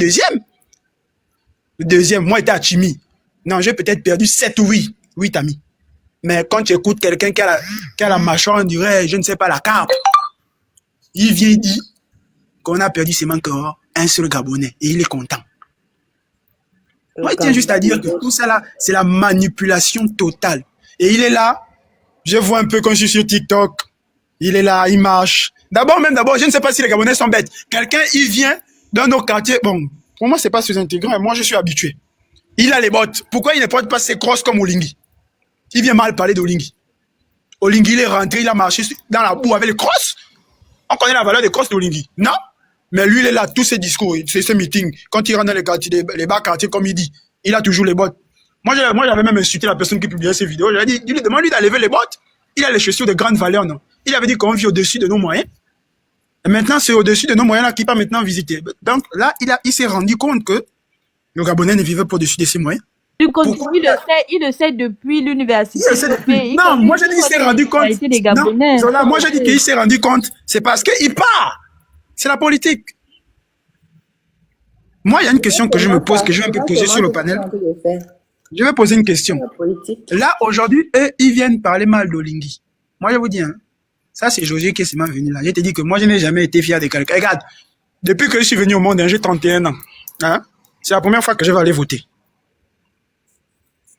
Deuxième. Le deuxième, moi, j'étais à Chimi. Non, j'ai peut-être perdu 7 ou 8 amis. Mais quand tu écoutes quelqu'un qui a la mâchoire, on dirait, je ne sais pas, la carte, il vient dire qu'on a perdu seulement un seul Gabonais et il est content. Moi, il tient juste à dire que tout ça là, c'est la manipulation totale. Et il est là, je vois un peu quand je suis sur TikTok, il est là, il marche. D'abord, je ne sais pas si les Gabonais sont bêtes. Quelqu'un, il vient dans nos quartiers. Bon, pour moi, c'est pas sous-intégrant. Moi, je suis habitué. Il a les bottes. Pourquoi il ne porte pas ses crosses comme Olingi? Il vient mal parler d'Olingi. Olingi, il est rentré, il a marché dans la boue avec les crosses. On connaît la valeur des crosses d'Olingi. Non? Mais lui, il est là, tous ses discours, ses meetings. Quand il rentre dans les quartiers, les bas quartiers, comme il dit, il a toujours les bottes. Moi, j'avais même insulté la personne qui publiait ces vidéos. J'avais dit, demande-lui d'enlever les bottes. Il a les chaussures de grande valeur, non? Il avait dit qu'on vit au-dessus de nos moyens. Et maintenant, c'est au-dessus de nos moyens là qu'il va maintenant visiter. Donc là, il s'est rendu compte que le Gabonais ne vivait pas au-dessus de ses moyens. Il le sait depuis l'université. Non, moi j'ai dit qu'il s'est rendu compte. Non, moi j'ai dit qu'il s'est rendu compte. C'est parce qu'il part. C'est la politique. Moi, il y a une question que je me pose, que je vais un peu poser sur le panel. Je vais poser une question. Là, aujourd'hui, eux, ils viennent parler mal d'Olingi. Moi, je vous dis, hein, ça, c'est José qui est venu là. Je te dis que moi, je n'ai jamais été fier de quelqu'un. Regarde, depuis que je suis venu au monde, hein, j'ai 31 ans. Hein, c'est la première fois que je vais aller voter.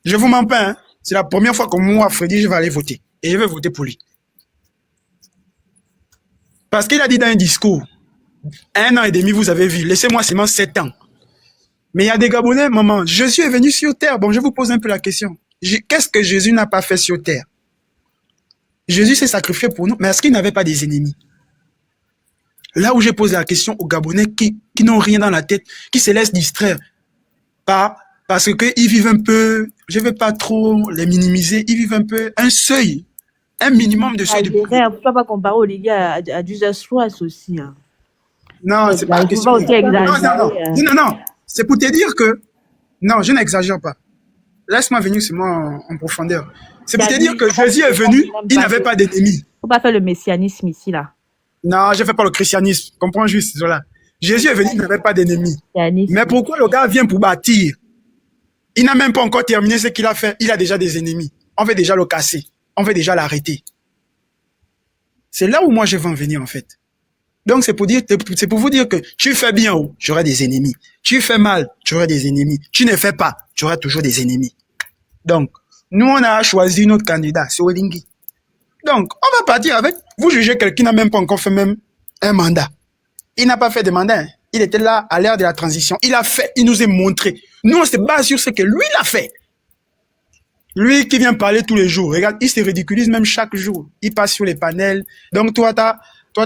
Je vous mens pas, hein. C'est la première fois que moi, Freddy, je vais aller voter. Et je vais voter pour lui. Parce qu'il a dit dans un discours, 1 an et demi, vous avez vu, laissez-moi seulement 7 ans. Mais il y a des Gabonais, maman, Jésus est venu sur terre. Bon, je vous pose un peu la question. Qu'est-ce que Jésus n'a pas fait sur terre? Jésus s'est sacrifié pour nous, mais est-ce qu'il n'avait pas des ennemis? Là où je pose la question aux Gabonais qui n'ont rien dans la tête, qui se laissent distraire parce qu'ils vivent un peu, je ne veux pas trop les minimiser, ils vivent un peu un seuil, un minimum de seuil de pauvreté. On ne peut pas comparer Olingi à Jesus Christ aussi. Hein. Non, c'est pas une question. Non, c'est pour te dire que, non, je n'exagère pas. Laisse-moi venir sur moi en profondeur. C'est pour te dire que Jésus est venu, il n'avait pas d'ennemis. Il ne faut pas faire le messianisme ici, là. Non, je ne fais pas le christianisme. Comprends juste cela. Jésus est venu, il n'avait pas d'ennemis. Mais pourquoi le gars vient pour bâtir? Il n'a même pas encore terminé ce qu'il a fait. Il a déjà des ennemis. On veut déjà le casser. On veut déjà l'arrêter. C'est là où moi je veux en venir, en fait. Donc, c'est pour vous dire que tu fais bien, tu auras des ennemis. Tu fais mal, tu auras des ennemis. Tu ne fais pas, tu auras toujours des ennemis. Donc, nous, on a choisi notre candidat, c'est Olingi. Donc, on va partir avec, vous jugez quelqu'un qui n'a même pas encore fait même un mandat. Il n'a pas fait de mandat. Hein. Il était là à l'ère de la transition. Il a fait, il nous a montré. Nous, on se base sur ce que lui, il a fait. Lui qui vient parler tous les jours. Regarde, il se ridiculise même chaque jour. Il passe sur les panels. Donc, toi,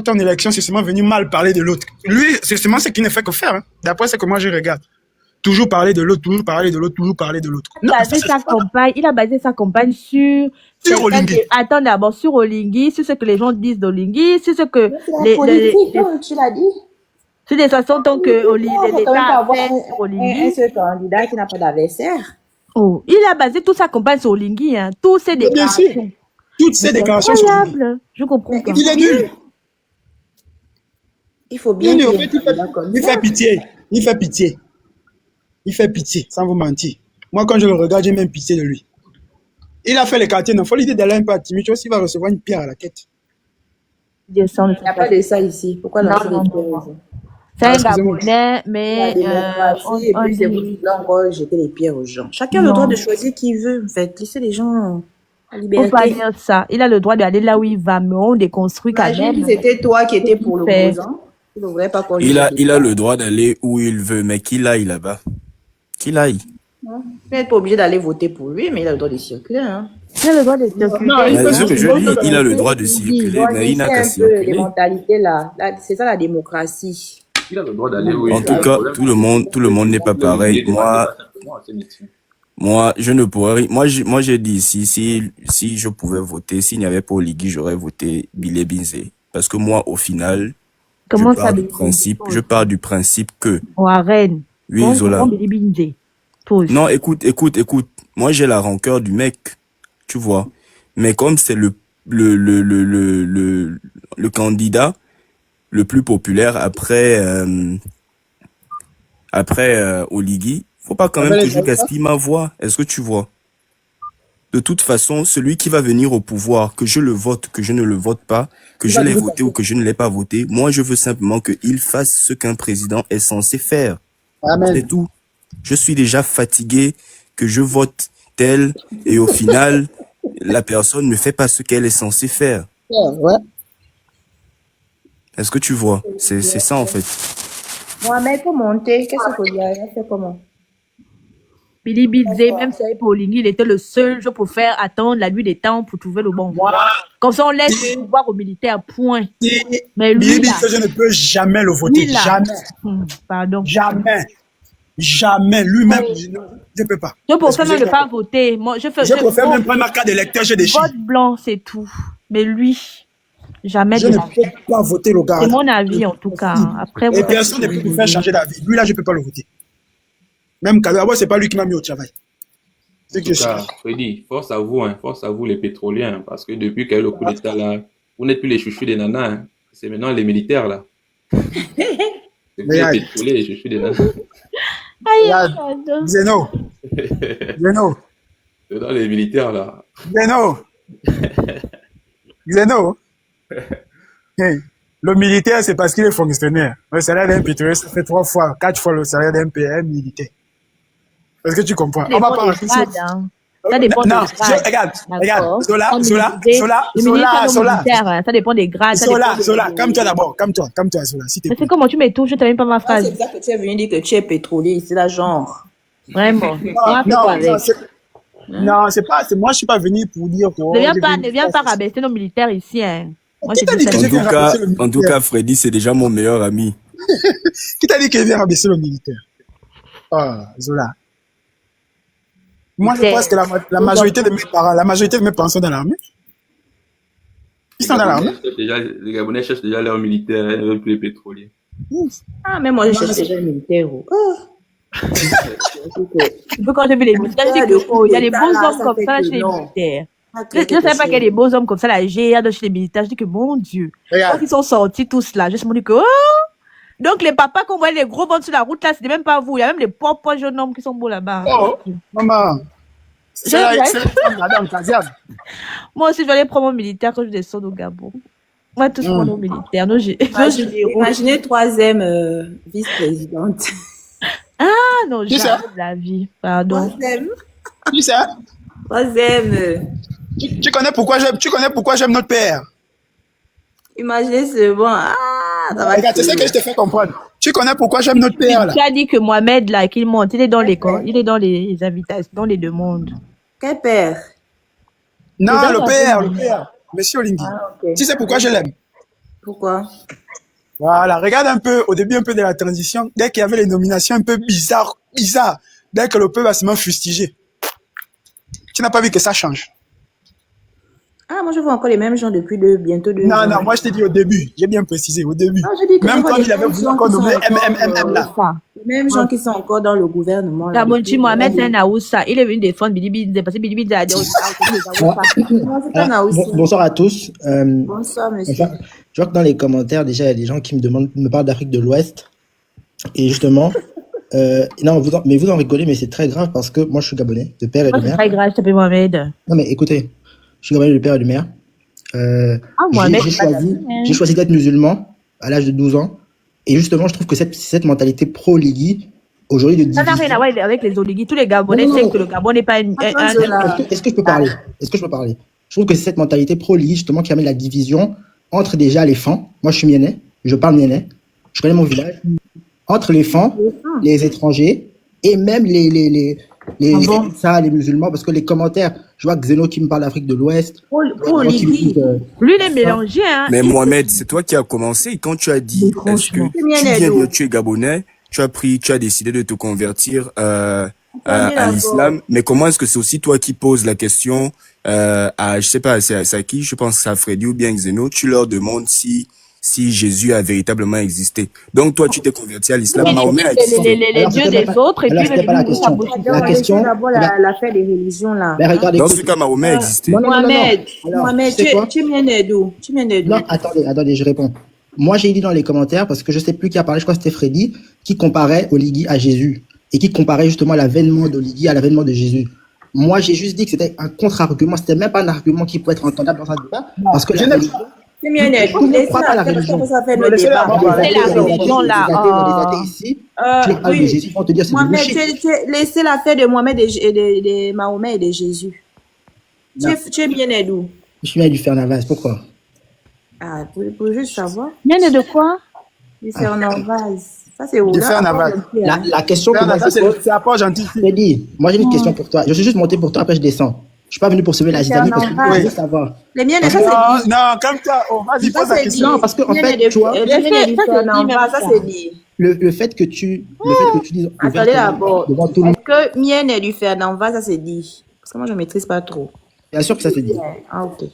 ton élection, c'est seulement venu mal parler de l'autre. Lui, c'est seulement ce qu'il ne fait que faire. Hein. D'après ce que moi, je regarde. Toujours parler de l'autre, toujours parler de l'autre, toujours parler de l'autre. Il a basé sa campagne sur Olingi. Attends d'abord, sur Olingi, sur ce que les gens disent d'Olingi, sur ce que tu l'as dit. Sur des façons tant que l'État a fait sur Olingi. Un seul candidat qui n'a pas d'adversaire. Oh, il a basé toute sa campagne sur Olingi, hein. Toutes ces déclarations. Toutes ces déclarations sur Olingi. Je comprends pas. Il est nul. Il faut bien dire. Il fait pitié. Il fait pitié. Il fait pitié, sans vous mentir. Moi, quand je le regarde, j'ai même pitié de lui. Il a fait les quartiers. Il faut l'idée d'aller un peu à Timmy. Il va recevoir une pierre à la tête. Il n'y a pas de ça ici. Pourquoi lancer des pierres? C'est un Gabonais, mais et puis c'est vous là encore jeter les pierres aux gens. Chacun a le droit de choisir qui veut. En fait, laissez les gens à liberté. Faut pas dire ça. Il a le droit d'aller là où il va, mais on déconstruit quand même. C'était toi qui étais pour l'opposant. Il a le droit d'aller où il veut, mais qu'il aille là-bas. Qu'il aille. Il n'est pas obligé d'aller voter pour lui, mais il a le droit de circuler. Hein. Il a le droit de circuler. Il a le droit de circuler, mais il n'a qu'à circuler. Les mentalités là, c'est ça la démocratie. Il a le droit d'aller où il veut. En tout cas, tout le monde n'est pas pareil. Moi, je ne pourrais. Moi, j'ai dit ici, si je pouvais voter, s'il n'y avait pas Oligui, j'aurais voté Bilé Binzé. Parce que moi, au final, je pars du principe que. Warren. Oui, Zola. Non, écoute. Moi, j'ai la rancœur du mec, tu vois. Mais comme c'est le candidat le plus populaire après Après, Oligui, faut pas quand même que je gaspille ma voix. Est-ce que tu vois? De toute façon, celui qui va venir au pouvoir, que je le vote, que je ne le vote pas, que je l'ai voté ou que je ne l'ai pas voté, moi, je veux simplement qu'il fasse ce qu'un président est censé faire. C'est tout. Je suis déjà fatigué que je vote tel et au final, la personne ne fait pas ce qu'elle est censée faire. Ouais. Est-ce que tu vois? C'est ça, en fait. Mohamed, pour monter, qu'est-ce qu'il a fait comment? Billy Bizé, même si c'était pour Oligui, il était le seul jour pour faire attendre la nuit des temps pour trouver le bon. Comme ça, on laisse le pouvoir aux militaires, point. Mais lui, Billy là, Bizé, je ne peux jamais le voter. lui, là. Jamais. Pardon. Jamais. Jamais. Lui-même, je ne peux pas. Je préfère même ne pas voter. Moi, je préfère même prendre ma carte d'électeur, j'ai des chiffres. vote blanc, c'est tout. Mais lui, jamais Je de ne la peux pas voter le gars. C'est mon avis, en tout cas. Après, Et personne ne peut me faire changer d'avis. Lui, là, je ne peux pas le voter. Même Kadhafi, c'est pas lui qui m'a mis au travail. C'est que Freddy, force à vous les pétroliers, hein, parce que depuis qu'il y a eu le coup d'État là, vous n'êtes plus les chouchous des nanas, hein. C'est maintenant les militaires là. C'est plus les pétroliers, les chouchous des nanas. Zeno. C'est dans les militaires là. Zeno. Hey, le militaire, c'est parce qu'il est fonctionnaire. Le salaire d'un pétrolier, ça fait 3 fois, 4 fois le salaire d'un PM militaire. Est-ce que tu comprends? On va pas rentrer sur... Ça dépend des grades. Regarde. Zola. Ça dépend des grades. Zola, calme-toi d'abord. Calme-toi, Zola. Si Mais c'est comment tu m'étouches, je t'avais pas ma phrase. C'est ça que tu es venu dire que tu es pétrolier, c'est la genre. Vraiment. Non, c'est pas, moi je suis pas venu pour dire que... Ne viens pas rabaisser nos militaires ici, hein. Moi, En tout cas, Freddy, c'est déjà mon meilleur ami. Qui t'a dit qu'il vient rabaisser le militaire? Ah, Zola. Moi, je pense que la majorité de mes parents sont dans l'armée. Ils sont dans l'armée. Les Gabonais cherchent déjà leurs militaires, ils ne veulent plus les pétroliers. Ah, mais moi, je cherche déjà les militaires. Quand j'ai vu les militaires, je dis que il y a des beaux hommes comme ça chez les militaires. Je ne savais pas qu'il y a des beaux hommes comme ça, la GIA chez les militaires. Je dis que mon Dieu, quand ils sont sortis tous là, je me dis que donc les papas qu'on voit les gros ventres sur la route là, c'est même pas vous. Il y a même les pauvres jeunes hommes qui sont beaux là-bas. Oh, maman. C'est Moi aussi, je vais aller prendre mon militaire quand je descends au Gabon. On va tous prendre nos militaires. Imaginez 3e vice-présidente. Ah non, jamais de la vie. Pardon. 3e. Tu sais? 3e. Tu connais pourquoi j'aime notre père? Imaginez ce bon. Regarde, c'est ce que je te fais comprendre. Tu connais pourquoi j'aime notre père là? Tu as dit que Mohamed là, qu'il monte, il est dans les invitations, dans les demandes. Quel père? Non, le père. Monsieur Oligui. Okay. Tu sais pourquoi je l'aime? Pourquoi? Voilà, regarde un peu, au début un peu de la transition, dès qu'il y avait les nominations un peu bizarres, dès que le peuple va se fustiger. Tu n'as pas vu que ça change? Ah, moi je vois encore les mêmes gens depuis bientôt 2 ans. Non, moi je t'ai dit au début, j'ai bien précisé, au début. Non, je dis que même quand il avait voulu encore nommer MMM là. Les mêmes gens qui sont encore dans le gouvernement. Gabonchi Mohamed, c'est un Naoussa. Il est venu défendre Billy parce que Billy a dit Bonsoir à tous. Bonsoir, monsieur. Enfin, je vois que dans les commentaires, déjà, il y a des gens qui me parlent d'Afrique de l'Ouest. Et justement, non, mais vous en rigolez, mais c'est très grave parce que moi, je suis gabonais, de père et de mère. C'est très grave, je t'appelle Mohamed. Non, mais écoutez, je suis gabonais de père et de mère. Mohamed, j'ai choisi d'être musulman à l'âge de 12 ans. Et justement, je trouve que cette mentalité pro-Ligui, aujourd'hui, de division... Ça n'a rien à voir avec les Oligui. Tous les Gabonais savent que le Gabon n'est pas Est-ce que je peux parler? Je trouve que c'est cette mentalité pro-Ligui, justement, qui amène la division entre déjà les Fans. Moi, je suis miennais, je parle miennais, je connais mon village. Entre les Fans, les étrangers, et même les musulmans, parce que les commentaires, je vois Xeno qui me parle d'Afrique de l'Ouest. Lui, il est mélangé, hein. Mais Mohamed, c'est toi qui as commencé. Quand tu as dit, est-ce que tu es gabonais, tu as décidé de te convertir à l'islam, mais comment est-ce que c'est aussi toi qui poses la question à, je sais pas, c'est à qui, je pense que c'est à Freddy ou bien Xeno, tu leur demandes si Jésus a véritablement existé. Donc toi, tu t'es converti à l'islam. Mahomet a existé. Les dieux des autres, et puis c'était pas la question. La question, l'affaire des religions là. Dans ce cas, Mahomet a existé. Mohamed, tu viens d'où? Non, attendez, je réponds. Moi, j'ai dit dans les commentaires, parce que je sais plus qui a parlé, je crois que c'était Freddy, qui comparait Oligui à Jésus. Et qui comparait justement l'avènement d'Oligui à l'avènement de Jésus. Moi, j'ai juste dit que c'était un contre-argument. C'était même pas un argument qui pouvait être entendable dans un débat. Parce que Je la n'ai religion, C'est bien, tout le monde croit pas à la religion. ça fait Non, le laissez-la débat. avoir Les C'est athées, la il y a des religion, athées, là. il y a des athées ici. Tu leur parles de Oui. Jésus, ils vont te dire c'est du Mohamed, bullshit. laissez l'affaire de Mohamed et de Mahomet et de Jésus. Tu es bien d'où? Je suis allé du Fernavas, pourquoi? Ah, pour juste savoir. Bien de quoi? Du Fernandvaz. Ça, c'est où? Du Là, Fernavas. La question que moi Ça, je pose, c'est à part gentil. Freddy, moi j'ai une question pour toi. Je suis juste monté pour toi, après je descends. Je suis pas venu pour sauver la Zidanie parce que je veux juste savoir. Les miens, Parce ça, que- c'est Non, non, comme ça. Oh, vas-y, pose la question. Non, parce que, en fait, tu vois, les miens, du Ça, c'est dit, Fernandvaz, même ça, ça. c'est dit. le fait que tu dises Attendez d'abord. devant tout le monde, Est-ce que mienne est du Fernandvaz, ça, c'est dit? Parce que moi, je ne maîtrise pas trop. bien sûr que ça se dit. Ah, ok.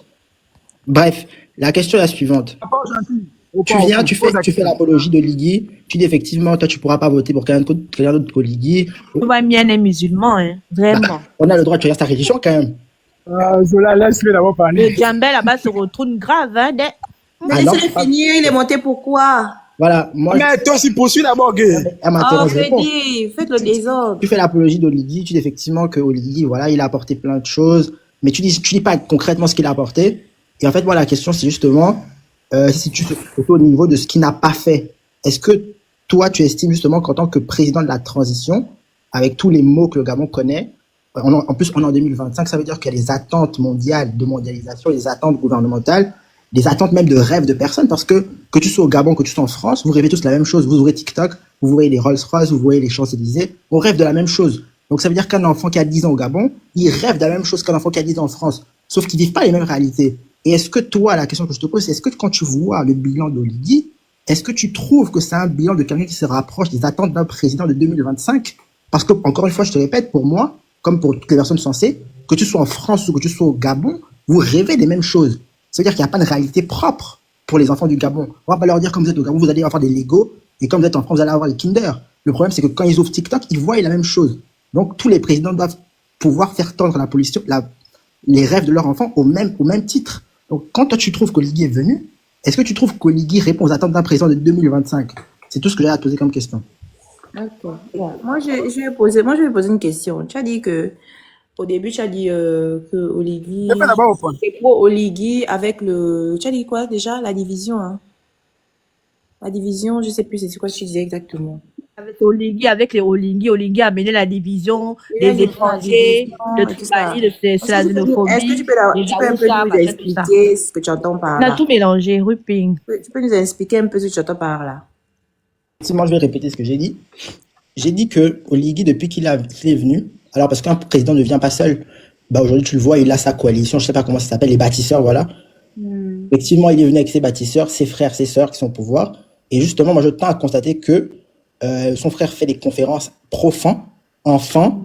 Bref, la question est la suivante. À part gentil. Tu viens, tu fais l'apologie de Ligui, tu dis effectivement, toi, tu pourras pas voter pour quelqu'un d'autre que Ligui. Tu vois, Mien est musulman, hein. Vraiment. On a le droit de choisir sa religion quand même. Zola, laisse-le d'abord Le parler. Djambé là-bas se retourne grave, hein. Mais Alors, laissez-le finir, il est monté pourquoi? Voilà, moi, Mais toi aussi, poursuis d'abord, gay. elle Oh, m'interroge. Freddy, faites le désordre. Tu fais l'apologie d'Oligui, tu dis effectivement que Oligui, voilà, il a apporté plein de choses, mais tu dis pas concrètement ce qu'il a apporté. Et en fait, moi, la question, c'est justement, si tu te plutôt au niveau de ce qu'il n'a pas fait. Est-ce que toi, tu estimes justement qu'en tant que président de la transition, avec tous les mots que le Gabon connaît, en plus, on est en 2025, ça veut dire qu'il y a les attentes mondiales de mondialisation, les attentes gouvernementales, des attentes même de rêve de personnes, parce que tu sois au Gabon, que tu sois en France, vous rêvez tous la même chose. Vous ouvrez TikTok, vous voyez les Rolls-Royce, vous voyez les Champs-Élysées, on rêve de la même chose. Donc ça veut dire qu'un enfant qui a 10 ans au Gabon, il rêve de la même chose qu'un enfant qui a 10 ans en France, sauf qu'ils vivent pas les mêmes réalités. Et est-ce que toi, la question que je te pose, c'est est-ce que quand tu vois le bilan d'Oligui, est-ce que tu trouves que c'est un bilan de quelqu'un qui se rapproche des attentes d'un président de 2025? Parce que, encore une fois, je te répète, pour moi, comme pour toutes les personnes sensées, que tu sois en France ou que tu sois au Gabon, vous rêvez des mêmes choses. Ça veut dire qu'il n'y a pas de réalité propre pour les enfants du Gabon. On va pas leur dire, comme vous êtes au Gabon, vous allez avoir des Lego, et comme vous êtes en France, vous allez avoir les Kinder. Le problème, c'est que quand ils ouvrent TikTok, ils voient la même chose. Donc, tous les présidents doivent pouvoir faire tendre les rêves de leurs enfants au même titre. Donc, quand toi, tu trouves qu'Oligui est venu, est-ce que tu trouves qu'Oligui répond aux attentes d'un président de 2025? C'est tout ce que j'ai à te poser comme question. D'accord. Bon, moi, je vais poser une question. Tu as dit que, au début, tu as dit que Oligui, Je fais d'abord au point. c'est pro Oligui avec le, tu as dit quoi déjà? La division, hein? La division, je sais plus, c'est quoi que tu disais exactement. Avec Oligui, avec les Oligui a mené la division Il y a des une étrangers, division de et tout ça. Tribali, c'est la xénophobie. Est-ce que tu peux, les tu peux un peu Jaoussa, nous machin, tout ça. expliquer ce que tu entends par On a là? tout mélangé, Ruping. Tu peux nous expliquer un peu ce que tu entends par là? Effectivement, je vais répéter ce que j'ai dit. J'ai dit que Oligui, depuis qu'il est venu, alors parce qu'un président ne vient pas seul, bah aujourd'hui tu le vois, il a sa coalition, je sais pas comment ça s'appelle, les bâtisseurs, voilà. Effectivement, il est venu avec ses bâtisseurs, ses frères, ses sœurs qui sont au pouvoir. Et justement, moi je tiens à constater que son frère fait des conférences enfants,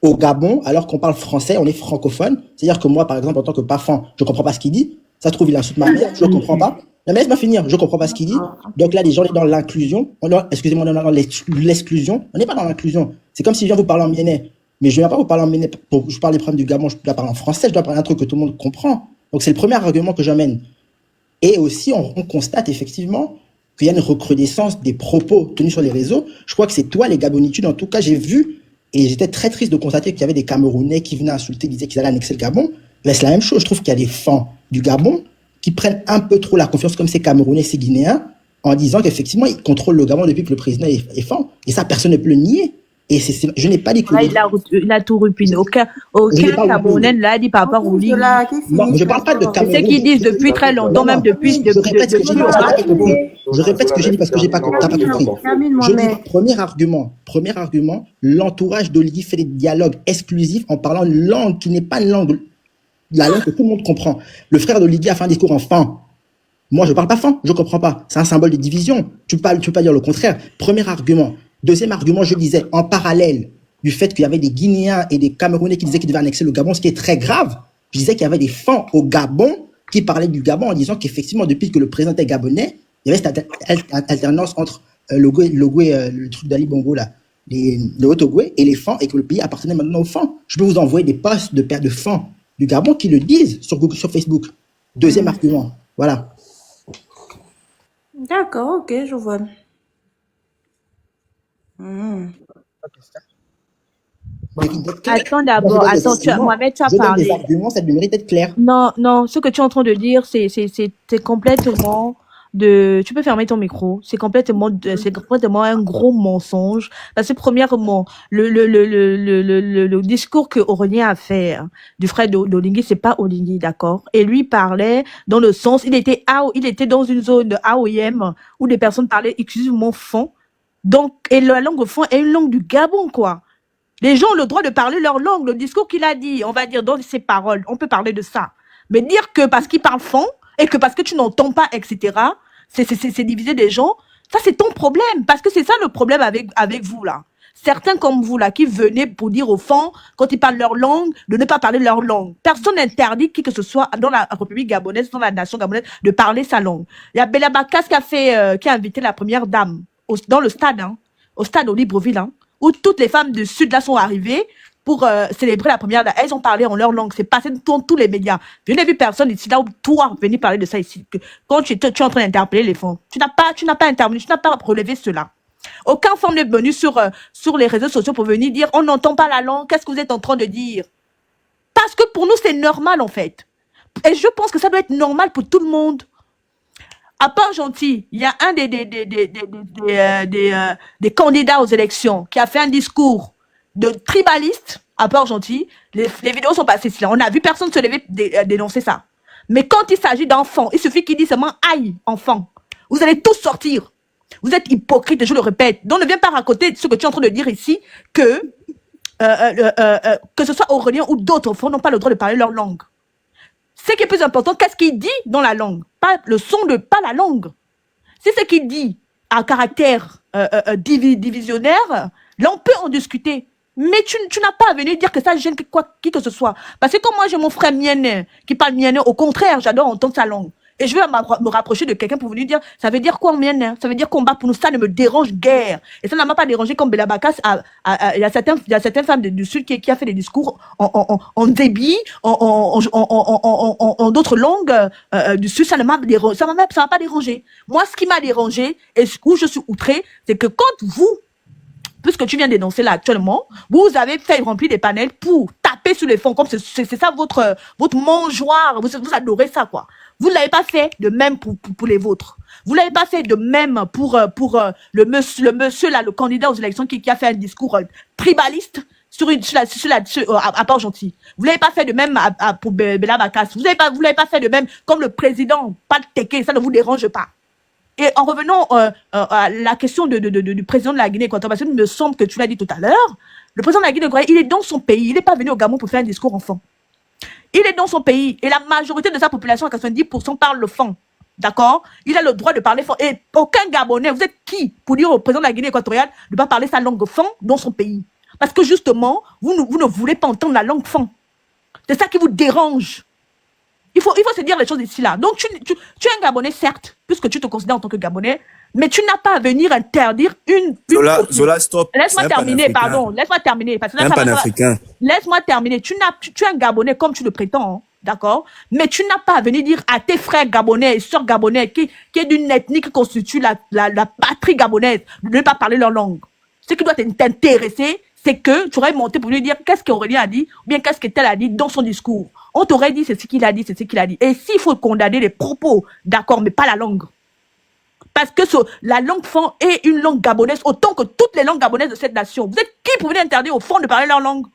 au Gabon, alors qu'on parle français, on est francophone. C'est-à-dire que moi, par exemple, en tant que Pafan, je comprends pas ce qu'il dit. Ça se trouve, il insulte ma mère, je comprends pas. Non, mais laisse-moi finir, je comprends pas ce qu'il dit. Donc là, les gens sont dans l'inclusion. Excusez-moi, on est dans l'exclusion. On n'est pas dans l'inclusion. C'est comme si je viens vous parler en miennais. Mais je ne viens pas vous parler en miennais pour je parle des problèmes du Gabon, je dois parler en français, je dois parler un truc que tout le monde comprend. Donc c'est le premier argument que j'amène. Et aussi, on constate effectivement qu'il y a une recrudescence des propos tenus sur les réseaux. Je crois que c'est toi, les Gabonitudes, en tout cas, j'ai vu, et j'étais très triste de constater qu'il y avait des Camerounais qui venaient insulter, disaient qu'ils allaient annexer le Gabon. Mais c'est la même chose, je trouve qu'il y a des fans du Gabon qui prennent un peu trop la confiance comme ces Camerounais, ces Guinéens, en disant qu'effectivement, ils contrôlent le Gabon depuis que le président est fan. Et ça, personne ne peut le nier. Et je n'ai pas dit que... Là, il a tout rupiné. Aucun Camerounais ne l'a dit par rapport au Ligue. Non, je ne parle pas de Cameroun. C'est ce qu'ils disent depuis très longtemps, même depuis... Je répète ce que j'ai dit parce que t'as pas compris. Je répète ce que j'ai dit parce que t'as pas compris. Je dis, premier argument, l'entourage d'Oligui fait des dialogues exclusifs en parlant une langue qui n'est pas une langue, la langue que tout le monde comprend. Le frère d'Oligui a fait un discours en fan. Moi, je parle pas fan, je comprends pas. C'est un symbole de division. Tu peux pas dire le contraire. Premier argument. Deuxième argument, je disais, en parallèle du fait qu'il y avait des Guinéens et des Camerounais qui disaient qu'ils devaient annexer le Gabon, ce qui est très grave, je disais qu'il y avait des fans au Gabon qui parlaient du Gabon en disant qu'effectivement, depuis que le président était gabonais, il y avait cette alternance entre le truc d'Ali Bongo, là, le Haut-Ogooué et les fans, et que le pays appartenait maintenant aux fans. Je peux vous envoyer des posts de fans du Gabon qui le disent sur Facebook. Deuxième argument, voilà. D'accord, ok, je vois. Mhm. Attends Moi, je d'abord, donne des attends, arguments. Mohamed, tu as Je donne des parlé. arguments, ça lui mérite d'être clair. Non, non, ce que tu es en train de dire, c'est complètement de... Tu peux fermer ton micro. C'est complètement un gros mensonge. Parce que premièrement, le discours que Aurélien a fait hein, du frère d'Olingui, c'est pas Olingui, d'accord? Et lui parlait dans le sens, il était dans une zone de AOIM où les personnes parlaient exclusivement fond. Donc, et la langue fond est une langue du Gabon, quoi. Les gens ont le droit de parler leur langue. Le discours qu'il a dit, on va dire dans ses paroles, on peut parler de ça. Mais dire que parce qu'il parle fond et que parce que tu n'entends pas, etc., c'est diviser des gens, ça c'est ton problème. Parce que c'est ça le problème avec vous là. Certains comme vous là qui venaient pour dire au fond, quand ils parlent leur langue, de ne pas parler leur langue. Personne n'interdit qui que ce soit dans la République gabonaise, dans la nation gabonaise, de parler sa langue. Il y a Bella Bakas qui a invité la première dame dans le stade, hein, au stade au Libreville, hein, où toutes les femmes du Sud là sont arrivées pour célébrer la première dame. Elles ont parlé en leur langue. C'est passé dans tous les médias. Je n'ai vu personne ici là où toi venir parler de ça ici. Quand tu es en train d'interpeller les fonds, tu n'as pas intervenu, tu n'as pas relevé cela. Aucun femme n'est venu sur les réseaux sociaux pour venir dire on n'entend pas la langue, qu'est-ce que vous êtes en train de dire? Parce que pour nous, c'est normal en fait. Et je pense que ça doit être normal pour tout le monde. À part Gentil, il y a un des candidats aux élections qui a fait un discours de tribaliste, à part Gentil. Les vidéos sont passées ici. On a vu personne se lever dénoncer ça. Mais quand il s'agit d'enfants, il suffit qu'il dise seulement aïe, enfant. Vous allez tous sortir. Vous êtes hypocrite, je le répète. Donc ne viens pas raconter ce que tu es en train de dire ici, que ce soit Aurélien ou d'autres enfants n'ont pas le droit de parler leur langue. Ce qui est plus important, qu'est-ce qu'il dit dans la langue? Pas le son pas la langue. Si ce qu'il dit à caractère divisionnaire, là on peut en discuter. Mais tu n'as pas à venir dire que ça gêne qui que ce soit. Parce que comme moi j'ai mon frère mienné qui parle mienné, au contraire, j'adore entendre sa langue. Et je vais me rapprocher de quelqu'un pour venir dire, ça veut dire quoi en mienné? Ça veut dire combat pour nous, ça ne me dérange guère. Et ça ne m'a pas dérangé comme Bella Bakas. Il y a certaines femmes du Sud qui a fait des discours en débit, en d'autres langues du Sud, ça ne m'a pas dérangé. Moi, ce qui m'a dérangé et où je suis outrée, c'est que quand vous, puisque tu viens d'énoncer là actuellement, vous avez fait remplir des panels pour taper sur les fonds, comme c'est ça votre mangeoire, vous adorez ça quoi. Vous ne l'avez pas fait de même pour les vôtres. Vous ne l'avez pas fait de même pour le monsieur là, le candidat aux élections qui a fait un discours tribaliste à part gentil. Vous l'avez pas fait de même pour Bella Bakas. Vous l'avez pas fait de même comme le président, pas de teke, ça ne vous dérange pas. Et en revenant à la question du président de la Guinée équatoriale, parce qu'il me semble que tu l'as dit tout à l'heure, le président de la Guinée équatoriale, il est dans son pays, il n'est pas venu au Gabon pour faire un discours enfant. Il est dans son pays et la majorité de sa population, à 90%, parle le fond. D'accord? Il a le droit de parler fond. Et aucun Gabonais, vous êtes qui pour dire au président de la Guinée équatoriale de ne pas parler sa langue fond dans son pays? Parce que justement, vous ne voulez pas entendre la langue fond. C'est ça qui vous dérange. Il faut se dire les choses ici là. Donc tu es un Gabonais certes, puisque tu te considères en tant que Gabonais, mais tu n'as pas à venir interdire une Zola, stop. Laisse-moi terminer, pardon. Laisse-moi terminer. Parce que là, un panafricain. Laisse-moi terminer. Tu es un Gabonais comme tu le prétends, hein, d'accord? Mais tu n'as pas à venir dire à tes frères gabonais et sœurs gabonais qui est d'une ethnie qui constitue la patrie gabonaise de ne pas parler leur langue. Ce qui doit t'intéresser, c'est que tu aurais monté pour lui dire qu'est-ce qu'Aurélien a dit, ou bien qu'est-ce que tel a dit dans son discours. On t'aurait dit c'est ce qu'il a dit, c'est ce qu'il a dit. Et s'il faut condamner les propos, d'accord, mais pas la langue. Parce que la langue fond est une langue gabonaise, autant que toutes les langues gabonaises de cette nation. Vous êtes qui pour venir interdire au fond de parler leur langue?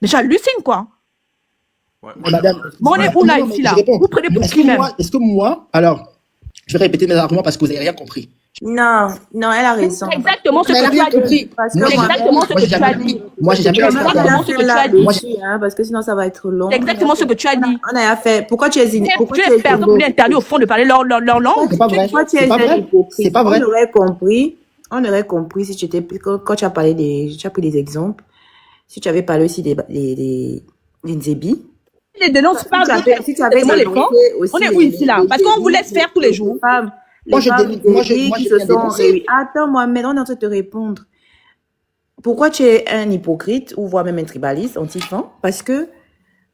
Mais j'hallucine, quoi. Madame, bon, on est où là, ici, là? Vous prenez pour qui même? Est-ce que moi, alors, je vais répéter mes arguments parce que vous n'avez rien compris. Non, elle a raison. C'est exactement ce que tu as dit. C'est exactement ce que tu as dit. Moi, j'ai jamais dit. Parce que sinon, ça va être long. C'est exactement ce que tu as dit. On a fait. Pourquoi tu es Tu es personne pour interdire au fond de parler leur langue. C'est pas vrai. C'est pas vrai. On aurait compris si tu étais, quand tu as parlé tu as pris des exemples. Si tu avais parlé aussi des Nzebi. Les dénonces pas si tu avais les fonds. On est où ici là? Parce qu'on vous laisse faire tous les jours. Moi, qui se sont réunis. Attends, Mohamed, on est en train de te répondre. Pourquoi tu es un hypocrite ou voire même un tribaliste, anti-fan? Parce que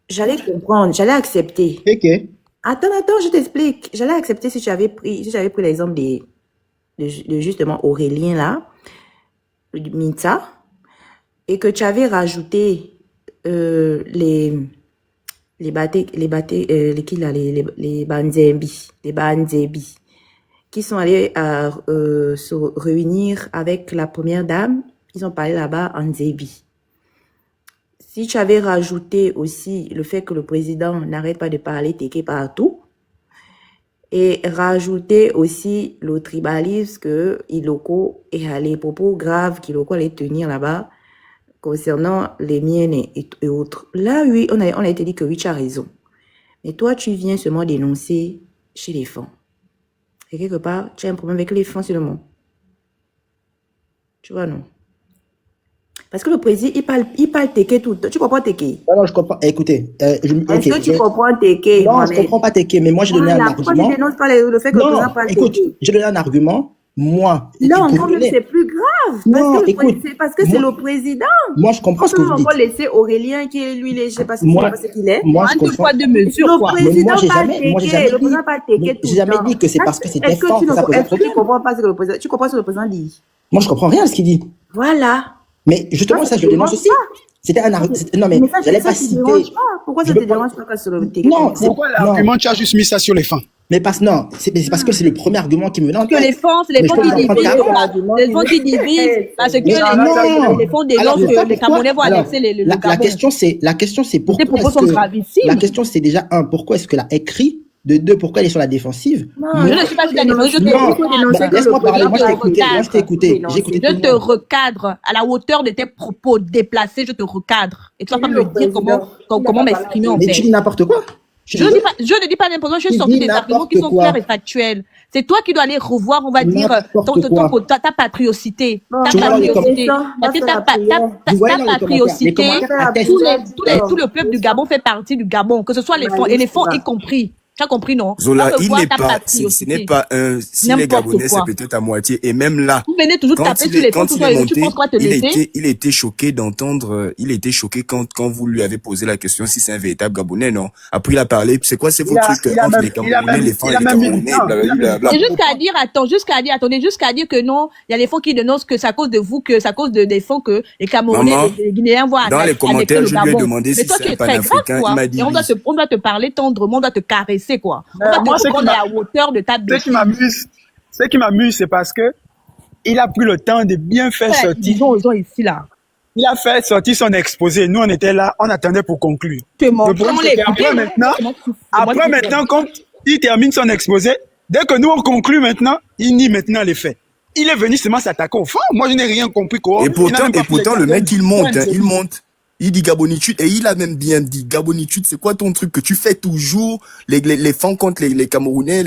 j'allais comprendre, j'allais accepter. Ok. Attends, je t'explique. J'allais accepter si j'avais pris l'exemple de justement Aurélien là, de Minta, et que tu avais rajouté les Banzembi, qui sont allés se réunir avec la première dame. Ils ont parlé là-bas en Zébi. Si tu avais rajouté aussi le fait que le président n'arrête pas de parler Téké partout, et rajouter aussi le tribalisme que Iloko et les propos graves qu'Iloko allait tenir là-bas concernant les miennes et autres. Là, oui, on a été dit que oui, tu as raison. Mais toi, tu viens seulement dénoncer chez les femmes. Et quelque part, tu as un problème avec les femmes seulement. Tu vois, non? Parce que le président, il parle Téké tout le temps. Tu comprends Téké? Non, je comprends. Écoutez, est-ce que tu comprends Téké? Non, je comprends pas Téké, mais moi, j'ai donné un argument. Pourquoi tu dénonces pas le fait que le président parle Téké? Écoute, j'ai donné un argument. Moi, non, c'est plus grave. Non, écoute. Parce que c'est le président. Moi, je comprends ce que vous dites. On va laisser Aurélien, qui est lui, je sais pas ce qu'il est. Moi, je comprends. Deux mesures, quoi. Le président parle Téké. J'ai jamais dit que c'est parce que c'était fort que ça posait problème. Tu comprends pas ce que le président, tu comprends ce que le président dit? Moi, je comprends rien à ce qu'il dit. Voilà. Mais justement, ça, je le dénonce aussi. C'était un argument. Non, mais j'allais pas citer. Pourquoi ça te dérange pas sur le Téké? Non, pourquoi l'argument, tu as juste mis ça sur les fins? Mais non, c'est parce que c'est le premier argument qui me vient en tête. Que les fonds qui divisent, parce que les fonds dénoncent que les Camerounais vont annexer le Gabon. La question, c'est pourquoi. Ces propos sont gravissimes. La question, c'est déjà pourquoi est-ce que la écrit? De deux, pourquoi elle est sur la défensive? Non, je ne suis pas sur la défensive. Laisse-moi parler. Moi, je t'ai écouté. Je te recadre à la hauteur de tes propos déplacés. Je te recadre. Et tu vas pas me dire comment m'exprimer en fait. Mais tu dis n'importe quoi. Je ne dis pas n'importe quoi. Je suis sorti des arguments qui sont clairs et factuels. C'est toi qui dois aller revoir, on va dire, ta patrioticité. Ta patrioticité. Parce que ta patrioticité, tout le peuple du Gabon fait partie du Gabon, que ce soit les fonds, et les fonds y compris. Tu as compris, non? Zola, ce n'est pas si les Gabonais, c'est peut-être à moitié. Et même là, vous venez toujours taper sur les fonds, tu penses quoi te laisser? Il était choqué d'entendre, quand vous lui avez posé la question si c'est un véritable Gabonais, non? Après, il a parlé, c'est quoi, c'est vos trucs entre les Camerounais, les fonds et les Camerounais, blablabla. Et jusqu'à dire que non, il y a les fonds qui dénoncent que c'est à cause de vous, que c'est à cause des fonds que les Camerounais, les Guinéens voient dans les commentaires, je lui ai demandé si c'est un panafricain, il m'a dit on doit te parler tendrement, on doit te caresser, quoi. Moi, c'est à la hauteur de ta bêtise. Ce qui m'amuse, c'est parce que il a pris le temps de bien faire sortir. Disons aux gens ici, là. Il a fait sortir son exposé. Nous, on était là, on attendait pour conclure. Après maintenant, quand il termine son exposé, dès que nous, on conclut maintenant, il nie maintenant les faits. Il est venu seulement s'attaquer au fond. Moi, je n'ai rien compris. Quoi. Et pourtant, le mec, il monte. Il dit gabonitude et il a même bien dit gabonitude, c'est quoi ton truc que tu fais toujours les femmes contre les Camerounais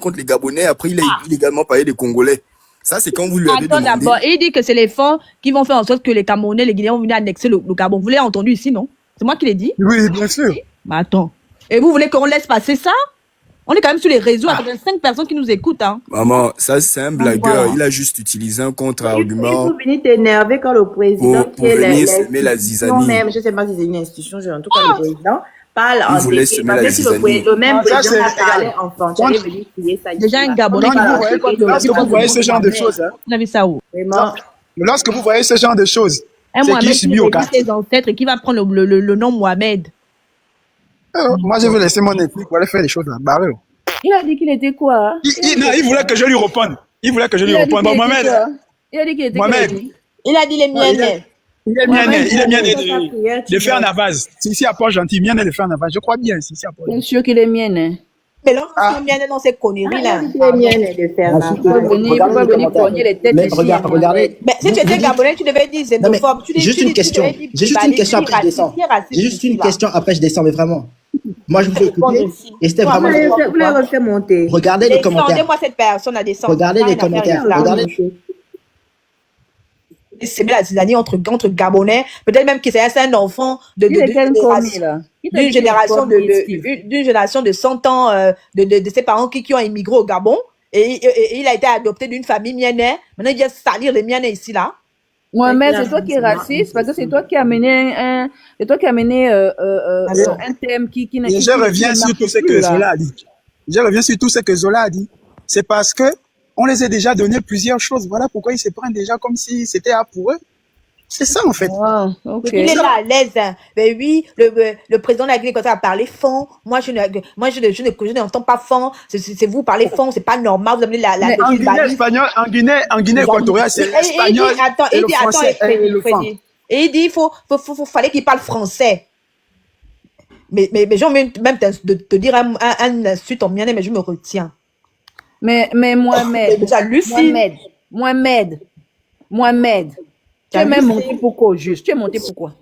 contre les Gabonais, après il a également parlé des Congolais. Ça c'est quand vous lui avez demandé. D'abord, il dit que c'est les femmes qui vont faire en sorte que les Camerounais, les Guinéens vont venir annexer le Gabon. Vous l'avez entendu ici, non? C'est moi qui l'ai dit? Oui, bien sûr. Bah attends. Et vous voulez qu'on laisse passer ça? On est quand même sur les réseaux, avec 5 personnes qui nous écoutent, hein. Maman, ça c'est un blagueur. Il a juste utilisé un contre-argument. Il faut venir t'énerver quand le président pour venir semer la zizanie. Non, même, je sais pas si c'est une institution, en tout cas le président parle en voulait semer la zizanie. Le même président a parlé enfant. Tu allais venir crier ça. Déjà un Gabonais lorsque vous voyez ce genre de choses, hein. Vous avez ça où? Vraiment. Lorsque vous voyez ce genre de choses, c'est qui subit au cas. Ses ancêtres et qui va prendre le nom Mohamed. Moi, je vais laisser mon ethnie pour aller faire les choses là. Barré. Il a dit qu'il était quoi? Il voulait que je lui réponde. Bon, Mohamed. Il a dit qu'il était Mohamed. Il a dit les miennes. Il est miennes de faire Navaz. C'est ici à Port-Gentil. Miennes de faire Navaz. Je crois bien, c'est ici à Port-Gentil. Bien sûr qu'il est miennes. Mais là, miennes dans ces conneries là. Les miennes de faire Navaz. Il faut pas venir cogner les têtes ici. Regardez. Mais si tu étais Gabonais, tu devais dire xénophobe. Juste une question. J'ai juste une question après je descends. J'ai juste une question après je descends, mais vraiment. Moi, je vous ai écouté et c'était vraiment. Vous les refaites monter. Regardez les commentaires. Descendez-moi cette personne à descendre. Regardez les commentaires. C'est bien la zizanie entre Gabonais. Peut-être même que c'est un enfant d'une génération de 100 ans de ses parents qui ont immigré au Gabon. Et il a été adopté d'une famille miennaise. Maintenant, il vient salir les miennes ici, là. Mohamed, c'est toi qui es raciste parce que c'est toi qui as amené un thème qui Et je reviens sur tout ce que Zola a dit. Je reviens sur tout ce que Zola a dit. C'est parce que on les a déjà donné plusieurs choses. Voilà pourquoi ils se prennent déjà comme si c'était à pour eux. C'est ça, en fait. Wow, ok. Il est là à l'aise. Hein. Ben oui, le président de la Guinée équatoriale a parlé fond. Moi, je n'entends pas fond. C'est vous parlez fond. C'est pas normal. Vous amenez Mais en Guinée espagnole, en Guinée équatoriale, c'est l'espagnol et le français et le français. Et il dit, fallait qu'il parle français. Mais j'ai envie même de te dire un insulte en mien, mais je me retiens. Mais Mohamed, Mohamed, tu es même monté pourquoi juste? Tu es monté pourquoi?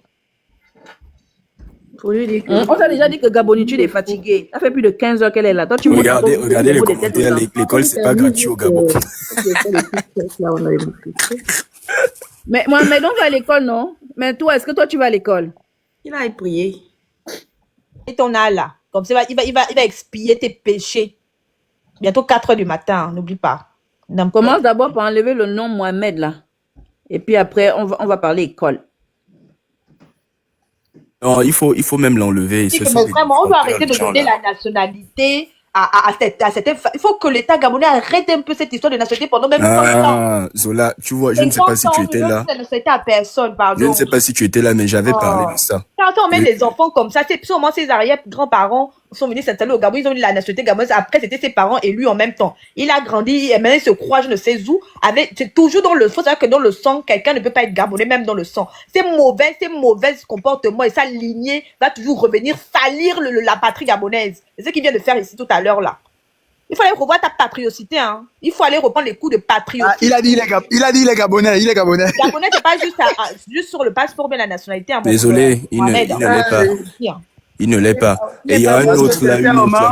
Pour lui dire que... On t'a déjà dit que Gabonitude est fatiguée. Ça fait plus de 15 heures qu'elle est là. Toi, tu regardez les commentaires. L'école, c'est pas gratuit au Gabon. Mais Mohamed, on va à l'école, non? Mais toi, est-ce que toi, tu vas à l'école? Il va prier. Et ton âne là. Comme ça, il va expier tes péchés. Bientôt 4 heures du matin, n'oublie pas. Commence d'abord par enlever le nom Mohamed là. Et puis après, on va parler école. Non, il faut même l'enlever. Vraiment, on doit arrêter de donner la nationalité à certains. Il faut que l'État gabonais arrête un peu cette histoire de nationalité pendant même temps. Zola, tu vois, je ne sais pas si tu étais là. Je ne sais pas si tu étais là, mais j'avais parlé de ça. Quand on met les enfants comme ça, c'est sûrement ses arrière-grands-parents sont venus s'installer au Gabon, ils ont eu la nationalité gabonaise. Après, c'était ses parents et lui en même temps. Il a grandi, et maintenant il se croit, je ne sais où. C'est toujours dans le sang. C'est-à-dire que dans le sang, quelqu'un ne peut pas être gabonais, même dans le sang. Ces mauvais comportements et sa lignée va toujours revenir salir la patrie gabonaise. C'est ce qu'il vient de faire ici tout à l'heure là. Il faut aller revoir ta patriocité, hein. Il faut aller reprendre les coups de patriotisme. Il a dit il est gabonais, il est gabonais. Gabonais, c'est pas juste sur le passeport, mais la nationalité. Hein, désolé, il ne l'est pas. Il ne l'est pas. Et il y a un autre là,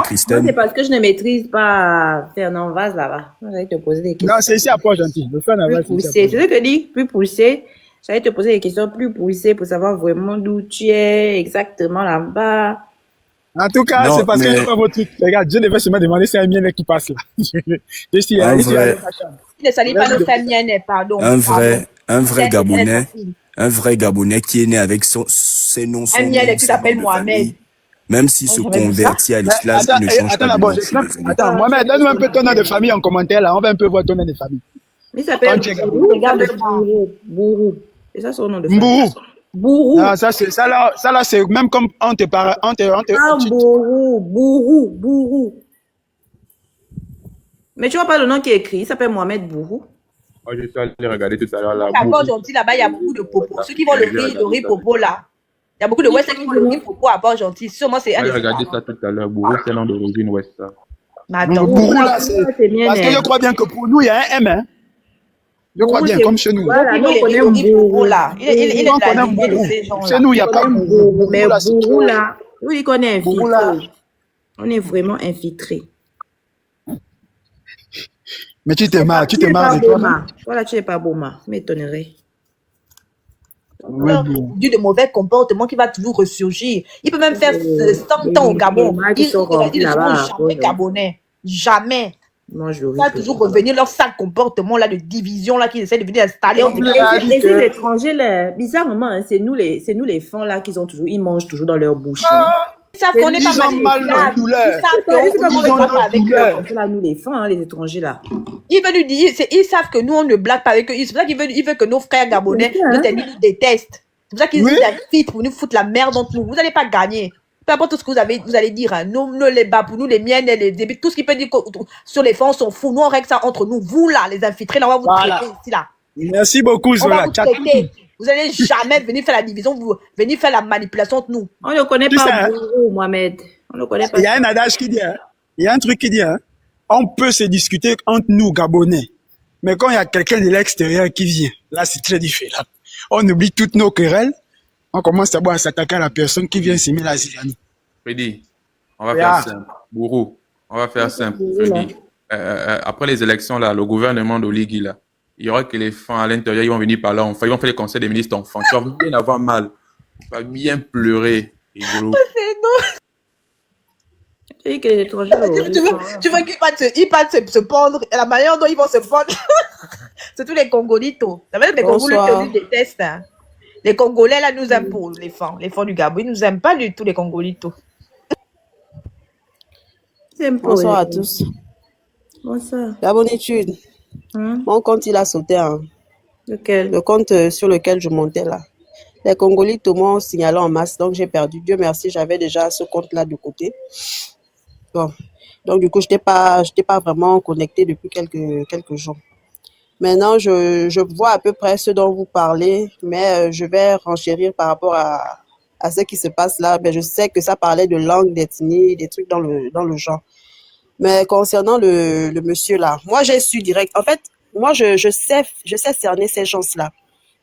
Christine. C'est parce que je ne maîtrise pas Fernand Vaz là-bas. J'allais te poser des questions. Non, c'est ici à Port-Gentil. Le Fernand Vaz. C'est ce que je dis, plus poussé. J'allais te poser des questions plus poussées pour savoir vraiment d'où tu es exactement là-bas. En tout cas, c'est parce que je vois votre truc. Regarde, je devais seulement demander si c'est un mien qui passe là. Je suis un vrai. Il ne s'agit pas de faire mien, pardon. Un vrai Gabonais qui est né avec ses noms. Un mien qui s'appelle Mohamed. Même s'il se convertit à l'islam, il ne change pas de nom. Attends, Mohamed, donne-nous un peu ton nom de famille en commentaire là. On va un peu voir ton nom de famille. Il s'appelle Bourou. C'est ça son nom de famille. Bourou. Bourou. Ah, ça là, c'est même comme on te parle. Bourou. Mais tu vois pas le nom qui est écrit, il s'appelle Mohamed Bourou. Moi, je suis allé regarder tout à l'heure là. À Port-Gentil, là-bas, il y a beaucoup de popos. Ceux qui vont le riz popo là. Il y a beaucoup de West qui vont le riz popo à Port-Gentil. Sûrement, c'est un des. J'ai regardé ça tout à l'heure. Bourou, c'est l'un d'origine West. Bourou là, c'est. Parce que je crois bien que pour nous, il y a un M, hein. Je crois bien, comme chez nous. Voilà, nous, on connaît Bourou là. Il est de la lignée de ces gens là. Chez nous, il n'y a pas Bourou. Mais Bourou là, nous, il connaît infiltré. On est vraiment infiltré. Mais tu t'es marre de toi. Voilà, tu n'es pas Boma. Ça m'étonnerait. Dû de mauvais comportements qui va toujours ressurgir. Il peut même faire 100 ans au Gabon. Ils ne seront jamais gabonais. Jamais. Il va toujours revenir leur sale comportement là de division là qu'ils essaient de venir installer. Et ces étrangers là, bizarrement, c'est nous les fonds là qu'ils ont toujours, ils mangent toujours dans leur bouche. Ils savent qu'on n'est pas mal leur douleur. Ils savent là, nous les fonds, les étrangers là. Ils veulent nous dire, ils savent que nous on ne blague pas avec eux. C'est pour ça qu'ils veulent que nos frères gabonais nous détestent. C'est pour ça qu'ils nous invitent pour nous foutre la merde entre nous. Vous n'allez pas gagner. Peu importe tout ce que vous allez dire, hein. Nous, les bas pour nous, les miennes, les débits, tout ce qui peut dire sur les fonds, on s'en fout. Nous, on règle ça entre nous. Vous, là, les infiltrés, là, on va vous traiter ici, là. Merci beaucoup, Zola. On va vous traiter. Vous n'allez jamais venir faire la division, venir faire la manipulation entre nous. On ne connaît pas Bourou, Mohamed. On ne connaît pas. Il y a un adage qui dit, hein, il y a un truc qui dit, hein, on peut se discuter entre nous, Gabonais. Mais quand il y a quelqu'un de l'extérieur qui vient, là, c'est très différent. On oublie toutes nos querelles. On commence d'abord à s'attaquer à la personne qui vient s'aimer la Zilani. Freddy, on va faire simple. Bourou, on va faire simple. Freddy, après les élections, là, le gouvernement d'Oligui, là, il y aura que les femmes à l'intérieur, ils vont venir parler enfants, ils vont faire les conseils des ministres enfants. Tu vas bien avoir mal. Tu vas bien pleurer. Tu dis que les étrangers, Tu veux qu'ils partent se pendre, et la manière dont ils vont se pendre, c'est tous les Congolitos. Ça veut dire que les Congolitos nous détestent. Hein. Les Congolais, là, nous aiment pour les fonds du Gabon. Ils nous aiment pas du tout, les Congolitos. Bonsoir à tous. Bonsoir. Gabonitude. Mon compte, il a sauté. Hein. Lequel? Le compte sur lequel je montais là. Les Congolitos m'ont signalé en masse, donc j'ai perdu. Dieu merci, j'avais déjà ce compte-là de côté. Bon. Donc du coup, je n'étais pas vraiment connecté depuis quelques jours. Maintenant, je vois à peu près ce dont vous parlez, mais je vais renchérir par rapport à ce qui se passe là. Mais je sais que ça parlait de langue, d'ethnie, des trucs dans le genre. Mais concernant le monsieur là, moi j'ai su direct. En fait, moi je sais cerner ces gens-là.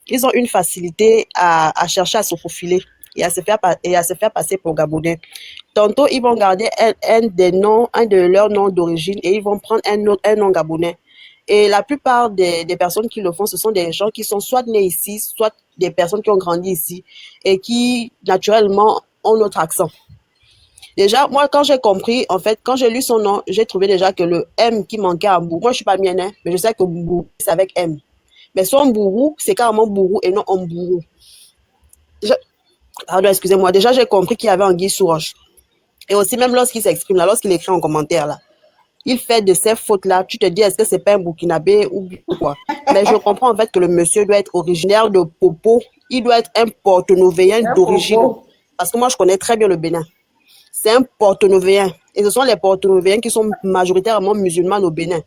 Ils ont une facilité à chercher à se faufiler et à se faire passer pour Gabonais. Tantôt, ils vont garder un de leurs noms d'origine et ils vont prendre un nom gabonais. Et la plupart des personnes qui le font, ce sont des gens qui sont soit nés ici, soit des personnes qui ont grandi ici et qui, naturellement, ont notre accent. Déjà, moi, quand j'ai compris, en fait, quand j'ai lu son nom, j'ai trouvé déjà que le M qui manquait à Mbourou, moi, je suis pas mienne, mais je sais que Mbourou, c'est avec M. Mais son Mbourou, c'est carrément Mbourou et non Mbourou. Pardon, excusez-moi. Déjà, j'ai compris qu'il y avait Anguille sous roche. Et aussi, même lorsqu'il s'exprime, là, lorsqu'il écrit en commentaire, là, il fait de ces fautes-là. Tu te dis, est-ce que c'est pas un Burkinabé ou quoi? Mais je comprends en fait que le monsieur doit être originaire de Popo. Il doit être un Porto-Novéen d'origine. Parce que moi, je connais très bien le Bénin. C'est un Porto-Novéen. Et ce sont les Porto-Novéens qui sont majoritairement musulmans au Bénin.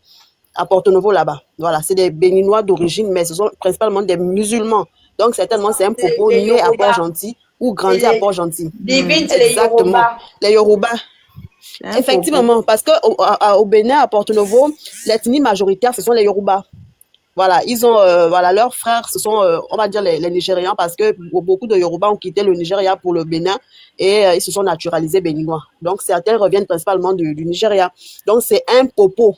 À Porto-Novo, là-bas. Voilà, c'est des Béninois d'origine, mais ce sont principalement des musulmans. Donc, certainement, c'est un Popo né à Port-Gentil ou grandi à Port-Gentil. Exactement. Les Yoruba. Effectivement, parce que au Bénin, à Porto-Novo, l'ethnie majoritaire, ce sont les Yoruba. Voilà, ils ont, leurs frères, ce sont, on va dire, les Nigérians, parce que beaucoup de Yoruba ont quitté le Nigeria pour le Bénin et ils se sont naturalisés béninois. Donc, certains reviennent principalement du Nigeria. Donc, c'est un Popo,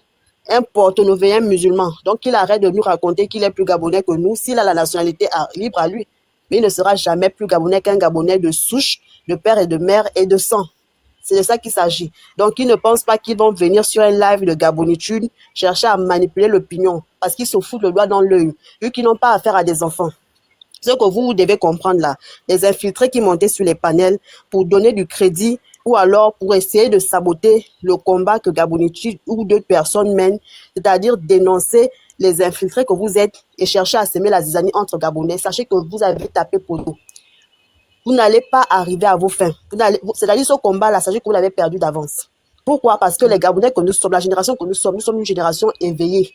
un Porto-Novéen musulman. Donc, il arrête de nous raconter qu'il est plus gabonais que nous. S'il a la nationalité libre à lui, mais il ne sera jamais plus gabonais qu'un Gabonais de souche, de père et de mère et de sang. C'est de ça qu'il s'agit. Donc, ils ne pensent pas qu'ils vont venir sur un live de Gabonitude chercher à manipuler l'opinion parce qu'ils se foutent le doigt dans l'œil. Eux qui n'ont pas affaire à des enfants. Ce que vous devez comprendre là, les infiltrés qui montaient sur les panels pour donner du crédit ou alors pour essayer de saboter le combat que Gabonitude ou d'autres personnes mènent, c'est-à-dire dénoncer les infiltrés que vous êtes et chercher à semer la zizanie entre Gabonais. Sachez que vous avez tapé poteau. Vous n'allez pas arriver à vos fins. C'est-à-dire ce combat-là, sachez que vous l'avez perdu d'avance. Pourquoi? Parce que les Gabonais que nous sommes, la génération que nous sommes une génération éveillée.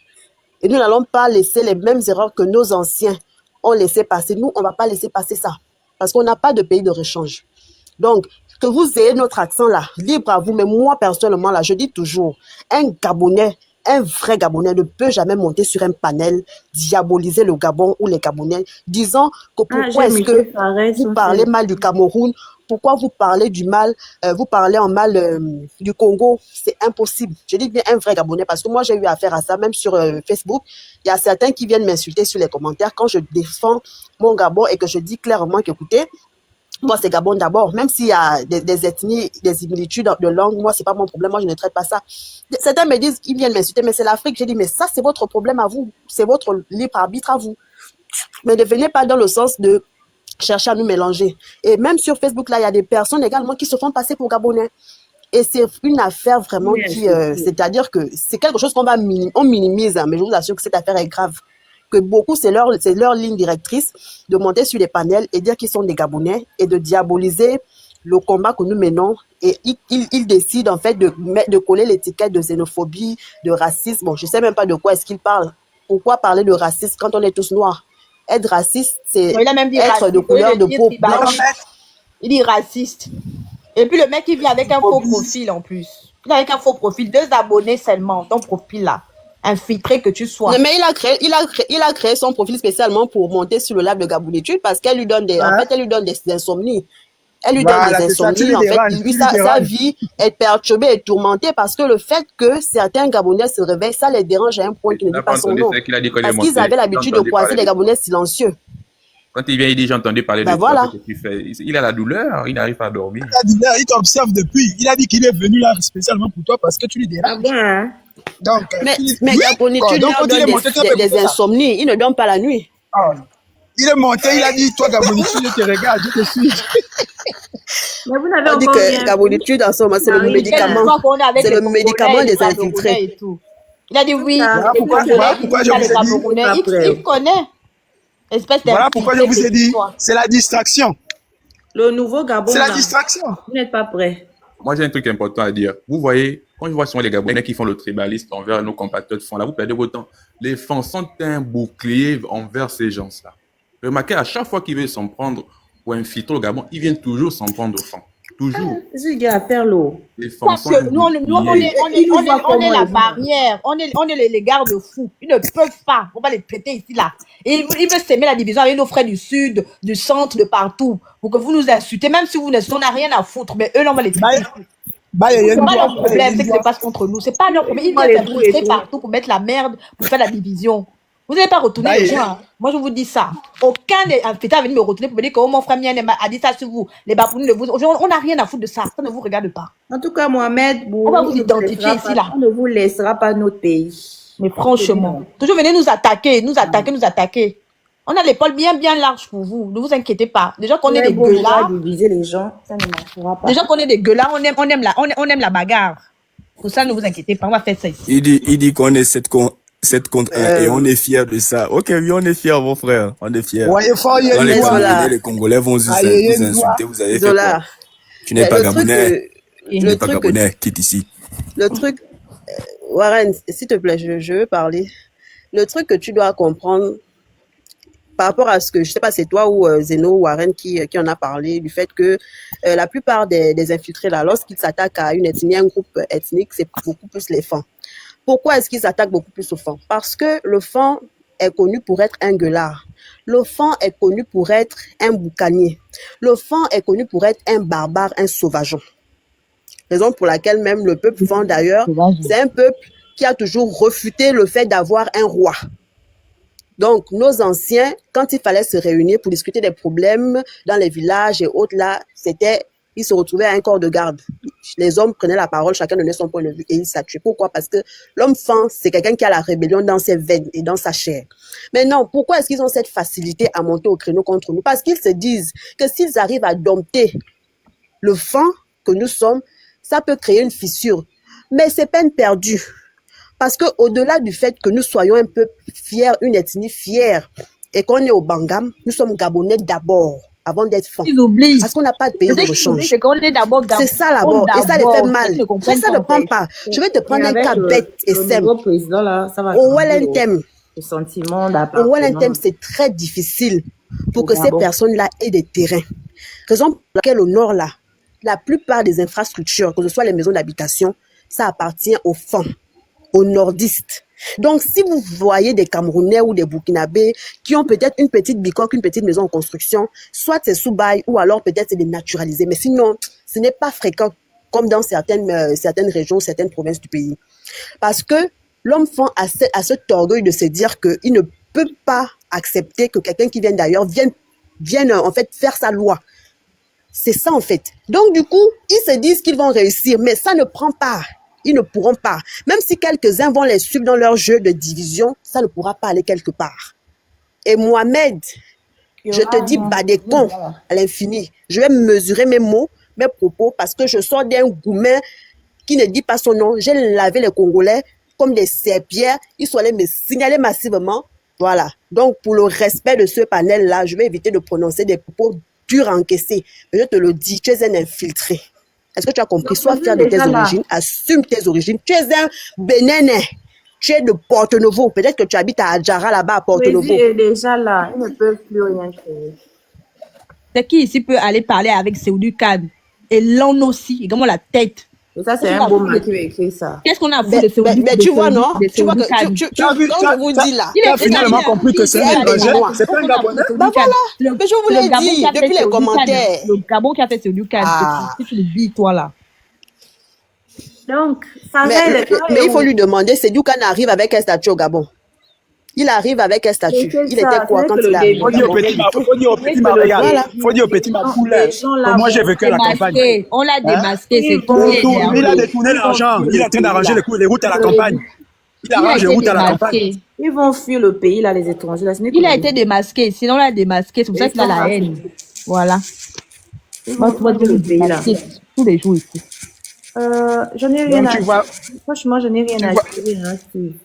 Et nous n'allons pas laisser les mêmes erreurs que nos anciens ont laissé passer. Nous, on ne va pas laisser passer ça. Parce qu'on n'a pas de pays de rechange. Donc, que vous ayez notre accent là, libre à vous, mais moi personnellement là, je dis toujours, un Gabonais, un vrai Gabonais ne peut jamais monter sur un panel, diaboliser le Gabon ou les Gabonais, disant que pourquoi est-ce que vous parlez mal du Cameroun, pourquoi vous parlez du mal, vous parlez en mal du Congo, c'est impossible. Je dis bien un vrai Gabonais parce que moi j'ai eu affaire à ça, même sur Facebook. Il y a certains qui viennent m'insulter sur les commentaires quand je défends mon Gabon et que je dis clairement qu'écoutez, moi, c'est Gabon d'abord. Même s'il y a des ethnies, des similitudes de langue, moi, c'est pas mon problème. Moi, je ne traite pas ça. Certains me disent, ils viennent m'insulter, mais c'est l'Afrique. J'ai dit, mais ça, c'est votre problème à vous. C'est votre libre arbitre à vous. Mais ne venez pas dans le sens de chercher à nous mélanger. Et même sur Facebook, là, il y a des personnes également qui se font passer pour Gabonais. Et c'est une affaire vraiment c'est-à-dire que c'est quelque chose on minimise, hein, mais je vous assure que cette affaire est grave. Que beaucoup, c'est leur ligne directrice de monter sur les panels et dire qu'ils sont des Gabonais et de diaboliser le combat que nous menons. Et ils décident en fait de coller l'étiquette de xénophobie, de racisme. Bon, je ne sais même pas de quoi est-ce qu'ils parlent. Pourquoi parler de racisme quand on est tous noirs? Être raciste, c'est être de couleur de peau blanche. Il dit raciste. Et puis le mec, il vient avec un faux profil en plus. Il vient avec un faux profil, 2 abonnés seulement, ton profil là. Infiltré que tu sois. Mais il a créé son profil spécialement pour monter sur le live de Gabonitude parce qu'elle lui donne des insomnies. Elle lui donne des insomnies. En fait, lui, sa vie est perturbée et tourmentée parce que le fait que certains Gabonais se réveillent, ça les dérange à un point qui ne dit pas son nom. Parce qu'ils avaient l'habitude de croiser les Gabonais silencieux. Quand il vient, il dit, j'ai entendu parler de Ben toi, voilà. qu'est-ce que tu fais? Il a la douleur, il n'arrive pas à dormir. Il t'observe depuis. Il a dit qu'il est venu là spécialement pour toi parce que tu lui Ah déranges. bon, hein? Donc, Mais oui, Gaboni, quoi. tu Donc, leur quand il donnes est monté, tu as fait des ça. insomnies. Ils ne dorment pas la nuit. Ah, il est monté, il a dit, toi, Gabonitu, je te regarde, je te suis. Mais vous n'avez On dit encore que rien Gabonitude, en somme, c'est le Marie, médicament. L'histoire qu'on a avec C'est les le médicament Congolais, les des infiltrés. Camerounais et tout. Il a dit oui, Ça, Voilà les pourquoi, Congolais, voilà il pourquoi dit je ça, vous les ai dit, Camerounais. après. Il connaît. Espèce voilà pourquoi je vous ai dit, toi. c'est la distraction. Le nouveau Gabon, C'est la là, distraction. vous n'êtes pas prêt. Moi, j'ai un truc important à dire. Vous voyez, quand je vois souvent les Gabonais qui font le tribaliste envers nos compatriotes font là, vous perdez votre temps. Les fonds sont un bouclier envers ces gens-là. Remarquez, à chaque fois qu'ils veulent s'en prendre pour infiltrer au Gabon, ils viennent toujours s'en prendre au fond. Toujours. C'est ce gars à faire l'eau. Les fonds Parce sont que un nous, on est bouclier. la barrière, on est les garde-fous. Ils ne peuvent pas. On va les traiter ici, là. Et ils veulent s'aimer la division avec nos frères du sud, du centre, de partout. Pour que vous nous insultez, même si on n'a rien à foutre. Mais eux, là, on va les traiter. C'est pas leur problème, c'est que ça passe contre nous. C'est pas leur problème. Ils viennent s'infiltrer partout pour mettre la merde, pour faire la division. Vous n'allez pas retourner les gens. Hein. Moi, je vous dis ça. Aucun des infiltrés a venu me retourner pour me dire que mon frère Mien a dit ça sur vous. Les Bapounis, on n'a rien à foutre de ça. Ça ne vous regarde pas. En tout cas, Mohamed, On va vous identifier ici, là. On ne vous laissera pas notre pays. Mais franchement, toujours venez nous attaquer. On a l'épaule bien large pour vous. Ne vous inquiétez pas. Déjà qu'on est des gueulards. Diviser les gens, ça ne marchera pas. Déjà qu'on est des gueulards, on aime la bagarre. Pour ça, ne vous inquiétez pas. On va faire ça ici. Il dit qu'on est 7 contre 1 et on est fiers de ça. Ok, oui, on est fiers, mon frère. On est fiers. Ouais, fort, Quand les Zola. Camerounais, les Congolais vont vous insulter, vous avez fait Zola. quoi? Tu n'es pas Gabonais. Tu n'es pas truc Gabonais, quitte ici. Le truc, Warren, s'il te plaît, je veux parler. Le truc que tu dois comprendre par rapport à ce que, je sais pas, c'est toi ou Zeno ou Warren qui en a parlé, du fait que la plupart des infiltrés là, lorsqu'ils s'attaquent à une ethnie, un groupe ethnique, c'est beaucoup plus les Fans. Pourquoi est-ce qu'ils s'attaquent beaucoup plus aux Fans? Parce que le Fan est connu pour être un gueulard. Le Fan est connu pour être un boucanier. Le Fan est connu pour être un barbare, un sauvageon. Raison pour laquelle même le peuple Fan d'ailleurs, c'est un peuple qui a toujours refuté le fait d'avoir un roi. Donc, nos anciens, quand il fallait se réunir pour discuter des problèmes dans les villages et autres là, ils se retrouvaient à un corps de garde. Les hommes prenaient la parole, chacun donnait son point de vue et ils s'attuaient. Pourquoi? Parce que l'homme Fan, c'est quelqu'un qui a la rébellion dans ses veines et dans sa chair. Mais non, pourquoi est-ce qu'ils ont cette facilité à monter au créneau contre nous? Parce qu'ils se disent que s'ils arrivent à dompter le Fan que nous sommes, ça peut créer une fissure. Mais c'est peine perdue. Parce que au-delà du fait que nous soyons un peuple fier, une ethnie fière, et qu'on est au Bangam, nous sommes Gabonais d'abord, avant d'être Fans. Ils oublient. Parce qu'on n'a pas de pays de rechange. C'est qu'on est d'abord C'est ça d'abord, et ça les fait mal. Ça ne prend pas. Je vais te prendre un cas bête et simple. Le président là, ça va Au Wellington, le sentiment d'appartenance. c'est très difficile pour que ces personnes-là aient des terrains. Raison pour laquelle au nord là, la plupart des infrastructures, que ce soit les maisons d'habitation, ça appartient aux Fans, aux nordistes. Donc, si vous voyez des Camerounais ou des Burkinabés qui ont peut-être une petite bicoque, une petite maison en construction, soit c'est sous bail ou alors peut-être c'est dénaturalisé. Mais sinon, ce n'est pas fréquent comme dans certaines régions, certaines provinces du pays. Parce que l'homme Fan a cet orgueil de se dire qu'il ne peut pas accepter que quelqu'un qui vient d'ailleurs vienne en fait faire sa loi. C'est ça en fait. Donc du coup, ils se disent qu'ils vont réussir, mais ça ne prend pas. Ils ne pourront pas. Même si quelques-uns vont les suivre dans leur jeu de division, ça ne pourra pas aller quelque part. Et Mohamed, je te dis bas des cons à l'infini. Je vais mesurer mes mots, mes propos, parce que je sors d'un goumen qui ne dit pas son nom. J'ai lavé les Congolais comme des serpillères. Ils sont allés me signaler massivement. Voilà. Donc, pour le respect de ce panel-là, je vais éviter de prononcer des propos durs à encaisser. Mais je te le dis, tu es un infiltré. Est-ce que tu as compris? Sois fier de tes origines, assume tes origines. Tu es un Bénénais. Tu es de Porto-Novo. Peut-être que tu habites à Adjara, là-bas, à Porto-Novo. est déjà là. Ils ne peuvent plus rien faire. C'est qui ici peut aller parler avec Seydou Kane et l'on aussi, également la tête. Et ça, c'est un beau mec qui va écrire ça. Qu'est-ce qu'on a vu de Seydou Kane? Mais tu vois, non? Tu vois que, quand je vous dis là. Tu as finalement compris que c'est un Étranger, c'est pas un Gabonais. Ben voilà. Mais je vous l'ai dit depuis les commentaires. Le Gabon qui a fait Seydou Kane. Tu le dis, toi, là. Donc, mais il faut lui demander, Seydou Kane arrive avec un statut au Gabon. Il arrive avec un statut. C'est Il ça, était quoi c'est quand que le il début- arrive? Faut dire au petit Mar, faut dire au petit Mar, regarde. Faut dire au petit Mar, Les gens là moi j'ai vont vécu à la campagne. Démasqué. On l'a démasqué, c'est Ils tout. vont- Il est Il a énervé. détourné l'argent. Il est en train d'arranger les routes à la campagne. Il Il a arrange les été routes à la campagne. démasqué. Ils vont fuir le pays, là, les étrangers. Là, ce n'est Il a que- été démasqué. Sinon, on l'a démasqué. C'est pour ça qu'il a la haine. Voilà. Ils Moi, vont tu vois, fuir le pays, là. tous les jours ici. J'en ai rien Donc à tu vois, Franchement, je n'ai rien à vois- dire. Hein,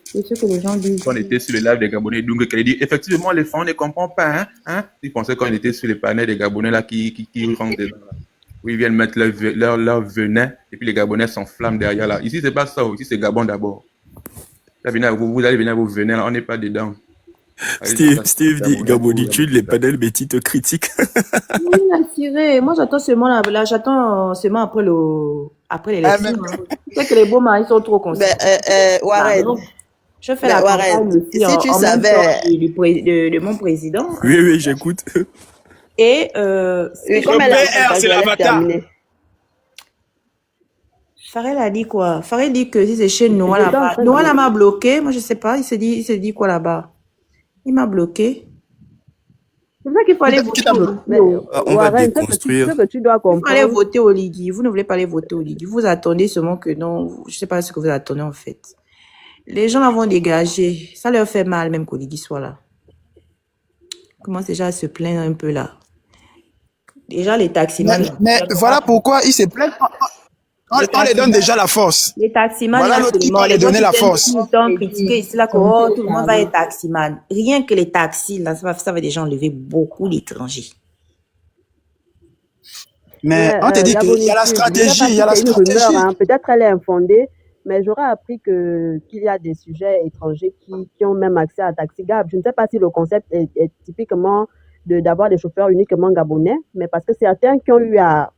c'est ce que les gens disent. On était sur le live des Gabonais, donc qu'elle dit effectivement les fonds on ne comprend pas. Hein? Ils pensaient qu'on était sur les panels des Gabonais là qui rentrent dedans. Là. Où ils viennent mettre leur venin et puis les Gabonais s'enflamment derrière là. Ici, c'est pas ça. Ici, c'est Gabon d'abord. Là, vous allez venir vous venez là, on n'est pas dedans. Steve dit, Gaboni, tu les panels, mais tu te critiques. Oui, la tirée. Moi, j'attends seulement après l'élection. C'est que les beaux maris sont trop conscients. Warren, Je fais Mais la Warren, campagne aussi si tu en même savais- temps de mon président. Oui, j'écoute. Et oui, comme elle PR, c'est l'avatar. Farel a dit quoi? Farel dit que si c'est chez Noah là-bas. Noah là m'a bloqué. Moi, je sais pas. Il s'est dit quoi là-bas? Il m'a bloqué. C'est pour ça qu'il faut aller Qui t'a voter. bloqué? On va déconstruire. Ce que tu dois Il faut aller comprendre. voter au Ligi. Vous ne voulez pas aller voter au Ligi. Vous attendez seulement que non. Je sais pas ce que vous attendez en fait. Les gens là vont dégager. Ça leur fait mal même qu'au Ligi soit là. Ils commencent déjà à se plaindre un peu là. Déjà les taximans. Mais voilà pourquoi il se plaint. On les donne déjà la force. Les taximans, Voilà là, l'autre qui seulement, peut les les donner gens la qui force. viennent tout le temps critiquer ici, là, que oh, tout le monde va être taximan. Rien que les taxis, là, ça va déjà enlever beaucoup d'étrangers. Mais on te dit qu'il y a la stratégie, il y a la C'est une stratégie. rumeur, hein. Peut-être elle est infondée, mais j'aurais appris qu'il y a des sujets étrangers qui ont même accès à TaxiGab. Je ne sais pas si le concept est typiquement d'avoir des chauffeurs uniquement gabonais, mais parce que certains qui ont eu à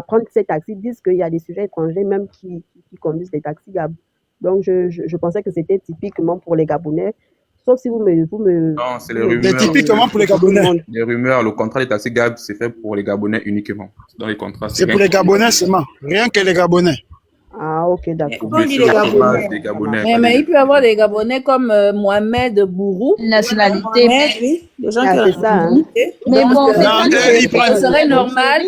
prendre ces taxis disent qu'il y a des sujets étrangers même qui conduisent les TaxiGab. Donc je pensais que c'était typiquement pour les Gabonais. Sauf si vous me Non, c'est les rumeurs. Mais typiquement pour les Gabonais. Les rumeurs, le contrat des taxis Gab, c'est fait pour les Gabonais uniquement. Dans les contrats. C'est pour les Gabonais seulement. Rien que les Gabonais. Ah, ok, d'accord. On dit les Gabonais. Des Gabonais. Mais il peut y avoir des Gabonais comme Mohamed Bourou. Nationalité. Oui, les gens Ah, qui c'est ça, hein. Mais bon, Non, ils Ce prennent. serait normal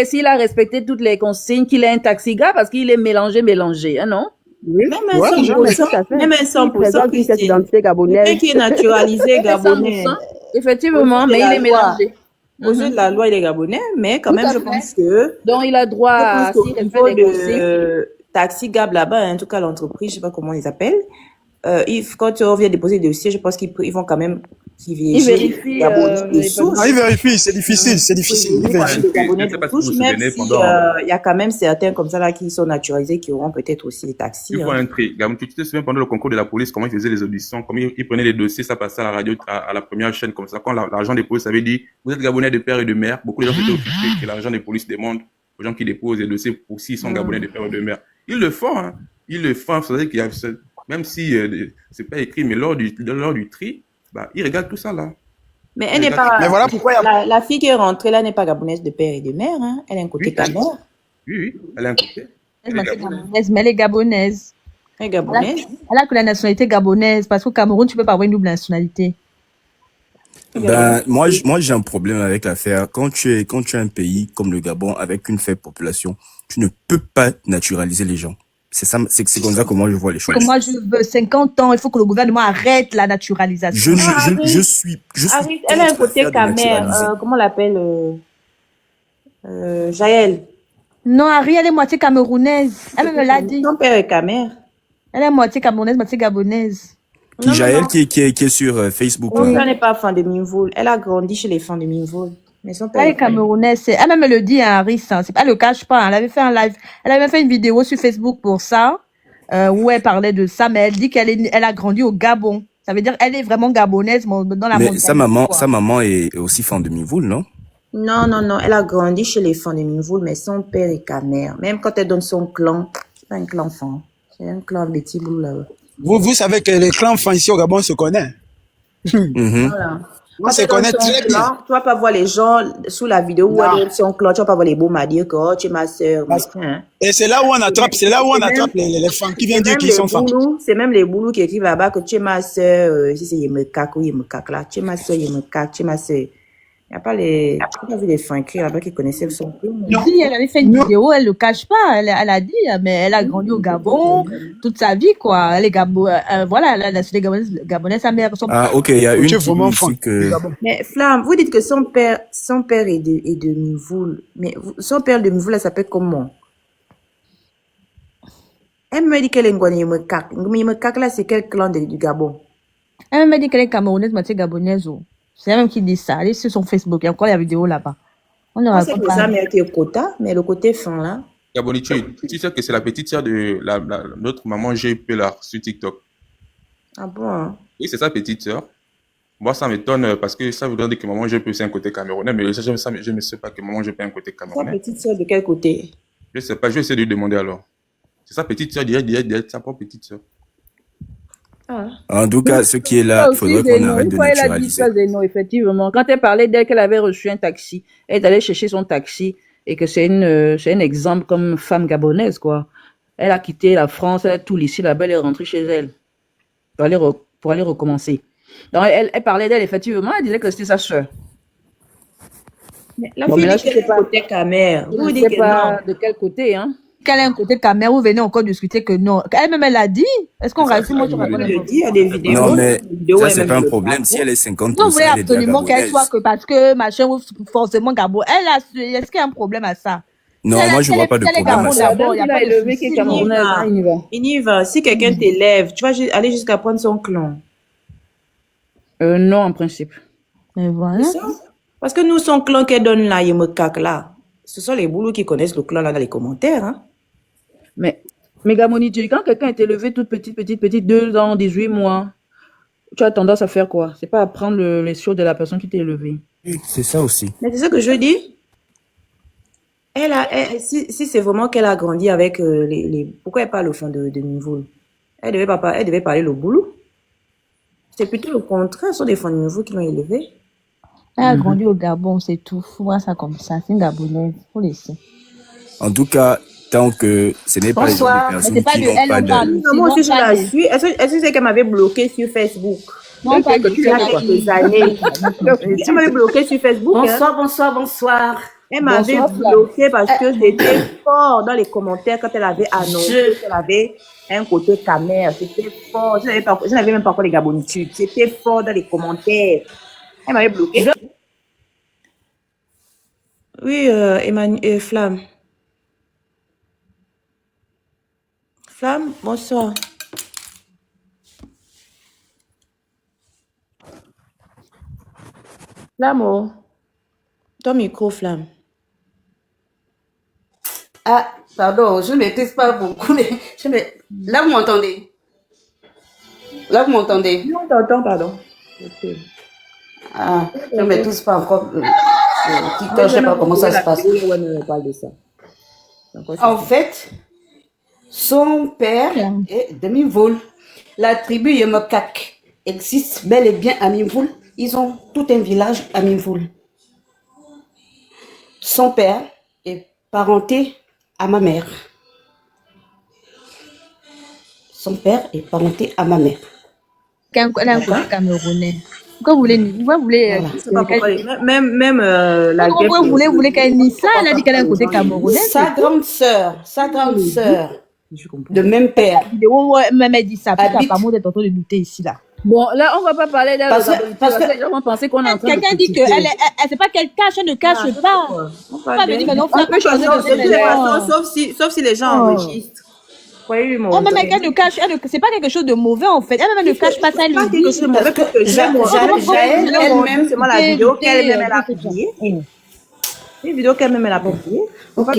s'il a respecté toutes les consignes, qu'il ait un taxi-gars parce qu'il est mélangé, hein, non? Oui. Même Ouais, un je- 100%, tout à fait. même un Il 100%, présente toute cette identité gabonaise. quelqu'un qui est naturalisé gabonais. 100%, effectivement, mais il est mélangé. Aux yeux de la loi, il est gabonais, mais quand Tout même, à je fait. pense que Donc, il a droit à, je pense s'il qu'au respecte niveau les consignes. de Taxi Gab là-bas, en tout cas l'entreprise, je sais pas comment ils appellent, quand on vient déposer le dossier, je pense qu'ils vont quand même Ils vérifient, Gabonais de les souche. Ah, ils vérifient, c'est difficile, c'est difficile. Ils vérifient. Les Gabonais Je sais de pas si vous souche, vous même souvenez si pendant- il y a quand même certains comme ça là qui sont naturalisés qui auront peut-être aussi les taxis. Il faut hein. un tri. Gabon, tu te souviens pendant le concours de la police, comment ils faisaient les auditions, comment ils prenaient les dossiers, ça passait à la radio, à la première chaîne, comme ça. Quand l'agent des polices avait dit, vous êtes Gabonais de père et de mère, beaucoup de gens étaient occupés que l'agent des polices demande aux gens qui déposent les dossiers pour s'ils sont Gabonais de père et de mère. Ils le font, hein. Ils le font. C'est-à-dire qu'il y a, même si c'est pas écrit, mais lors du tri, bah, ils regardent tout ça là. Mais elle n'est pas. Mais voilà pourquoi il y a. La fille qui est rentrée là n'est pas gabonaise de père et de mère. Hein. Elle a un côté Oui. camère. Oui, elle a un côté. Elle Elle est est gabonaise. gabonaise, mais elle est gabonaise. Elle est gabonaise. Elle a que la nationalité gabonaise, parce qu'au Cameroun, tu peux pas avoir une double nationalité. Ben, moi, j'ai un problème avec l'affaire. Quand tu es un pays comme le Gabon avec une faible population, tu ne peux pas naturaliser les gens. C'est ça, c'est comme ça que moi je vois les choses. Parce que moi, je veux 50 ans, il faut que le gouvernement arrête la naturalisation. Je suis Harry, elle a un contre côté l'affaire de camère. naturaliser. Comment on l'appelle Jaël. Non, Harry, elle est moitié camerounaise. Elle me l'a dit. Son père est camère. Elle est moitié camerounaise, moitié gabonaise. Qui Non, Jaël non. qui est sur Facebook. Son là. père n'est pas fan de Minvoul. Elle a grandi chez les fans de Minvoul. Mais son père Elle est camerounaise. Elle même me le dit, hein, Harry. Ça. Elle le cache pas. Elle avait fait un live. Elle avait fait une vidéo sur Facebook pour ça, où elle parlait de ça, mais elle dit elle a grandi au Gabon. Ça veut dire qu'elle est vraiment gabonaise dans la montagne. Mais sa maman est aussi fan de Mivoul, non? Non. Elle a grandi chez les fans de Minvoul, mais son père est camère. Même quand elle donne son clan, c'est pas un clan fan. C'est un clan de Tiboulou là-bas. Vous savez que les clans enfants ici au Gabon se connaissent. Mhm. Voilà. On Quand se tu es dans connaît son très bien. clan, tu vas pas voir les gens sous la vidéo où Non. elle est son clan, tu vas pas voir les beaux à dire que oh, tu es ma soeur. Hein. Et c'est là où on attrape, c'est là où on C'est même, attrape les femmes qui viennent c'est dire même qu'ils les sont femmes. boulous, c'est même les boulous qui écrivent là-bas que tu es ma soeur, si c'est Yemekak ou Yemekak là, tu es ma soeur Yemekak, tu es ma soeur. Il n'y a pas les, j'ai pas vu les fins écrits là-bas qui connaissaient son clan. Si elle avait fait une vidéo, elle le cache pas, elle a dit, mais elle a grandi au Gabon toute sa vie, quoi. Elle est voilà, la nationalité gabonaise, sa mère, son Ah, ok, il y a une Tu es qui vraiment dit fan ici du que... Gabon. Mais Flamme, vous dites que son père est de Mivoul. Mais son père de Mivoul, elle s'appelle comment? Elle me dit qu'elle est Ngouane Yemekak. Yemekak là, c'est quel clan du Gabon? Elle m'a dit qu'elle est camerounaise, moitié gabonaise. C'est elle même qui dit ça. Allez sur son Facebook, il y a encore la vidéo là-bas. On ne On sait raconte que pas. ça mérite le quota, mais le côté fin là. Gabonitude, tu sais que c'est la petite sœur de notre maman GP là sur TikTok. Ah bon? Hein? Oui, c'est sa petite sœur. Moi, ça m'étonne parce que ça voudrait dire que maman GP c'est un côté camerounais, mais ça, je ne sais pas que maman GP est un côté Sa camerounais. petite soeur de quel côté? Je ne sais pas, je vais essayer de lui demander alors. C'est sa petite sœur, direct, sa propre petite sœur. Ah. En tout cas, ce qui est Ça là, il aussi, faudrait qu'on Zeno, arrête une de fois, elle a dit naturaliser. ça, Zeno, effectivement. Quand elle parlait d'elle, qu'elle avait reçu un taxi, elle est allée chercher son taxi et que c'est un exemple comme femme gabonaise, quoi. Elle a quitté la France, elle a tout laissé là-bas, elle est rentrée chez elle pour aller recommencer. Donc, elle parlait d'elle, effectivement, elle disait que c'était sa sœur. Mais la Bon, fille mais là, dit je qu'elle sais est pas. côté Camer. Je Vous ne dites sais que pas non. de quel côté, hein. Qu'elle a un côté caméra, vous venez encore discuter que non. Elle-même, elle a dit. Est-ce qu'on C'est ça, raconte, c'est moi, la tu racontes Elle les le dit, il y a des vidéos. Non, mais Des vidéos, ça, elle c'est même pas un le problème. Si raconte. elle est Vous 50%, voulez elle est déjà absolument qu'elle soit gabonaise. que parce que machin, ou forcément Gabon. Est-ce qu'il y a un problème à ça? Si Non, moi, je vois pas de elle est problème à Gabon ça. d'abord, il n'y a pas de élevé qui est souci. camerounaise, hein, il y va. Il y va. Si quelqu'un t'élève, tu vas aller jusqu'à prendre son clan. Non, en principe. Mais voilà. C'est ça? Parce que nous, son clan qu'elle donne là, Yemekak là, ce sont les boulous qui connaissent le clan là dans les commentaires. Hein. Mais Gamoniti, quand quelqu'un est élevé toute petite, 2 ans, 18 mois, tu as tendance à faire quoi? C'est pas à prendre les choses de la personne qui t'a élevé. C'est ça aussi. Mais c'est ça que je dis. Si c'est vraiment qu'elle a grandi avec pourquoi elle parle au fond de niveau? Elle devait parler le boulot. C'est plutôt le contraire, ce sont des fonds de niveau qui l'ont élevée. Elle a grandi au Gabon, c'est tout. Faut voir ça comme ça. C'est une Gabonaise. Faut laisser. En tout cas, tant que ce n'est pas les gens de Mais personnes c'est pas qui de n'ont elle, pas on parle. de... Non, moi aussi, je la suis. Est-ce que c'est qu'elle m'avait bloqué sur Facebook? Non, pas Il y a quelques années. Tu m'avais bloqué sur Facebook. Bonsoir, bonsoir, bonsoir. Elle m'avait Bonsoir, bloqué parce que c'était fort dans les commentaires quand elle avait annoncé qu'elle avait un côté camère. C'était fort. Je n'avais même pas encore les gabonitudes. C'était fort dans les commentaires. Elle m'avait bloqué. Oui, Emmanuel, Flamme. Flamme, bonsoir. Flamme, oh. Ton micro, Flamme. Ah, pardon, je ne maîtrise pas beaucoup. Là, vous m'entendez? Là, vous m'entendez? Non, t'entends, pardon. Ok. Ah, je ne maîtrise pas encore. TikTok, je ne sais pas comment ça se passe. Parle de ça. En fait, son père est de Mimvoul. La tribu Yemekak existe bel et bien à Mimvoul. Ils ont tout un village à Mimvoul. Son père est parenté à ma mère. Son père est parenté à ma mère. Elle a un côté camerounais. Pourquoi vous voulez Je sais pas pourquoi. Même la guerre. Pourquoi vous voulez qu'elle nie ça? Elle a dit qu'elle a un côté camerounais. Sa grande sœur de même père. Même elle dit ça. Putain, pas moi d'être en train de douter ici là. Bon, là, on va pas parler d'elle. Parce que les gens vont penser qu'on est en train de. Quelqu'un dit que elle c'est pas qu'elle cache, elle ne cache pas. On va venir maintenant. On peut changer de sauf si les gens enregistrent. Oh, même elle ne cache, c'est pas quelque chose de mauvais en fait. Elle ne cache pas ça. Elle pas quelque chose de mauvais parce que Jaël elle-même, c'est moi la vidéo qu'elle-même elle a publiée. Une vidéo qu'elle-même elle a publiée. Ok.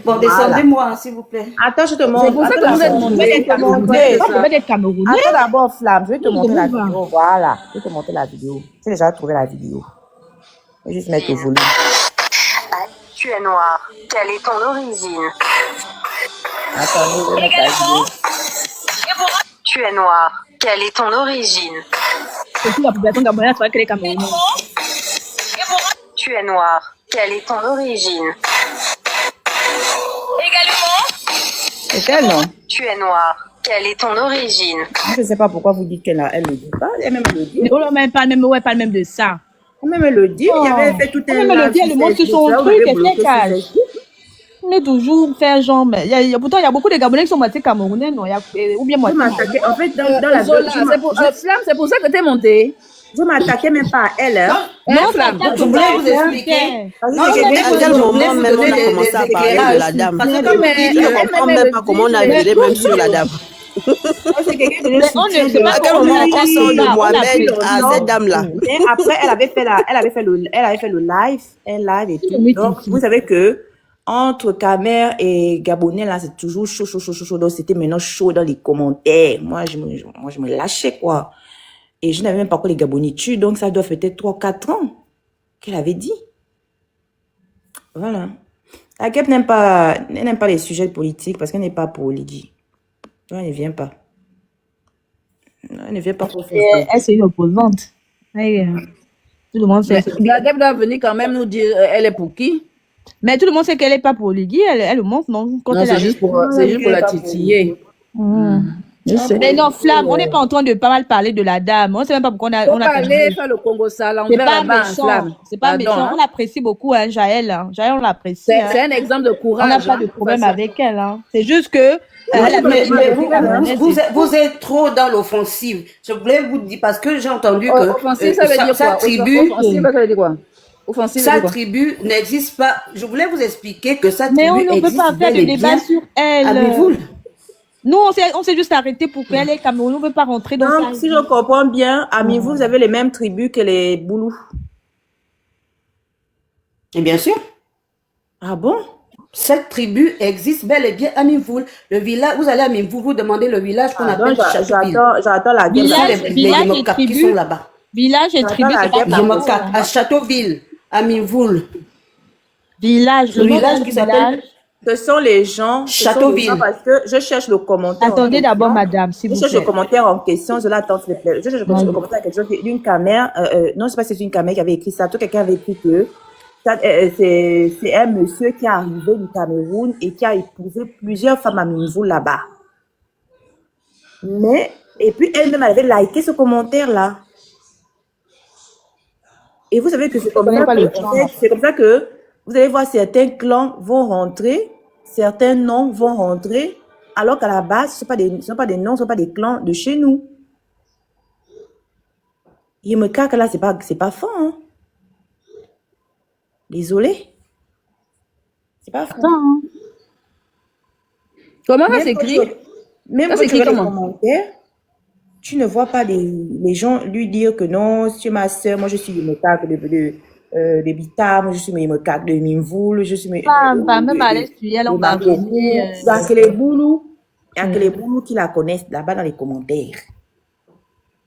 Bon, descendez-moi, s'il vous plaît. Attends, je te montre. C'est pour ça que vous êtes montré. Vous devez être camerounais. Attends d'abord, Flamme, je vais te montrer la vidéo. Voilà, je vais te montrer la vidéo. J'ai déjà trouvé la vidéo. Je vais juste mettre au volume. Tu es noir. Quelle est ton origine? Attends, je vais mettre la vidéo. Tu es noir. Quelle est ton origine? C'est tout la population gabonaise, c'est vrai qu'elle est camerounaise. Tu es noir. Quelle est ton origine? Également. C'est elle, non? Tu es noir. Quelle est ton origine? Je ne sais pas pourquoi vous dites qu'elle ne le dit pas. Elle-même le dit. Mais on ne parle même, ouais, parle même de ça. Elle-même le dit. Il y avait fait tout un Elle le dit, elle montre sur son truc, elle fait cache. On est toujours faire genre, mais pourtant il y a beaucoup de Gabonais qui sont moitié camerounais, non? Ou bien moitié. En fait, dans la Flamme, c'est pour ça que tu es montée. Je m'attaquais même pas à elle. Hein. Non, Flamme. Je voulais vous expliquer. Non, à quel moment même on a commencé à parler de la dame? Je ne comprends même pas comment on a viré même sur la dame. À quel moment on sort de Mohamed à cette dame-là? Après, elle avait fait le live, et tout. Donc, vous savez que entre Camer et Gabonais, là, c'est toujours chaud, chaud, chaud, chaud, chaud. Donc, c'était maintenant chaud dans les commentaires. Moi, je me lâchais, quoi. Et je n'avais même pas encore les Gabonais tués. Donc, ça doit faire peut-être 3-4 ans qu'elle avait dit. Voilà. La Gab n'aime pas les sujets politiques parce qu'elle n'est pas pour Lydie. Non, elle ne vient pas. Non, elle ne vient pas pour faire ça. Elle, c'est une opposante. Tout le monde sait. La Gab doit venir quand même nous dire elle est pour qui. Mais tout le monde sait qu'elle n'est pas pour Lydie. Elle le montre, non? Non, c'est juste pour la titiller. Mais non, Flamme, on n'est pas en train de pas mal parler de la dame. On ne sait même pas pourquoi on a parlé faire le Congo sale. C'est pas méchant. C'est pas méchant. On l'apprécie beaucoup, hein, Jaël. Jaël, on l'apprécie. C'est un exemple de courage. On n'a pas de problème avec elle. Hein. C'est juste que... Vous êtes trop dans l'offensive. Je voulais vous dire, parce que j'ai entendu que offensive, ça veut dire sa quoi? tribu... Offensive, ça veut dire quoi? Offensive, sa tribu n'existe pas. Je voulais vous expliquer que sa tribu existe. Mais on ne peut pas faire de débat sur elle. Nous, on s'est juste arrêté pour qu'elle ait Cameroun. On ne veut pas rentrer dans ça. Si je comprends bien, Amivou, vous avez les mêmes tribus que les Boulous. Et bien sûr. Ah bon? Cette tribu existe bel et bien à Mimvoul. Le village, vous allez à Mimvoul, vous demandez le village qu'on appelle Châteauville. J'attends la guerre. Les Yemokak qui sont là-bas. Village et tribu, c'est pas Yemokak, à Châteauville, à Mimvoul. Village, le village qui s'appelle... Ce sont les gens. Châteauville. Parce que je cherche le commentaire. Attendez d'abord, madame, s'il vous plaît. Je cherche le commentaire en question. Je l'attends, s'il vous plaît. Je cherche le commentaire à quelque chose d'une caméra. Non, je ne sais pas si c'est une caméra qui avait écrit ça. Tout quelqu'un avait écrit que c'est un monsieur qui est arrivé du Cameroun et qui a épousé plusieurs femmes à Mimvoul là-bas. Et puis elle-même avait liké ce commentaire-là. Et vous savez que c'est comme ça que vous allez voir certains clans vont rentrer, certains noms vont rentrer, alors qu'à la base, ce ne sont pas des noms, ce ne sont pas des clans de chez nous. Yemekak, là, c'est pas fort, hein. Désolé. C'est pas fort. Hein. Comment ça s'écrit? Même quand tu regardes les commentaires, tu ne vois pas les gens lui dire que non, c'est ma soeur, moi je suis Yemekak de Bita, moi je suis Yemekak de Mimvoul, je suis... Même à l'Est, on va venir... Il y a que les Boulous, qui la connaissent là-bas dans les commentaires.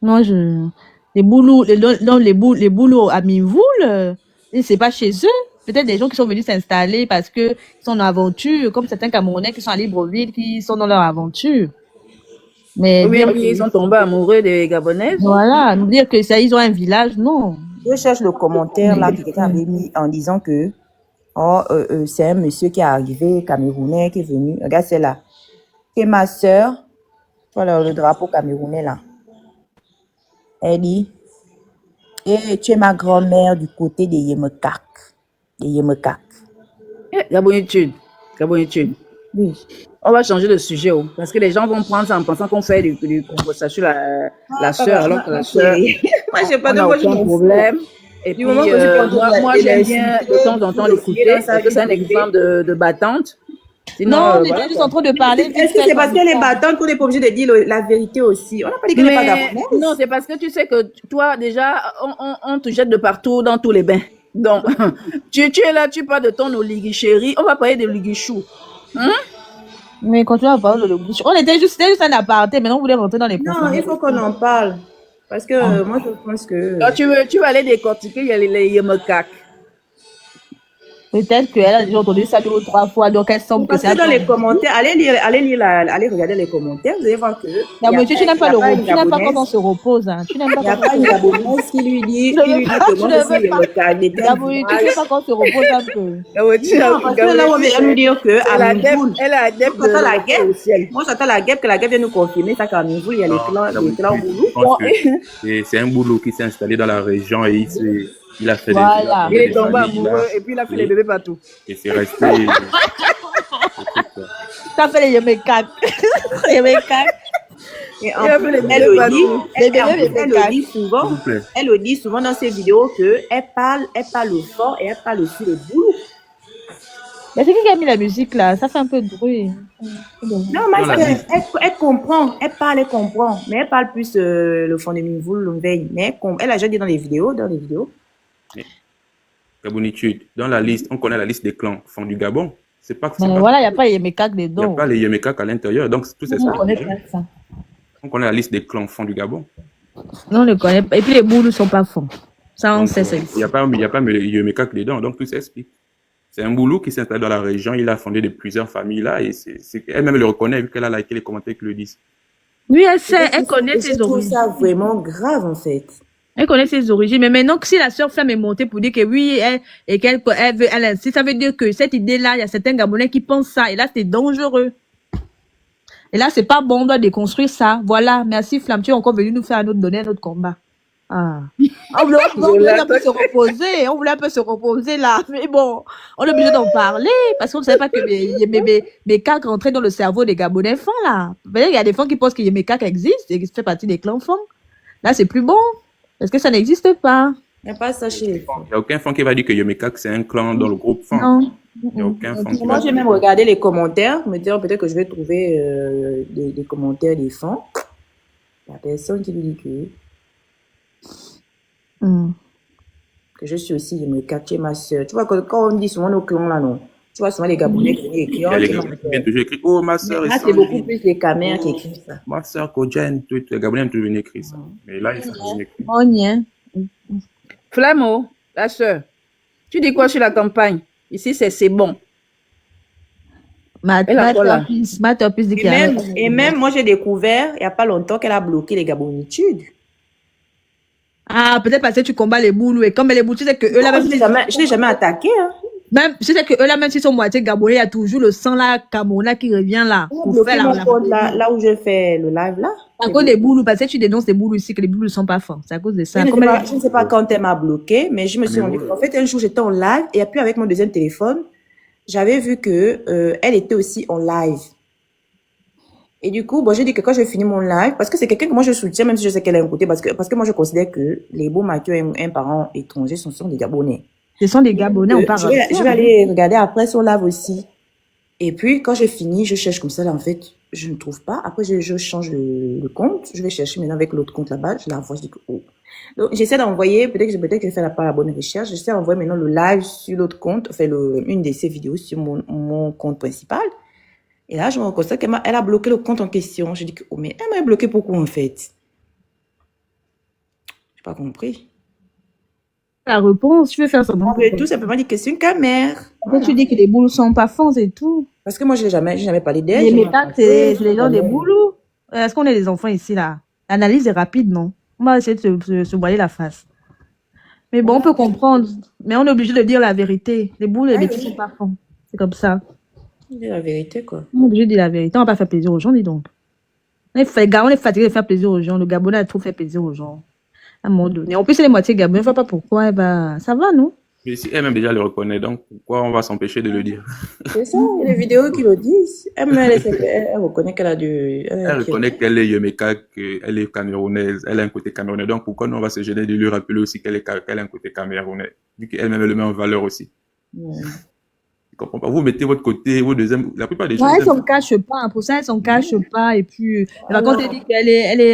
Non, les Boulous à Mimvoul, c'est pas chez eux. Peut-être des gens qui sont venus s'installer parce qu'ils sont en aventure, comme certains Camerounais qui sont à Libreville, qui sont dans leur aventure. Mais oui, ils sont tombés amoureux des Gabonaises. Voilà, nous dire que ça, ils ont un village, non. Je cherche le commentaire là que quelqu'un avait mis en disant que c'est un monsieur qui est arrivé, Camerounais, qui est venu. Regarde, c'est là. C'est ma soeur. Voilà le drapeau camerounais là. Elle dit, et tu es ma grand-mère du côté des Yemekak. Gabonitude. Oui. On va changer de sujet, parce que les gens vont prendre ça en pensant qu'on fait du conversation la soeur, alors que la soeur, moi, j'ai pas de problème. Et puis, moi, j'aime bien de temps en temps l'écouter, parce que c'est un exemple de battante. Sinon, non, on était juste en train de parler. Est-ce que c'est parce qu'elle est battante qu'on n'est pas obligé de dire la vérité aussi? On n'a pas dit qu'elle n'est pas gabonaise. Non, c'est parce que tu sais que toi, déjà, on te jette de partout dans tous les bains. Donc, tu es là, tu parles de ton oligui chéri, on va parler de l'oligui-chou. Mais quand tu vas parler de l'oligui-chou, c'était juste un aparté, maintenant on voulait rentrer dans les profondeurs. Non, il faut qu'on en parle. Parce que moi, je pense que... Quand tu vas aller décortiquer, il y a les Yemekak. Peut-être qu'elle a déjà entendu ça 2 ou 3 fois, donc elle semble que Parce c'est que dans un les peu... commentaires, allez regarder les commentaires, vous allez voir que Non, mais tu n'aimes pas le repos, tu n'aimes pas Gabonaise, comment on se repose, hein. Tu n'aimes il pas n'y a comment pas on une se repose. Gabonaise qui lui dit Je veux pas, que je moi ne je veux suis pas. le Gaboui, tu sais pas quand on se repose un peu. Non, parce que là, on vient nous dire que à Minvoul, Elle est adepte de j'entends la le guêpe. au ciel. Moi, j'entends la guêpe, que la guêpe vient nous confirmer ça qu'à Minvoul, il y a les clans boulou. Je pense que c'est un boulot qui s'est installé dans la région et il a fait Voilà. Il des est tombé familles amoureux là, et puis il a fait les bébés partout. et c'est resté. Ça fait les yémécacs. Les yémécacs. Et en Il a plus, fait les elle bébés le partout. dit, Les bébés, les elle le mécacs. dit souvent, S'il vous plaît. elle le dit souvent dans ses vidéos que elle parle fort et elle parle aussi le boulot. Mais c'est qui a mis la musique là? Ça fait un peu de bruit. Non, Dans mais la vie. elle comprend, elle parle, elle comprend, mais elle parle plus le fond de Minvoul, l'Omveille, mais elle a déjà dit dans les vidéos, Gabonitude. Dans la liste, on connaît la liste des clans fonds du Gabon. C'est pas Mais voilà, il n'y a pas les yémécacs il n'y a dedans. pas les Yemekak à l'intérieur. Donc, tout ça, On connaît pas ça. on connaît la liste des clans fonds du Gabon. Non, on ne connaît pas. Et puis les boules ne sont pas fonds. Ça, on Donc, sait ça. il n'y a pas les Yemekak dedans. Donc, tout s'explique. C'est un boulot qui s'est installé dans la région. Il a fondé de plusieurs familles là. Et elle-même le reconnaît vu qu'elle a liké les commentaires qui le disent. Oui, elle sait, elle connaît je ses trouve origines. ça vraiment grave en fait. Elle connaît ses origines. Mais maintenant, si la sœur Flamme est montée pour dire que oui, elle insiste, ça veut dire que cette idée-là, il y a certains Gabonais qui pensent ça. Et là, c'est dangereux. Et là, c'est pas bon, on doit déconstruire ça. Voilà. Merci, Flamme. Tu es encore venu nous faire donner un autre combat. Ah. On voulait un peu se reposer. On voulait un peu se reposer là. Mais bon, on est obligé d'en parler parce qu'on ne savait pas que mes cacs rentraient dans le cerveau des Gabonais fonds là. Il y a des fonds qui pensent que mes cacs existent et qui fait partie des clans fonds. Là, c'est plus bon. Parce que ça n'existe pas. Il n'y a pas ça chez les fonds. Il n'y a aucun fond qui va dire que Yemekak, c'est un clan dans le groupe fond. Non. Il n'y a aucun fond qui Moi, va j'ai dire. même regardé les commentaires, me dire peut-être que je vais trouver des commentaires des fonds. La personne qui lui dit que je suis aussi Yemekak, ma soeur. Tu vois, quand on dit souvent nos clans là, non. Tu vois, souvent les Gabonais qui écrivent. Il y a les Gabonais qui viennent toujours écrire oh, ma soeur est Là, c'est beaucoup plus les Camers qui écrivent ça. ma soeur Kodjen. Les Gabonais aiment toujours venir écrire ça. Mais là, ils sont venus écrire. On y est. Flamo, la sœur, tu dis quoi sur la campagne? Ici, c'est bon. Ma topis dit qu'il y a Et même, moi, j'ai découvert, il n'y a pas longtemps, qu'elle a bloqué les Gabonitudes. Ah, peut-être parce que tu combats les boulous et comme les boulous, tu sais que eux là, Je ne l'ai jamais attaqué, hein. Même, tu sais que eux là, même s'ils sont moitié gabonais, il y a toujours le sang là, camerounais qui revient là. Pour faire mon compte là où je fais le live là. À cause des boulous, parce que tu dénonces les boulous ici, que les boulous ne sont pas forts. C'est à cause de ça. Je ne sais pas quand elle m'a bloqué, mais je me suis rendu compte. En fait, un jour, j'étais en live et puis avec mon deuxième téléphone, j'avais vu que elle était aussi en live. Et du coup, bon, j'ai dit que quand je finis mon live, parce que c'est quelqu'un que moi je soutiens, même si je sais qu'elle a un côté, parce que moi je considère que les Boma qui ont un parent étranger sont des Gabonais. Ce sont des Gabonais, on parle. Je vais aller regarder après son live aussi. Et puis, quand j'ai fini, je cherche comme ça, là, en fait, je ne trouve pas. Après, je change le compte. Je vais chercher maintenant avec l'autre compte là-bas. Je la vois, je dis que, oh. Donc, j'essaie d'envoyer, peut-être que je fais pas la bonne recherche. J'essaie d'envoyer maintenant le live sur l'autre compte, enfin, une de ces vidéos sur mon compte principal. Et là, je me constate qu'elle a bloqué le compte en question. Je dis que, oh, mais elle m'a bloqué pourquoi, en fait? J'ai pas compris. La réponse, tu veux faire ça. On veut tout simplement dire que c'est une caméra. Après, tu dis que les boulous sont pas fonds et tout. Parce que moi, je n'ai jamais parlé d'elle. Les métacs, c'est les gens des boulous. Est-ce qu'on est des enfants ici, là? L'analyse est rapide, non? On va essayer de se voiler la face. Mais bon, on peut comprendre. Mais on est obligé de dire la vérité. Les boules et les petits sont pas fonds. C'est comme ça. On dit la vérité, quoi. On est obligé de dire la vérité. On va pas faire plaisir aux gens, dis donc. On est fatigué de faire plaisir aux gens. Le Gabonais a trop fait plaisir aux gens. À un moment donné. En plus, c'est les moitiés Gabonais. Je ne vois pas pourquoi. Ça va, non? Mais si elle-même déjà le reconnaît, donc pourquoi on va s'empêcher de le dire? C'est ça, il y a des vidéos qui le disent. Elle reconnaît qu'elle a du... Elle reconnaît qu'elle est Yemekak, qu'elle est camerounaise, elle a un côté camerounais. Donc pourquoi on va se gêner de lui rappeler aussi qu'elle a un côté camerounais, vu qu'elle-même le met en valeur aussi. Je comprends pas. Vous mettez votre côté, vous deuxième, la plupart des gens. Ouais, elle s'en cache pas. Pour ça, elle s'en cache pas. Et puis, quand elle dit qu'elle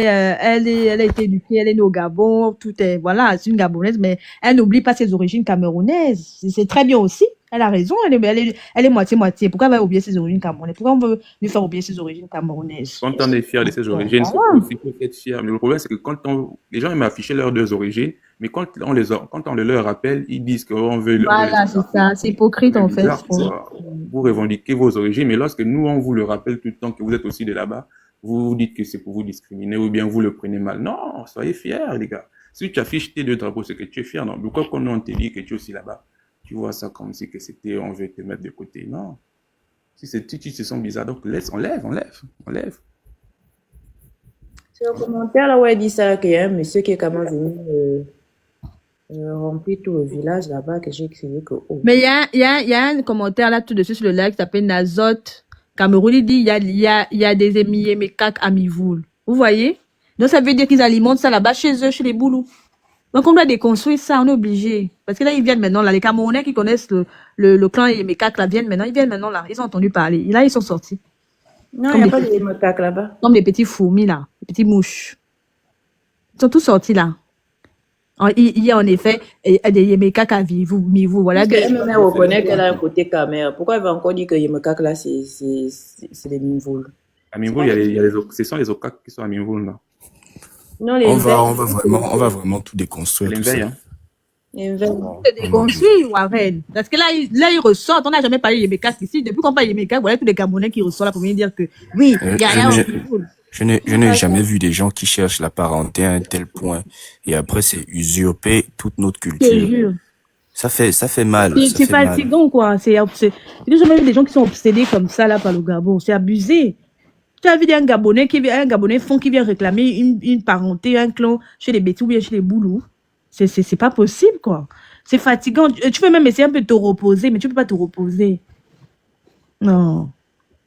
a été éduquée, elle est née au Gabon, tout est, voilà, c'est une Gabonaise, mais elle n'oublie pas ses origines camerounaises. C'est très bien aussi. Elle a raison, elle est moitié-moitié. Pourquoi elle va oublier ses origines camerounaises? Pourquoi on veut lui faire oublier ses origines camerounaises? Quand on est fier de ses origines, c'est Voilà. aussi faut être fier. Mais le problème, c'est que les gens aiment afficher leurs deux origines, mais quand on les leur rappelle, ils disent qu'on veut. Voilà, c'est ça. C'est hypocrite, en fait. Bizarre, quoi. Vous revendiquez vos origines, mais lorsque nous, on vous le rappelle tout le temps que vous êtes aussi de là-bas, vous dites que c'est pour vous discriminer ou bien vous le prenez mal. Non, soyez fiers, les gars. Si tu affiches tes deux drapeaux, c'est que tu es fier. Non, pourquoi quand on te dit que tu es aussi là-bas, tu vois ça comme si que c'était, on veut te mettre de côté. Non. Si ces titres se sont bizarres, donc on lève. C'est un commentaire là où elle dit ça, qu'il y a un monsieur qui est quand même venu remplir tout le village là-bas, que j'ai crié que oh. Mais il y a un commentaire là tout dessus sur le live qui s'appelle Nazot Cameroun. Il dit il y a des Yemekak à Mivoul. Vous voyez? Donc ça veut dire qu'ils alimentent ça là-bas chez eux, chez les boulous. Donc on doit déconstruire ça, on est obligé. Parce que là, ils viennent maintenant, là, les Camerounais qui connaissent le clan Yemekak, là, ils viennent maintenant, là. Ils ont entendu parler. Là, ils sont sortis. Non, il n'y a pas de Yemekak là-bas. Comme des petits fourmis, là. Des petits mouches. Ils sont tous sortis, là. Il y a en effet des Yemekak à Mivou. Voilà. Elle reconnaît qu'elle a un côté camère. Pourquoi elle va encore dire que Yemekak là, c'est des Mivouls? À Mivou, ce sont les Okak qui sont à Mivou, là. Non, on va vraiment tout déconstruire. Tout ça. Hein. Déconstruire, Warren. Parce que là, ils ressortent. On n'a jamais parlé de Yemekak ici. Depuis qu'on parle de Yemekak, voilà tous les Camerounais qui ressortent là pour venir dire que oui, il y a je n'ai jamais vu des gens qui cherchent la parenté à un tel point et après c'est usurper toute notre culture. Ça fait mal. C'est fatigant, quoi. J'ai jamais vu des gens qui sont obsédés comme ça là par le Gabon. C'est abusé. Tu as vu un Gabonais qui vient réclamer une parenté, un clan chez les Bétis ou bien chez les Boulous. C'est pas possible, quoi. C'est fatigant. Tu peux même essayer un peu de te reposer, mais tu peux pas te reposer. Non.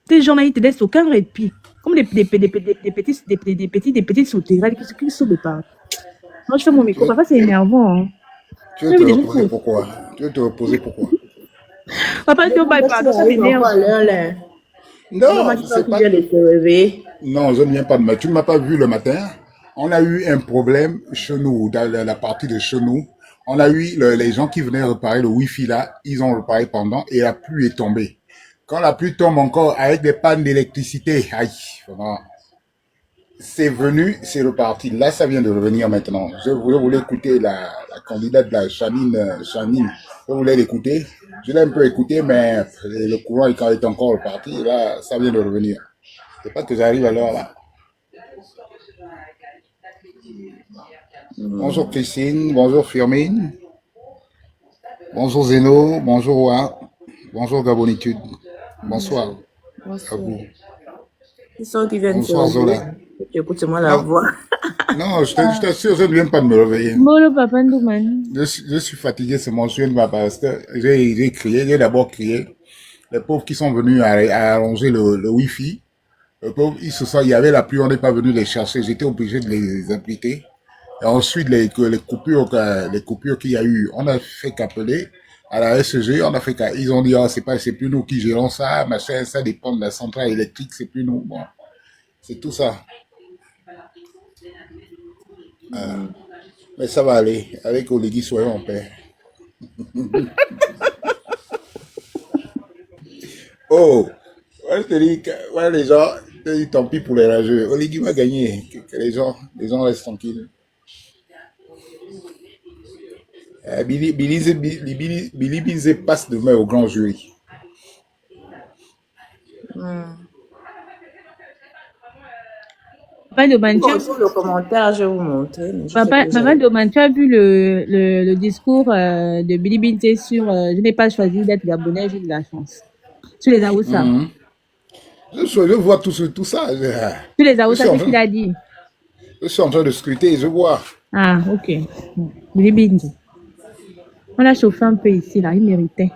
Ces gens-là, ils te laissent aucun répit. Comme des petits sauterelles qui sautent de partout. Moi, je fais mon micro. Papa, c'est énervant. Hein. Tu veux te reposer pourquoi? Papa, tu veux pas pardon, ça m'énerve. Non, non, je ne viens pas de matin. Tu ne m'as pas vu le matin. On a eu un problème chez nous, dans la partie de chez nous. On a eu les gens qui venaient réparer le Wi-Fi là. Ils ont réparé pendant et la pluie est tombée. Quand la pluie tombe encore avec des pannes d'électricité, aïe, vraiment. C'est venu, c'est reparti. Là, ça vient de revenir maintenant. Je voulais écouter la candidate de la Chanine. Je voulais l'écouter. Je l'ai un peu écouté, mais le courant est encore reparti. Là, ça vient de revenir. C'est pas que j'arrive à l'heure là. Bonjour Christine, bonjour Firmine. Bonjour Zeno, bonjour Wa. Bonjour Gabonitude. Bonsoir. Bonsoir. À vous. Ils sont qui viennent Bonsoir Zola. Écoute-moi la voix. Non, je t'assure, je ne viens pas de me réveiller. Je suis fatigué, c'est mon chien parce que j'ai crié, j'ai d'abord crié. Les pauvres qui sont venus à arranger le Wi-Fi, les pauvres, il y avait la pluie, on n'est pas venu les chercher, j'étais obligé de les impliquer. Et ensuite, les coupures qu'il y a eu, on a fait qu'appeler à la SG, ils ont dit, oh, c'est plus nous qui gérons ça, machin, ça dépend de la centrale électrique, c'est plus nous. Bon, c'est tout ça. Mais ça va aller. Avec Oligui, soyons en paix. Oh, ouais, je te dis, ouais, les gens, tant pis pour les rageux. Oligui va gagner. Que les gens restent tranquilles. Billy Bizet passe demain au grand jury. Papa Doman, le commentaire, je vais vous montrer. Papa Doman, tu as vu le discours de Billy Binté sur je n'ai pas choisi d'être gabonais, j'ai de la chance. Tu les as où ça? Je vois tout ça. Tu les as où ça? Qu'est-ce qu'il a dit? Je suis en train de scruter, je vois. Ah, ok. Billy Binté. On l'a chauffé un peu ici, là, il méritait.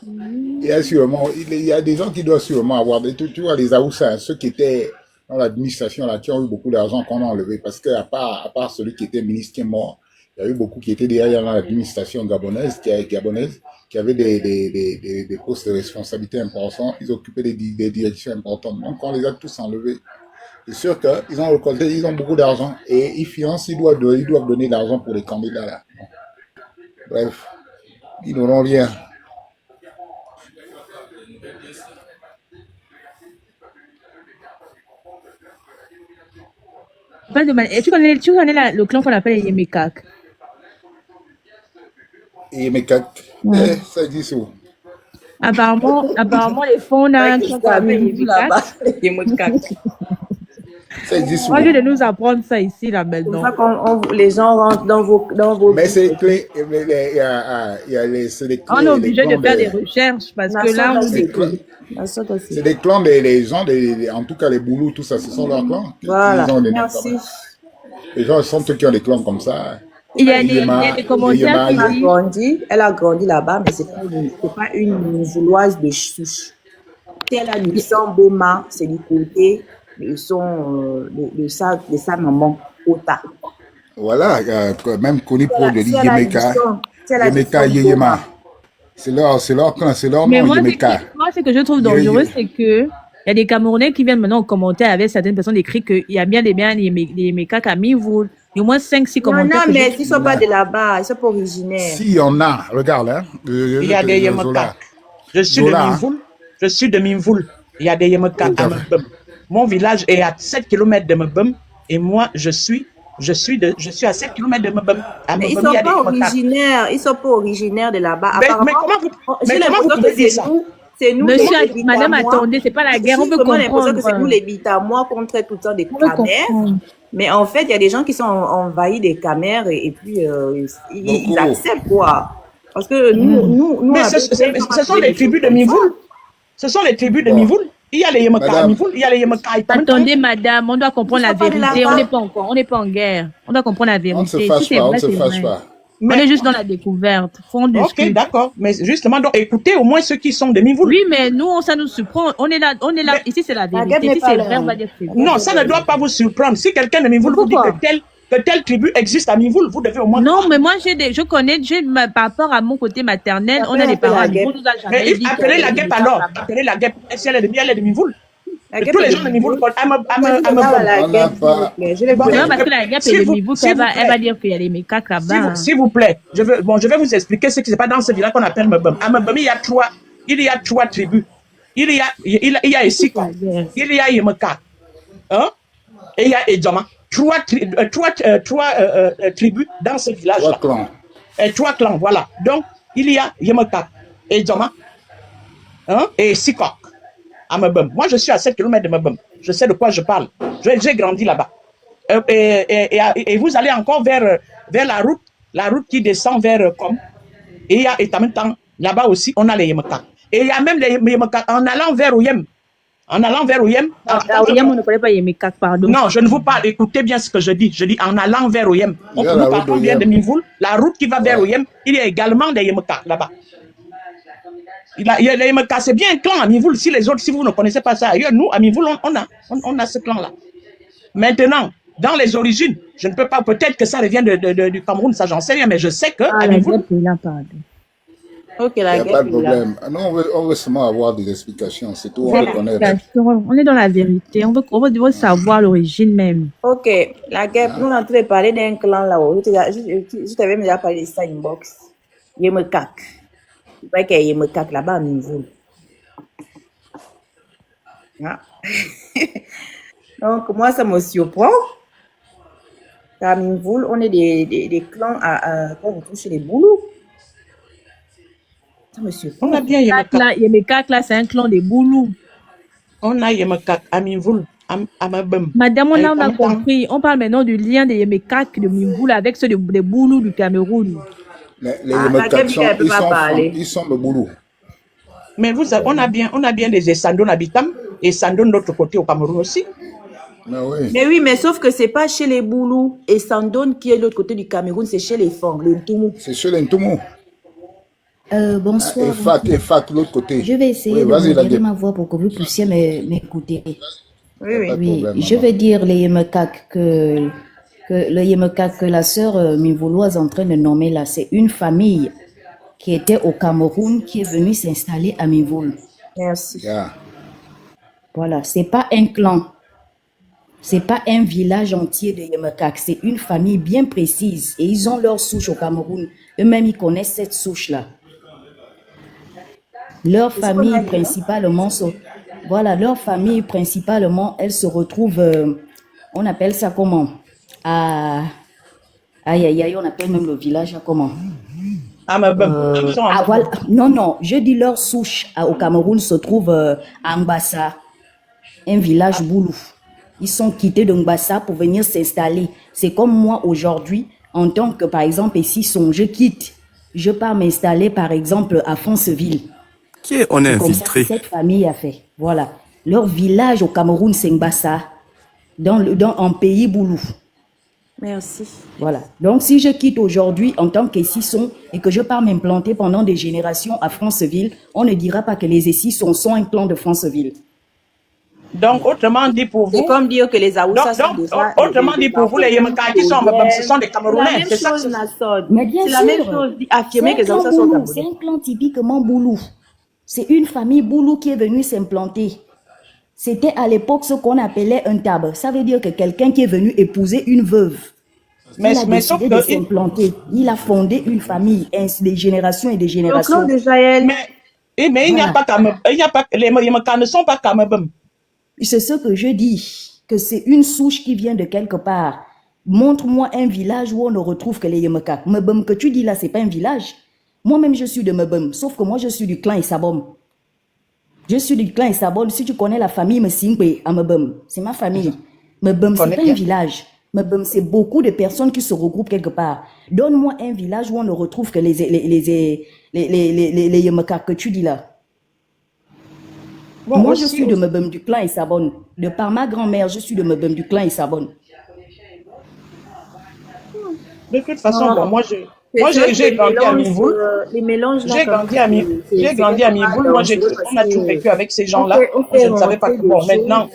Il y a des gens qui doivent sûrement avoir, tu vois, les Aoussa, ceux qui étaient dans l'administration, là, qui ont eu beaucoup d'argent qu'on a enlevé, parce que à part celui qui était ministre qui est mort, il y a eu beaucoup qui étaient derrière dans l'administration gabonaise, qui avaient des postes de responsabilité importants, ils occupaient des directions importantes. Donc, on les a tous enlevés. C'est sûr qu'ils ont récolté, ils ont beaucoup d'argent, et ils financent, ils doivent donner de l'argent pour les candidats, là. Bref, ils n'auront rien. Et tu connais le clan qu'on appelle les Yemekak? Et mes cacs, ça existe où? Apparemment, les fonds on a un clan qu'on appelle les Yemekak. Ça existe où? Moi, je vais nous apprendre ça ici, là, C'est maintenant. ça quand les gens rentrent dans vos Mais c'est les clés, c'est des clés. On est obligé de faire des des recherches parce que là, on c'est des clans des gens, en tout cas les boulous, tout ça, ce sont leurs clans. Voilà, Ils ont des noms merci. comme ça. Les gens sont ceux qui ont des clans comme ça. il y a des commentaires qui disent. Elle a grandi là-bas, mais c'est pas une vouloise de souche. Si elle a du sang Boma, c'est du côté de sa maman, Ota. Voilà, même connu pour le Si elle a du Yemeka, sang, si elle a du Yemeka sang Yeyema. Boma. C'est leur clan, c'est leur Mais nom, moi, Yemeka. ce que je trouve dangereux, c'est que il y a des Camerounais qui viennent maintenant commenter avec certaines personnes écrit qu'il y a bien des Yemekak à Mivoul. Il y a au moins 5-6 commentaires. Non, mais ils ne sont pas de là-bas, ils ne sont pas originaires. Si, il y en a, regarde, hein. Il y a des Yemekak. Je suis de Mimvoul. Il y a des Yemekak à Mbem. Mon village est à 7 km de Mbem et moi, je suis à 7 km de Mbem. Mais ils ne sont pas originaires, de là-bas. Mais comment vous pouvez dire ça? C'est nous, Monsieur, madame, attendez, c'est pas la guerre, on veut comprendre. l'impression que c'est nous les Bitamois qu'on traite tout le temps des camères. Mais en fait, il y a des gens qui sont envahis des camères et puis ils acceptent quoi. Parce que nous mais ce sont les tribus de Mivoul. Ce sont les tribus de Mivoul. Il y a les Yemeka à Mivoul, il y a les Yemeka à Itamou. Attendez, madame, on doit comprendre la vérité. On n'est pas en guerre. On doit comprendre la vérité. On ne se fâche pas, on ne se fâche pas. On est juste dans la découverte. Ok, d'accord. Mais justement, donc, écoutez au moins ceux qui sont de Mivoul. Oui, mais nous, ça nous surprend. On est là. Ici, c'est la vérité. Ici, c'est vrai, on va dire que c'est vrai. Non, ça ne doit pas vous surprendre. Si quelqu'un de Mivoul vous dit que telle tribu existe à Mivoul, vous devez au moins... Non, mais moi, je connais, par rapport à mon côté maternel, on a des parents. Mais appelez la guêpe alors. Appelez la guêpe. Si elle est de Mivoul. Tous les gens de Mivoul, parce que la guêpe est de Mivoul, elle va dire qu'il y a les Mekak là-bas. S'il vous plaît, je vais vous expliquer ce qui se passe dans ce village qu'on appelle Mbem. À Mbem, il y a trois tribus. Il y a Esiko, il y a Yemeka, et il y a Edjama. Trois tribus dans ce village-là. Trois clans, voilà. Donc, il y a Yemeka, Edjama, et Sikok. À Mbem. Moi, je suis à 7 km de Mbem. Je sais de quoi je parle. J'ai grandi là-bas. Et vous allez encore vers la route qui descend vers Com. Et en même temps, là-bas aussi, on a les Yemeka. Et il y a même les Yemeka en allant vers Oyem. En allant vers Oyem. Oyem, on ne connaît pas Yemekak, pardon. Non, je ne vous parle. Écoutez bien ce que je dis. Je dis en allant vers Oyem. Nous partons bien de Mivoul. La route qui va vers Oyem, il y a également des Yemeka là-bas. Il y a les Yemeka, c'est bien un clan à Mivoul. Si vous ne connaissez pas ça ailleurs, nous, à Mivoul, on a ce clan-là. Maintenant, dans les origines, je ne peux pas, peut-être que ça revient du Cameroun, ça j'en sais rien, mais je sais que à Mivoul... Ok, il n'y a pas de problème. Nous, on veut seulement avoir des explications, c'est tout, on veut connaître. On est dans la vérité, on veut savoir l'origine même. Ok, la guerre, nous on est en train de parler d'un clan là-haut. Je t'avais déjà parlé de ça inbox. Yemekak. Il paraît qu'il y a Yemekak là-bas à Mivoul. Ah. Donc, moi, ça me surprend. À Mivoul, on est des clans quand on touche les boulous. Ça me surprend. On a bien Yemekak là, c'est un clan des boulous. On a Yemekak à Mivoul, à Mbem. Madame, on a compris. On parle maintenant du lien des Yemekak de Mivoul avec ceux des boulous du Cameroun. Les Yemekak, ils sont de boulous. Mais on a bien des Essandon habitants et Essandon de l'autre côté au Cameroun aussi. Mais oui, mais sauf que c'est pas chez les Boulous et Sandone qui est de l'autre côté du Cameroun, c'est chez les Fang, le Ntoumou. C'est chez les Ntoumou. Bonsoir. Et FAC, l'autre côté. Je vais essayer de modérer ma voix pour que vous puissiez m'écouter. Oui, je vais dire les Yemekak que le Yemekak que la sœur Mivouloise est en train de nommer là, c'est une famille qui était au Cameroun qui est venue s'installer à Mivoul. Merci. Voilà, c'est pas un clan. C'est pas un village entier de Yemekak, c'est une famille bien précise. Et ils ont leur souche au Cameroun. Eux-mêmes, ils connaissent cette souche-là. Leur famille principalement, voilà, leur famille principalement, elle se retrouve, on appelle ça comment? Aïe, aïe, aïe, on appelle même le village comment? Voilà. Non, je dis leur souche au Cameroun se trouve à Ngbassa, un village boulou. Ils sont quittés de Ngbassa pour venir s'installer. C'est comme moi aujourd'hui, en tant que, par exemple, ici, je quitte. Je pars m'installer, par exemple, à Franceville. On est infiltré. Comme ça que cette famille a fait. Voilà. Leur village au Cameroun, c'est Ngbassa, en pays boulou. Merci. Voilà. Donc, si je quitte aujourd'hui en tant qu'Essisson et que je pars m'implanter pendant des générations à Franceville, on ne dira pas que les Essissons sont un clan de Franceville. Donc, autrement dit pour vous... C'est comme dire que les Aoussa sont déjà... Autrement dit pour vous, les Yemekak qui sont ce sont des Camerounais. C'est la même chose, Nassod. Mais bien C'est sûr. la même chose. Affirmer que les Aoussa sont Camerounais. C'est un clan typiquement boulou. C'est une famille boulou qui est venue s'implanter. C'était à l'époque ce qu'on appelait un tabre. Ça veut dire que quelqu'un qui est venu épouser une veuve. Il a décidé de s'implanter. Il a fondé une famille, des générations et des générations. Le clan de Jaël. Mais il n'y a pas les Yemekak ne sont pas Cameroun. C'est ce que je dis, que c'est une souche qui vient de quelque part. Montre-moi un village où on ne retrouve que les Yemekak. Mebum que tu dis là, c'est pas un village. Moi-même, je suis de Mebum, sauf que moi, je suis du clan Issabom. Je suis du clan Issabom. Si tu connais la famille Messingwe à Mebum, c'est ma famille. Mebum, c'est pas un village. Mebum, c'est beaucoup de personnes qui se regroupent quelque part. Donne-moi un village où on ne retrouve que les Yemekak que tu dis là. Bon, moi, je suis de Mebum du clan Issabon. De par ma grand-mère, je suis de Mebum du clan Issabon. De toute façon, moi, j'ai grandi à Mivoul. J'ai grandi à Mivoul. Moi, on a tout vécu avec ces gens-là. Je ne savais pas que, bon, maintenant,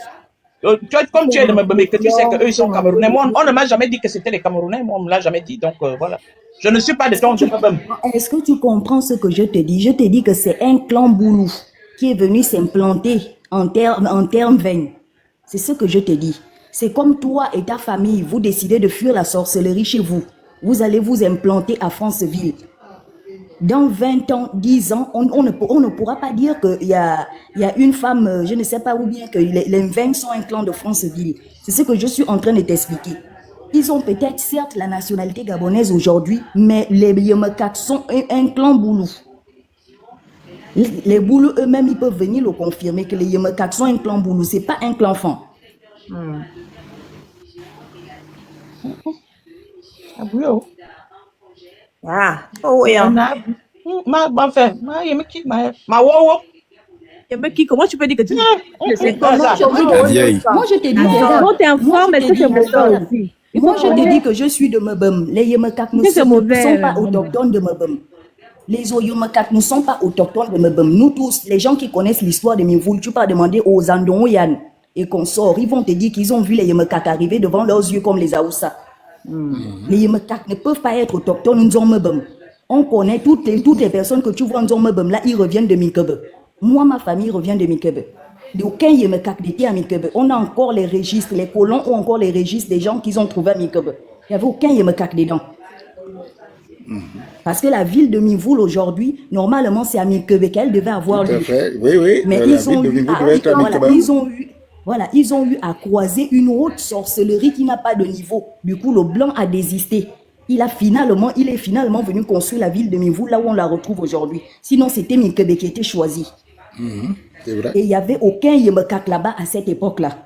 comme tu es de Mebum et que tu sais qu'eux, ils sont Camerounais, moi, on ne m'a jamais dit que c'était les Camerounais. Moi, on ne me l'a jamais dit. Donc, voilà. Je ne suis pas de ton Mebum. Est-ce que tu comprends ce que je te dis? Je te dis que c'est un clan boulou qui est venu s'implanter en terre vaine. C'est ce que je te dis. C'est comme toi et ta famille, vous décidez de fuir la sorcellerie chez vous. Vous allez vous implanter à Franceville. Dans 20 ans, 10 ans, on ne pourra pas dire qu'il y a une femme, je ne sais pas, ou bien que les Mveng sont un clan de Franceville. C'est ce que je suis en train de t'expliquer. Ils ont peut-être certes la nationalité gabonaise aujourd'hui, mais les Yemekak sont un clan boulou. Les boulous eux-mêmes, ils peuvent venir le confirmer que les Yemekak sont un clan boulou, c'est pas un clan fan. Comment tu peux dire que tu c'est comment moi je te dis comment t'es informé, est-ce que c'est mauvais aussi? Moi je te dis que je suis de Mebum. Les Yemekak ne sont pas autochtones de Mebum. Les Yemekak ne sont pas autochtones de Mebum. Nous tous, les gens qui connaissent l'histoire de Mivoul, tu peux demander aux Andongoyan et consorts, ils vont te dire qu'ils ont vu les Yemekak arriver devant leurs yeux comme les Aoussa. Les Yemekak ne peuvent pas être autochtones de Mebum. On connaît toutes les personnes que tu vois en Mebum, là, ils reviennent de Mikebe. Moi, ma famille revient de Mikebe. Aucun Yemekak n'était à Mikebe. On a encore les registres, les colons ont encore les registres des gens qu'ils ont trouvés à Mikebe. Il n'y avait aucun Yemekak dedans. Parce que la ville de Mivoul aujourd'hui, normalement, c'est à Mikebe qu'elle devait avoir lieu. Oui. Mais ils ont eu à croiser une haute sorcellerie qui n'a pas de niveau. Du coup, le blanc a désisté. Il est finalement venu construire la ville de Mivoul, là où on la retrouve aujourd'hui. Sinon, c'était Mikebe qui était choisi. C'est vrai. Et il n'y avait aucun Yemekak là-bas à cette époque-là.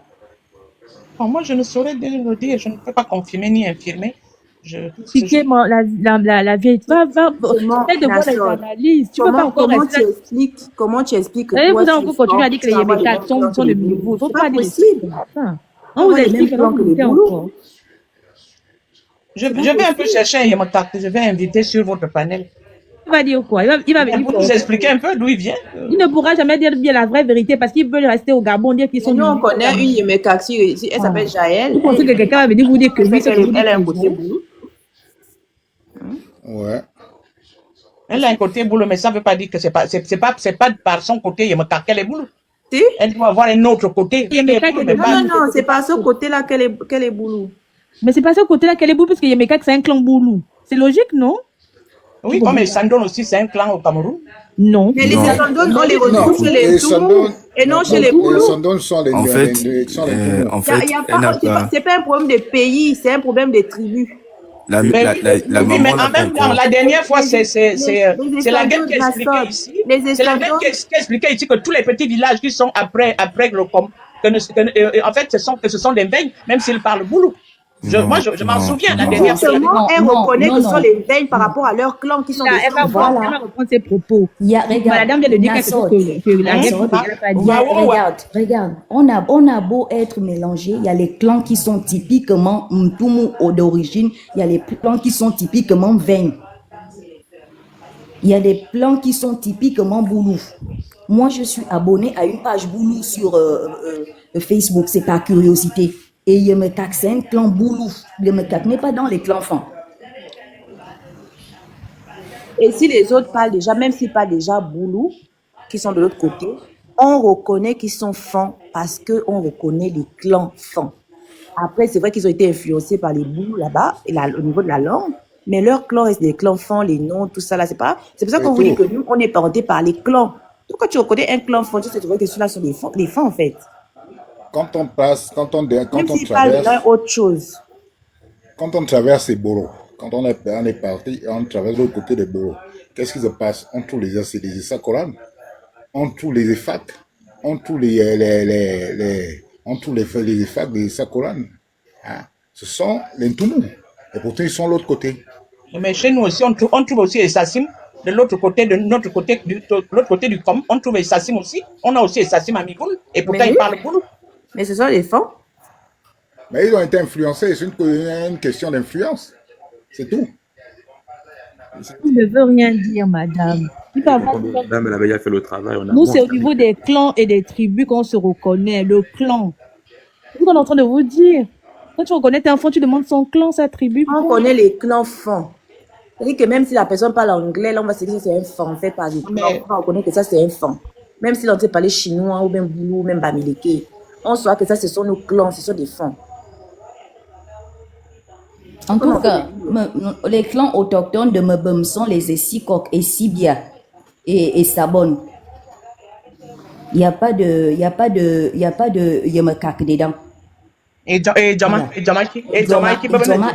Moi, je ne saurais le dire, je ne peux pas confirmer ni infirmer. Expliquez-moi la vérité. Va, essaie de voir les analyses. Tu peux pas encore comment tu expliques que vous avez encore continué à dire que les Yemekak sont de Mivoul. Faut pas dire ça. On vous explique que vous êtes encore. Je vais un peu chercher un Yemekak que je vais inviter sur votre panel. Il va dire quoi? Il va venir pour nous expliquer un peu d'où il vient. Il ne pourra jamais dire bien la vraie vérité parce qu'il veut rester au Gabon, dire qu'ils sont... Nous, on connaît une Yemekak, elle s'appelle Jaël. Vous pensez que quelqu'un va venir vous dire que oui, elle a un côté boulot? Ouais. Elle a un côté boulot, mais ça ne veut pas dire que c'est pas par son côté Yemekak qu'elle est boulot. Si? Elle doit avoir un autre côté. Non, c'est pas ce côté-là qu'elle est boulou. Mais c'est pas ce côté-là qu'elle est boulou, parce que Yemekak, c'est un clan boulou. C'est logique, non? Oui, comme les Sandon aussi, c'est un clan au Cameroun. Non. Mais les Sandon, on les retrouve chez les Toumou et non chez les boulous. Les Sandon sont les En fait, c'est pas un problème des pays, c'est un problème des tribus. La mais maman en même temps, la dernière fois, c'est la guerre qui expliquait ici. C'est la guerre qui expliquait ici que tous les petits villages qui sont après le en fait, ce sont des veilles, même s'ils parlent boulou. Moi, je m'en souviens, la dernière fois. Elle reconnaît que ce sont les veilles par rapport à leur clan qui sont des Elle va reprendre ses propos. Madame vient de dire quelque chose que la Regarde, on a beau être mélangé, il y a les clans qui sont typiquement Mtumu d'origine, il y a les clans qui sont typiquement Vein. Il y a des clans qui sont typiquement Boulou. Moi, je suis abonné à une page Boulou sur Facebook, c'est par curiosité. Et Yemekak, c'est un clan Boulou. Yemekak n'est pas dans les clans Fan. Et si les autres parlent déjà, même s'ils parlent déjà Boulou, qui sont de l'autre côté, on reconnaît qu'ils sont Fan parce qu'on reconnaît les clans Fan. Après, c'est vrai qu'ils ont été influencés par les Boulous là-bas, au niveau de la langue, mais leurs clans restent des clans Fan, les noms, tout ça là, c'est pour ça qu'on vous dit que nous, on est parentés par les clans. Donc quand tu reconnais un clan Fan, tu sais que ceux-là sont des Fan en fait. Quand on traverse, quand on traverse les Boro, quand on est parti, on traverse l'autre côté des Boro, qu'est-ce qui se passe? On trouve les Sakoran, on trouve les Efak, on trouve les Efak des Sakoran. Hein? Ce sont les Ntoumou. Et pourtant, ils sont de l'autre côté. Mais chez nous aussi, on trouve aussi les Sassim. De l'autre côté, l'autre côté du Com, on trouve les Sassim aussi. On a aussi les Sassim à Migoul. Et pourtant, ils parlent boulou. Mais ce sont les Fans. Mais ils ont été influencés, c'est une question d'influence. C'est tout. Il ne veut rien dire, madame. Madame, elle avait déjà fait le travail. Nous, c'est au niveau des clans et des tribus qu'on se reconnaît. Le clan. C'est ce qu'on est en train de vous dire. Quand tu reconnais tes enfants, tu demandes son clan, sa tribu. On connaît les clans Fans. C'est-à-dire que même si la personne parle anglais, là, on va se dire que c'est un Fan. En fait, par exemple, on reconnaît que ça, c'est un Fan. Même si on sait parler chinois, ou même boulou, ou même bamileke. On saura que ça, ce sont nos clans, ce sont des Fans. En tout cas, les clans autochtones de Mebum sont les Essikok, Essibia et Sabon. Il n'y a pas de Yemekak dedans. Et Djama,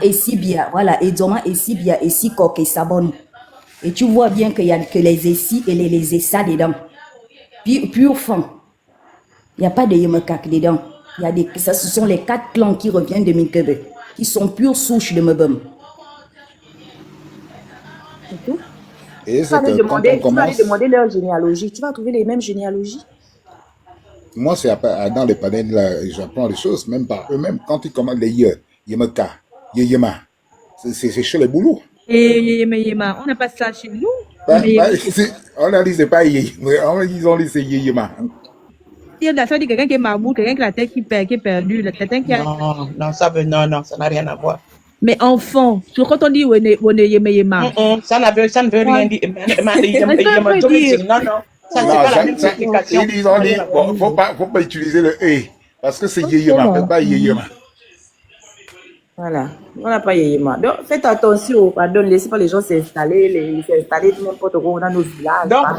Essibia, voilà, et Djama, Essibia, Essikok et Sabon. Et tu vois bien qu'il y a que les Essi et les Essa dedans. Pur Fan. Il n'y a pas de Yemekak dedans. Ce sont les 4 clans qui reviennent de Minkebe, qui sont pure souche de Mebum. Et tu vas aller demander leur généalogie. Tu vas trouver les mêmes généalogies. Moi, c'est dans les panels, là, j'apprends les choses, même par eux-mêmes. Quand ils commandent les Yemeka, Yeyema, c'est chez les boulous. Et Yema, on n'a pas ça chez nous. On a dit c'est pas Yeyema, ils ont dit c'est Yeyema. Il y a quelqu'un qui est marbout, quelqu'un qui a la tête qui est perdue, quelqu'un qui a... Non, ça n'a rien à voir. Mais enfant, quand on dit Yema, ça ne veut rien dire. Non. Ça, c'est pas la même signification. Ils ont dit, bon, faut pas utiliser le E, parce que c'est Yeyema, pas Yeyema. Voilà, on n'a pas Yeyema. Donc, faites attention, pardon, laissez pas les gens s'installer n'importe où dans nos villages. Donc, en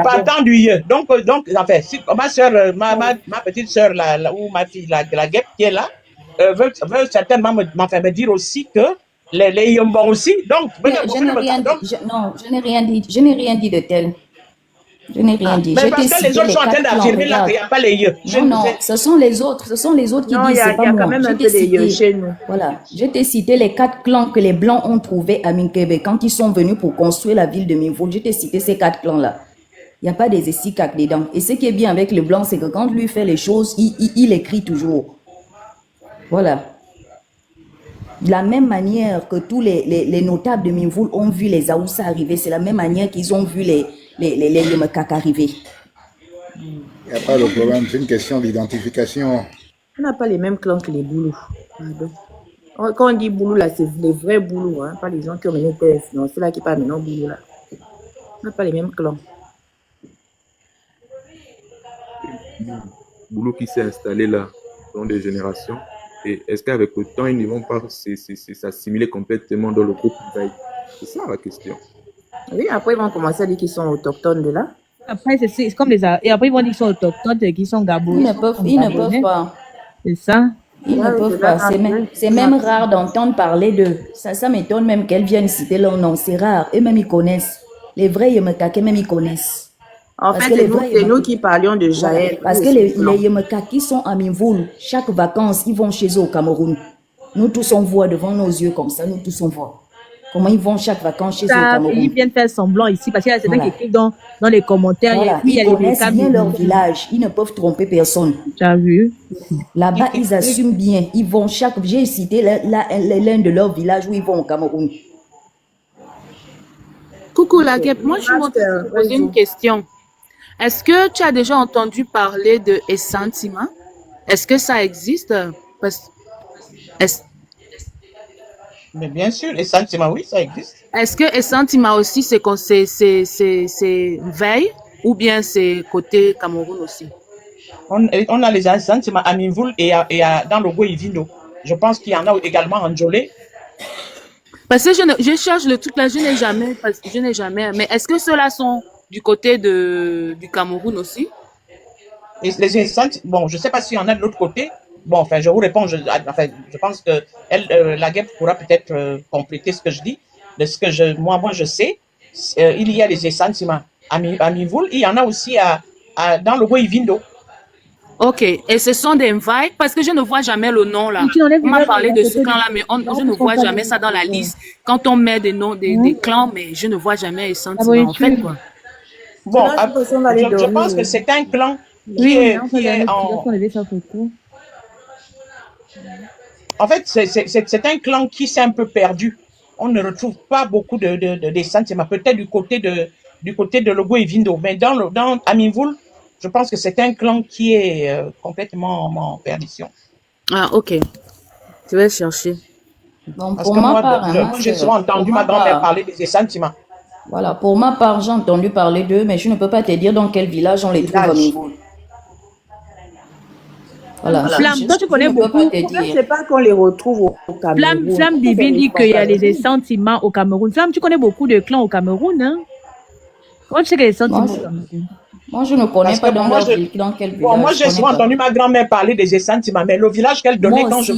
partant du Yé, donc, en fait, si ma soeur, ma petite soeur, ou ma fille, la guêpe qui est là, veut certainement me dire aussi que les Yombons aussi, donc... Je n'ai rien dit de tel. Je n'ai rien dit. Mais parce que les autres sont en train d'affirmer là qu'il n'y a pas les yeux. Non, ce sont les autres qui disent, c'est pas moi. Il y a quand même un peu des yeux chez nous. Voilà, je t'ai cité les 4 clans que les Blancs ont trouvés à Minkebe quand ils sont venus pour construire la ville de Minvoul. Je t'ai cité ces 4 clans-là. Il n'y a pas des Essikak dedans. Et ce qui est bien avec les Blancs, c'est que quand lui fait les choses, il écrit toujours. Voilà. De la même manière que tous les notables de Minvoul ont vu les Aoussa arriver, c'est la même manière qu'ils ont vu les Yemekak arriver. Il n'y a pas de problème, c'est une question d'identification. On n'a pas les mêmes clans que les Boulous. Pardon. Quand on dit Boulou, là, c'est les vrais Boulous, hein, pas les gens qui ont mené des influences. C'est là qui parlent maintenant Boulou, là. On n'a pas les mêmes clans. boulot qui s'est installé là, dans des générations. Et est-ce qu'avec le temps, ils ne vont pas s'assimiler complètement dans le groupe Veille? C'est ça la question. Oui, après, ils vont commencer à dire qu'ils sont autochtones de là. Après, c'est comme et après, ils vont dire qu'ils sont autochtones, qu'ils sont gabonais. Ils ne peuvent pas. C'est ça. Ils ne peuvent pas. C'est même rare d'entendre parler d'eux. Ça m'étonne même qu'elles viennent citer leur nom. C'est rare. Eux-mêmes, ils connaissent. Les vrais Yemekak, eux-mêmes, ils connaissent. En fait, c'est nous qui parlions de Jaël. Parce que les Yemekak qui sont à Minvoul, chaque vacances, ils vont chez eux au Cameroun. Nous tous, on voit devant nos yeux comme ça. Nous tous, on voit. Comment ils vont chaque vacances chez eux au Cameroun. Ils viennent faire semblant ici parce qu'il y a certains qui écrivent dans les commentaires. Voilà. Ils connaissent bien leur village. Ils ne peuvent tromper personne. Tu as vu? Là-bas, ils assument bien. Ils vont j'ai cité l'un de leurs villages où ils vont au Cameroun. Coucou la Guêpe, moi je voudrais te poser une question. Est-ce que tu as déjà entendu parler de Essantima? Est-ce que ça existe? Mais bien sûr, Essantima, oui, ça existe. Est-ce que Essantima aussi, c'est Veille ou bien c'est côté Cameroun aussi? On a les Essantima à Minvoul et dans le Goïvindo. Je pense qu'il y en a également en Djolé. Parce que je cherche le truc là, je n'ai jamais. Mais est-ce que ceux-là sont du côté du Cameroun aussi? Et les Essantima, bon, je ne sais pas s'il y en a de l'autre côté. Bon, enfin, je vous réponds. Je pense que la Guêpe pourra peut-être compléter ce que je dis. De ce que moi, je sais, il y a les Essantima à Minvoul. Il y en a aussi dans le Goïvindo. Ok, et ce sont des Mvaï, parce que je ne vois jamais le nom là. On m'a parlé de ce clan-là, mais je ne vois jamais ça dans la liste. Quand on met des noms des clans, mais je ne vois jamais les sentiments en fait, quoi. Bon, je pense que c'est un clan qui est en... En fait, c'est un clan qui s'est un peu perdu. On ne retrouve pas beaucoup de sentiments, peut-être du côté de Logo et Vindo, mais dans Aminvoul, je pense que c'est un clan qui est complètement en perdition. Ah, ok. Je vais chercher. Bon, parce que moi, j'ai souvent entendu ma grand-mère parler des sentiments. Voilà, pour ma part, j'ai entendu parler d'eux, mais je ne peux pas te dire dans quel village on les trouve à Minvoul. Voilà. Flamme, toi tu connais beaucoup. Je sais pas qu'on les retrouve au Cameroun. Flamme Divine dit qu'il y a des sentiments au Cameroun. Flamme, tu connais beaucoup de clans au Cameroun, hein? Comment tu sais qu'il y a des sentiments au Cameroun? Moi, je ne connais pas dans quel village. Bon, moi, j'ai souvent entendu ma grand-mère parler des sentiments, mais le village qu'elle donnait quand je...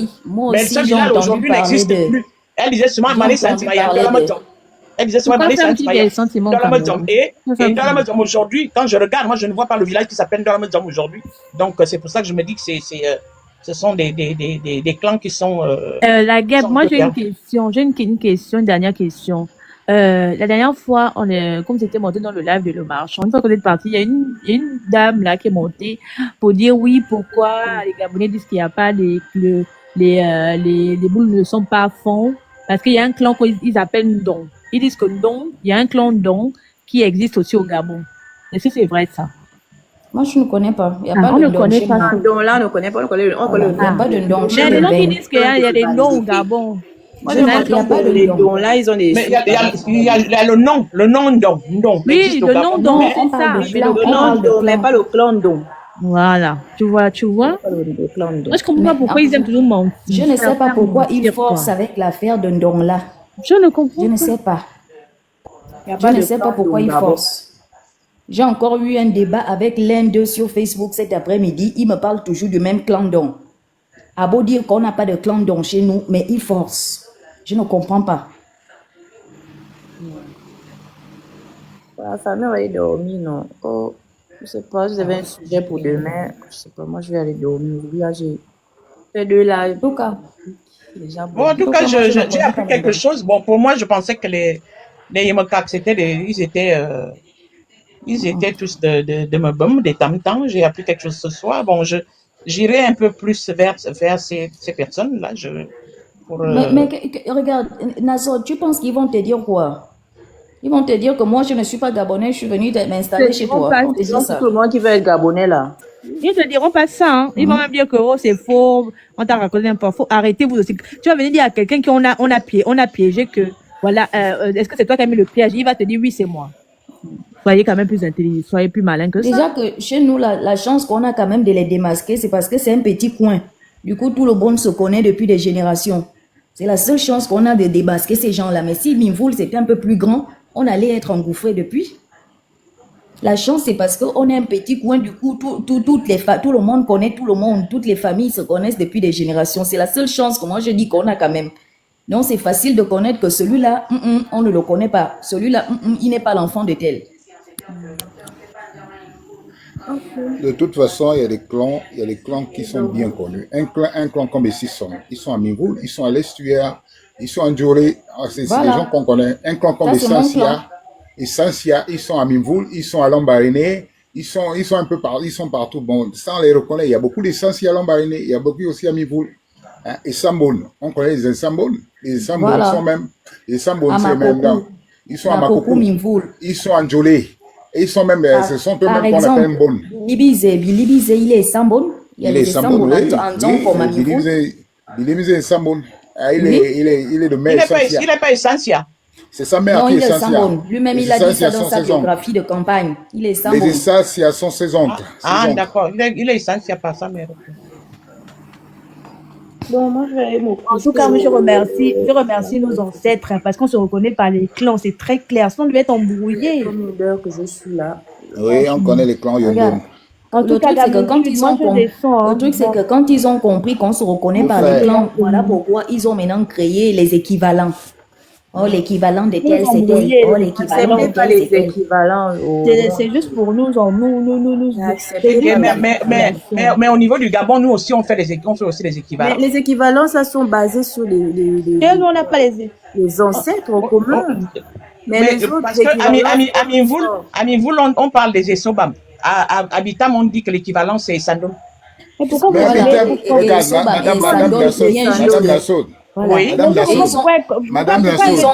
Mais ce village aujourd'hui n'existe plus. Elle disait souvent Mané Sentima, il y a dans la maison. Elle disait souvent Mané Sentima, il y a dans la maison. Et dans la maison aujourd'hui, quand je regarde, moi, je ne vois pas le village qui s'appelle dans la maison aujourd'hui. Donc, c'est pour ça que je me dis que ce sont des clans qui sont... La Guêpe, moi, j'ai une question. Une dernière question. La dernière fois, comme c'était monté dans le live de Le Marchand, une fois qu'on est parti, il y a une dame là qui est montée pour dire oui, pourquoi les Gabonais disent qu'il n'y a pas les boules ne sont pas fonds, parce qu'il y a un clan qu'ils appellent Ndong. Ils disent que Ndong, il y a un clan Ndong qui existe aussi au Gabon. Est-ce que c'est vrai ça? Moi, je ne connais pas. Il y a pas on ne connaît pas ça. Ndong là, on ne connaît pas. Il n'y a pas de Ndong. Il y a des gens qui disent qu'il y a des Ndong au Gabon. Moi, il n'y a pas de Ndong. Là, ils ont des... Mais il y a le nom Ndong. Oui, le nom Ndong, c'est ça. Mais le clan Ndong, mais pas le clan Ndong. Voilà, tu vois. Moi, je comprends pas pourquoi ils aiment toujours mentir. Je ne sais pas pourquoi ils forcent avec l'affaire de Ndong là. Je ne comprends pas. Je ne sais pas. Je ne sais pas pourquoi ils forcent. J'ai encore eu un débat avec l'un d'eux sur Facebook cet après-midi. Il me parle toujours du même clan Ndong. À beau dire qu'on n'a pas de clan Ndong chez nous, mais ils forcent. Je ne comprends pas. La famille va aller dormir, non? Oh, je ne sais pas, vous avez un sujet pour demain. Je ne sais pas, moi je vais aller dormir. Là, j'ai fait de la... En tout cas, en tout cas, j'ai appris quelque chose. Bon, pour moi, je pensais que les Yemekak, ils étaient tous de Mbom, des tam-tams. J'ai appris quelque chose ce soir. Bon, j'irai un peu plus vers ces personnes-là. Mais regarde, Nassau, tu penses qu'ils vont te dire quoi? Ils vont te dire que moi, je ne suis pas gabonais, je suis venu m'installer chez toi. C'est tout le monde qui veut être gabonais, là. Ils te diront pas ça. Hein. Ils vont même dire que c'est faux, on t'a raconté n'importe quoi. Arrêtez vous aussi. Tu vas venir dire à quelqu'un qu'on a piégé que, voilà, est-ce que c'est toi qui as mis le piège? Il va te dire oui, c'est moi. Soyez quand même plus intelligents, soyez plus malins que ça. Déjà que chez nous, la chance qu'on a quand même de les démasquer, c'est parce que c'est un petit coin. Du coup, tout le monde se connaît depuis des générations. C'est la seule chance qu'on a de démasquer ces gens-là. Mais si Mimvoul, c'était un peu plus grand, on allait être engouffré depuis. La chance, c'est parce qu'on est un petit coin. Du coup, tout le monde connaît tout le monde. Toutes les familles se connaissent depuis des générations. C'est la seule chance que moi, je dis qu'on a quand même. Donc, c'est facile de connaître que celui-là, on ne le connaît pas. Celui-là, il n'est pas l'enfant de tel. De toute façon, il y a des clans qui sont bien connus. Un clan comme les Sissons, ils sont à Mimvoul, ils sont à l'Estuaire, ils sont à Djoré, c'est des gens qu'on connaît. Un clan comme les Sansia, ils sont à Mimvoul, ils sont à Lambaréné, ils sont un peu partout, ils sont partout. Bon, ça on les reconnaît. Il y a beaucoup de Sansia à Lambaréné, il y a beaucoup aussi à Mimvoul. Hein, et Samboun, on connaît les Samboun. Les Samboun sont même, les Samboun c'est même dans, ils sont à Makoko, ils sont à Djolé. Et ils sont même, ce sont eux-mêmes qu'on appelle Mbon. Bilibize, il est Sambon. Il est Sambon, Bilibize est Sambon. Il est de mère Essentia. Il n'est pas Essentia. C'est sa mère qui est Essentia. Lui-même, il a dit ça dans sa biographie de campagne. Il est Sambon. Les Essentia sont ses oncles. Ah, d'accord. Il est Essentia par sa mère. Bon, moi, en tout cas, je remercie nos ancêtres hein, parce qu'on se reconnaît par les clans, c'est très clair. Sinon, on devait être embrouillé. Que je suis là. Oui, on connaît les clans Yondon. Le truc, c'est que quand ils ont compris qu'on se reconnaît par les clans, voilà pourquoi ils ont maintenant créé les équivalents. Oh, l'équivalent de tel, c'est tel. Oh, l'équivalent de tel, c'est tel. C'est juste pour nous, mais au niveau du Gabon, nous aussi, on fait aussi les équivalents. Mais les équivalents, ça sont basés sur les nous, on n'a pas les ancêtres communs. Mais les autres parce que à Mimvoul, on parle des Essobam. À Bitam, on dit que l'équivalent, c'est Sandom. Mais pourquoi vous Oui. Madame Nassau,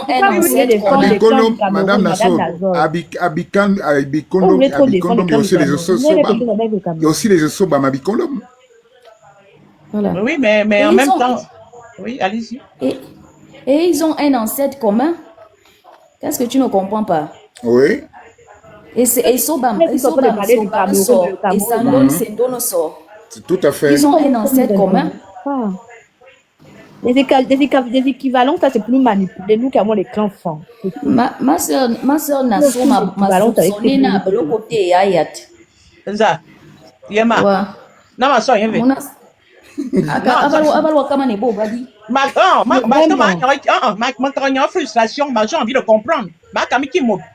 à Bikondom, il y a aussi les Essobam. Il y a aussi les Essobam à Bikondom. Oui, mais en même temps... Oui, allez-y. Et ils ont un ancêtre commun. Qu'est-ce que tu ne comprends pas? Oui. Et Sobam sort. Et Sandon, c'est Donosor. Tout à fait. Ils ont un ancêtre commun. Des équivalents, ça c'est plus manipulé. Nous qui avons les clans fins. Ma soeur Nassau m'a soupçonné na le côté Ayat. Ça. Yema. Non, ma soeur, il y avait. Frustration, j'ai envie de comprendre.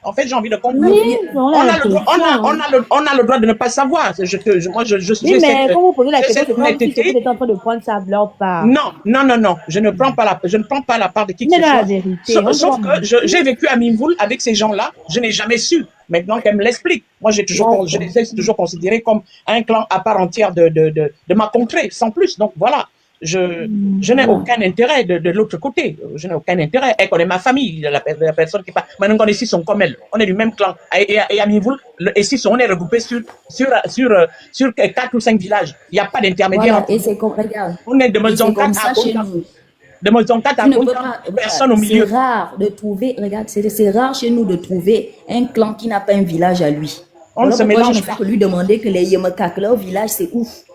En fait, j'ai envie de comprendre. On a le droit de ne pas savoir. Moi, oui, mais quand vous posez la question, c'est comme si vous êtes en train de prendre ça de leur part. Non. Je ne prends pas la part de qui que ce soit. La vérité. Sauf que j'ai vécu à Mimvoul avec ces gens-là. Je n'ai jamais su. Maintenant qu'elle me l'explique. Moi, je les ai toujours considérés comme un clan à part entière de ma contrée, sans plus. Donc, voilà. Je n'ai aucun intérêt de l'autre côté. Je n'ai aucun intérêt. Elle connaît ma famille, la personne qui parle. Maintenant qu'on est ici, sont comme elle. On est du même clan. Et à Mimvoul, ici, on est regroupés sur 4 ou 5 villages. Il n'y a pas d'intermédiaire. Voilà, et c'est comme, regarde. On est de Mozonkat à personne au milieu. C'est rare de trouver, regarde, c'est rare chez nous de trouver un clan qui n'a pas un village à lui. On se mélange. Je ne fais que lui demander que les Yemekak, leur village, c'est ouf.